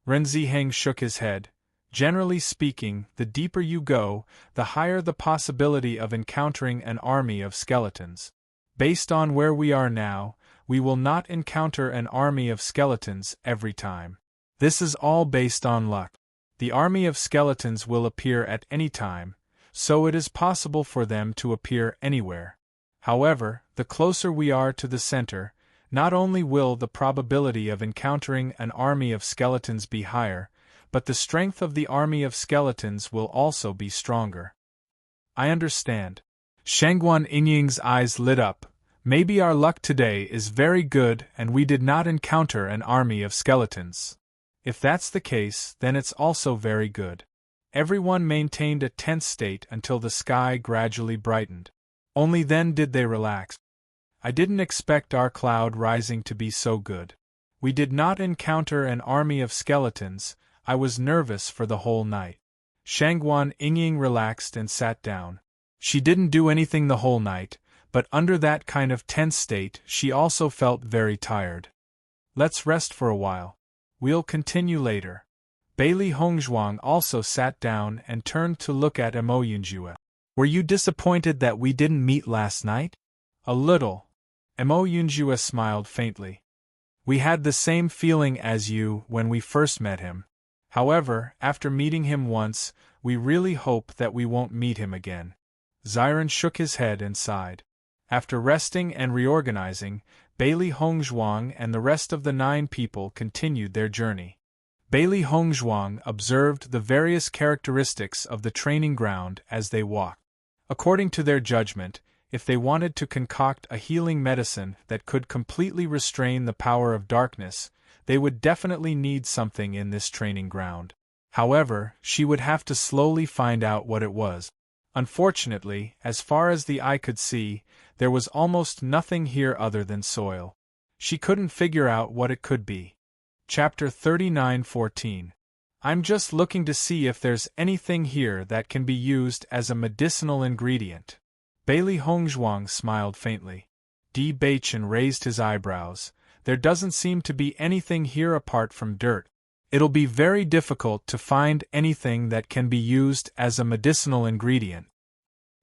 Ren Ziheng shook his head. Generally speaking, the deeper you go, the higher the possibility of encountering an army of skeletons. Based on where we are now, we will not encounter an army of skeletons every time. This is all based on luck. The army of skeletons will appear at any time, so it is possible for them to appear anywhere. However, the closer we are to the center, not only will the probability of encountering an army of skeletons be higher, but the strength of the army of skeletons will also be stronger. I understand. Shangguan Yingying's eyes lit up. Maybe our luck today is very good and we did not encounter an army of skeletons. If that's the case, then it's also very good. Everyone maintained a tense state until the sky gradually brightened. Only then did they relax. I didn't expect our cloud rising to be so good. We did not encounter an army of skeletons. I was nervous for the whole night. Shangguan Yingying relaxed and sat down. She didn't do anything the whole night, but under that kind of tense state she also felt very tired. Let's rest for a while. We'll continue later. Bailey Hongzhuang also sat down and turned to look at Mo Yunjue. Were you disappointed that we didn't meet last night? A little. Mo Yunjue smiled faintly. We had the same feeling as you when we first met him. However, after meeting him once, we really hope that we won't meet him again. Ziren shook his head and sighed. After resting and reorganizing, Bailey Hongzhuang and the rest of the 9 people continued their journey. Bailey Hongzhuang observed the various characteristics of the training ground as they walked. According to their judgment, if they wanted to concoct a healing medicine that could completely restrain the power of darkness, they would definitely need something in this training ground. However, she would have to slowly find out what it was. Unfortunately, as far as the eye could see, there was almost nothing here other than soil. She couldn't figure out what it could be. Chapter 39:14. I'm just looking to see if there's anything here that can be used as a medicinal ingredient. Bailey Hongzhuang smiled faintly. Di Baichen raised his eyebrows. There doesn't seem to be anything here apart from dirt. It'll be very difficult to find anything that can be used as a medicinal ingredient.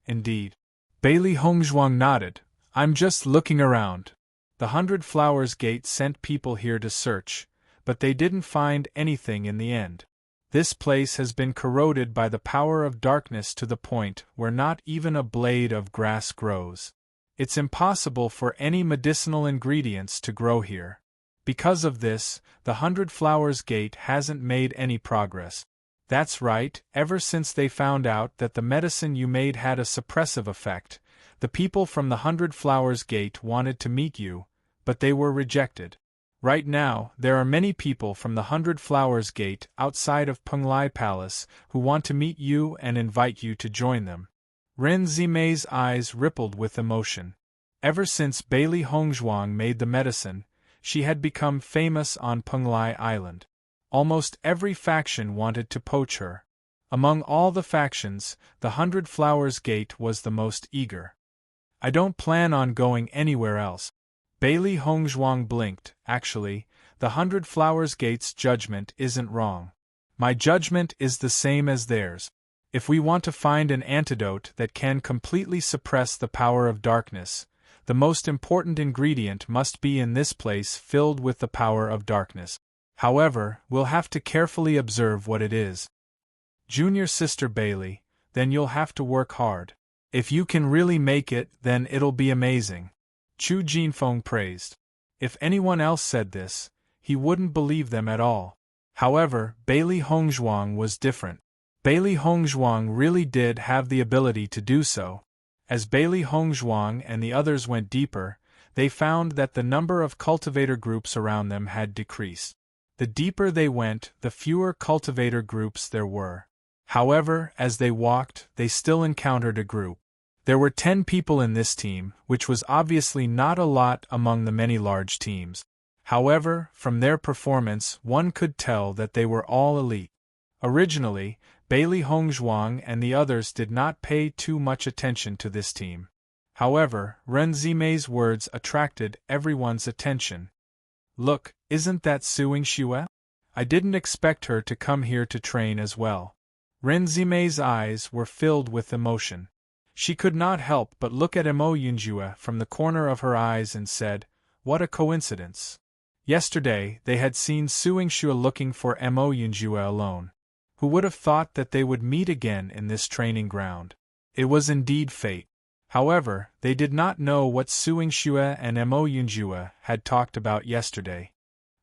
Indeed. Bailey Hongzhuang nodded. I'm just looking around. The 100 Flowers Gate sent people here to search, but they didn't find anything in the end. This place has been corroded by the power of darkness to the point where not even a blade of grass grows. It's impossible for any medicinal ingredients to grow here. Because of this, the 100 Flowers Gate hasn't made any progress. That's right, ever since they found out that the medicine you made had a suppressive effect, the people from the 100 Flowers Gate wanted to meet you, but they were rejected. Right now, there are many people from the 100 Flowers Gate outside of Penglai Palace who want to meet you and invite you to join them. Ren Zimei's eyes rippled with emotion. Ever since Bailey Hongzhuang made the medicine, she had become famous on Penglai Island. Almost every faction wanted to poach her. Among all the factions, the 100 Flowers Gate was the most eager. I don't plan on going anywhere else. Bailey Hongzhuang blinked. Actually, the 100 Flowers Gate's judgment isn't wrong. My judgment is the same as theirs. If we want to find an antidote that can completely suppress the power of darkness, the most important ingredient must be in this place filled with the power of darkness. However, we'll have to carefully observe what it is. Junior Sister Bailey, then you'll have to work hard. If you can really make it, then it'll be amazing. Chu Jinfeng praised. If anyone else said this, he wouldn't believe them at all. However, Bailey Hongzhuang was different. Bailey Hongzhuang really did have the ability to do so. As Bailey Hongzhuang and the others went deeper, they found that the number of cultivator groups around them had decreased. The deeper they went, the fewer cultivator groups there were. However, as they walked, they still encountered a group. There were 10 people in this team, which was obviously not a lot among the many large teams. However, from their performance, one could tell that they were all elite. Originally, Bailey Hongzhuang and the others did not pay too much attention to this team. However, Ren Zimei's words attracted everyone's attention. Look, isn't that Suing Xue? I didn't expect her to come here to train as well. Ren Zimei's eyes were filled with emotion. She could not help but look at Mo Yunjue from the corner of her eyes and said, "What a coincidence." Yesterday, they had seen Suing Xue looking for Mo Yunjue alone. Who would have thought that they would meet again in this training ground? It was indeed fate. However, they did not know what Suing Xue and Mo Yunjue had talked about yesterday.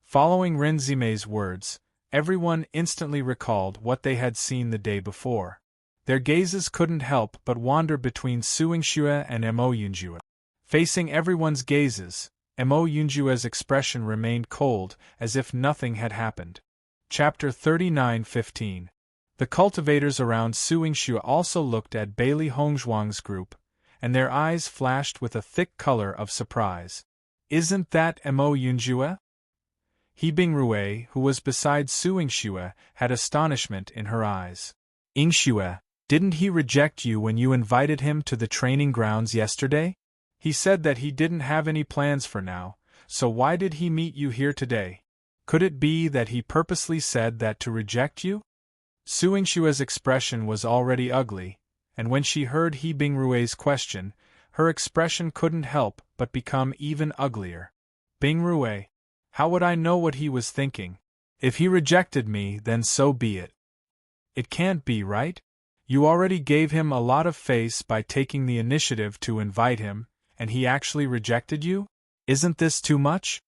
Following Ren Zimei's words, everyone instantly recalled what they had seen the day before. Their gazes couldn't help but wander between Suingxue and Mo Yunjue. Facing everyone's gazes, Mo Yunjue's expression remained cold, as if nothing had happened. Chapter 39:15. The cultivators around Suingxue also looked at Bailey Hongzhuang's group, and their eyes flashed with a thick color of surprise. Isn't that Mo Yunjue? He Bingrue, who was beside Suingxue, had astonishment in her eyes. Yingxue, didn't he reject you when you invited him to the training grounds yesterday? He said that he didn't have any plans for now, so why did he meet you here today? Could it be that he purposely said that to reject you? Suingxue's expression was already ugly, and when she heard He Bingrue's question, her expression couldn't help but become even uglier. Bingrue, how would I know what he was thinking? If he rejected me, then so be it. It can't be, right? You already gave him a lot of face by taking the initiative to invite him, and he actually rejected you? Isn't this too much?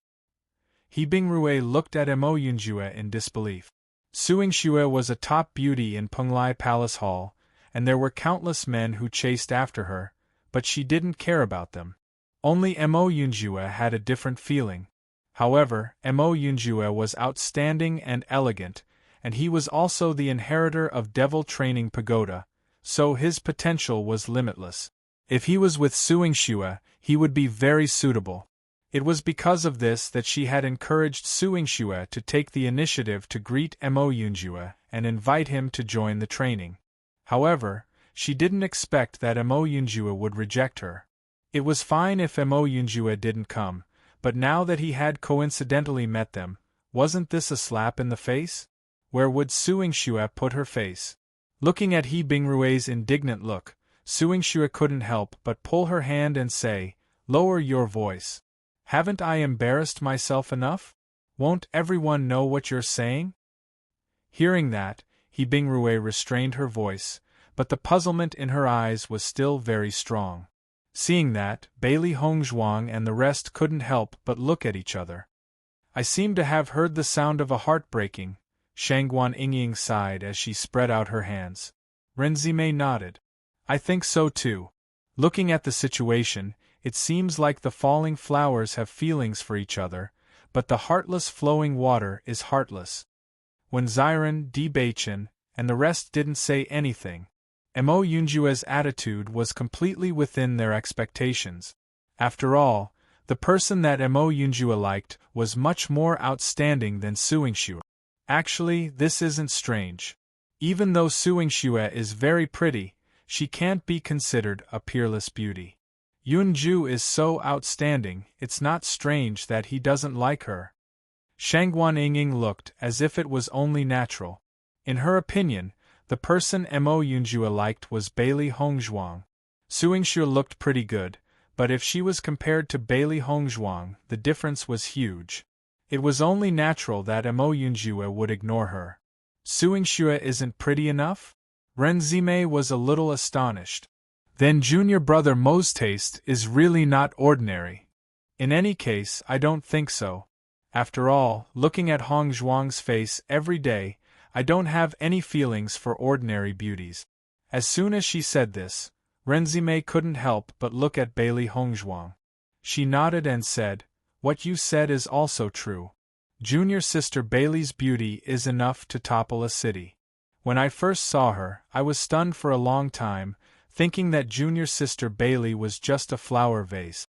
He Bingrue looked at Mo Yunjue in disbelief. Suingxue was a top beauty in Penglai Palace Hall, and there were countless men who chased after her, but she didn't care about them. Only Mo Yunjue had a different feeling. However, Mo Yunjue was outstanding and elegant, and he was also the inheritor of Devil Training Pagoda, so his potential was limitless. If he was with Suingxue, he would be very suitable. It was because of this that she had encouraged Suingxue to take the initiative to greet Mo Yunjue and invite him to join the training. However, she didn't expect that Mo Yunjue would reject her. It was fine if Mo Yunjue didn't come, but now that he had coincidentally met them, wasn't this a slap in the face? Where would Suingxue put her face? Looking at He Bingrue's indignant look, Suingxue couldn't help but pull her hand and say, "Lower your voice. Haven't I embarrassed myself enough? Won't everyone know what you're saying?" Hearing that, He Bingrue restrained her voice, but the puzzlement in her eyes was still very strong. Seeing that, Bailey Hongzhuang and the rest couldn't help but look at each other. "I seem to have heard the sound of a heart breaking," Shangguan Yingying sighed as she spread out her hands. Renzime nodded. "I think so too. Looking at the situation, it seems like the falling flowers have feelings for each other, but the heartless flowing water is heartless." When Ziren, Beichen, and the rest didn't say anything, Mo Yunjue's attitude was completely within their expectations. After all, the person that Mo Yunjue liked was much more outstanding than Suingxue. Actually, this isn't strange. Even though Suingxue is very pretty, she can't be considered a peerless beauty. Yunju is so outstanding, it's not strange that he doesn't like her. Shangguan Yingying looked as if it was only natural. In her opinion, the person Mo Yunjue liked was Bailey Hongzhuang. Suingxue looked pretty good, but if she was compared to Bailey Hongzhuang, the difference was huge. It was only natural that Mo Yunjue would ignore her. Suingxue isn't pretty enough? Renzime was a little astonished. Then junior brother Mo's taste is really not ordinary. In any case, I don't think so. After all, looking at Hongzhuang's face every day, I don't have any feelings for ordinary beauties. As soon as she said this, Renzime couldn't help but look at Bailey Hongzhuang. She nodded and said, "What you said is also true. Junior sister Bailey's beauty is enough to topple a city. When I first saw her, I was stunned for a long time, thinking that junior sister Bailey was just a flower vase.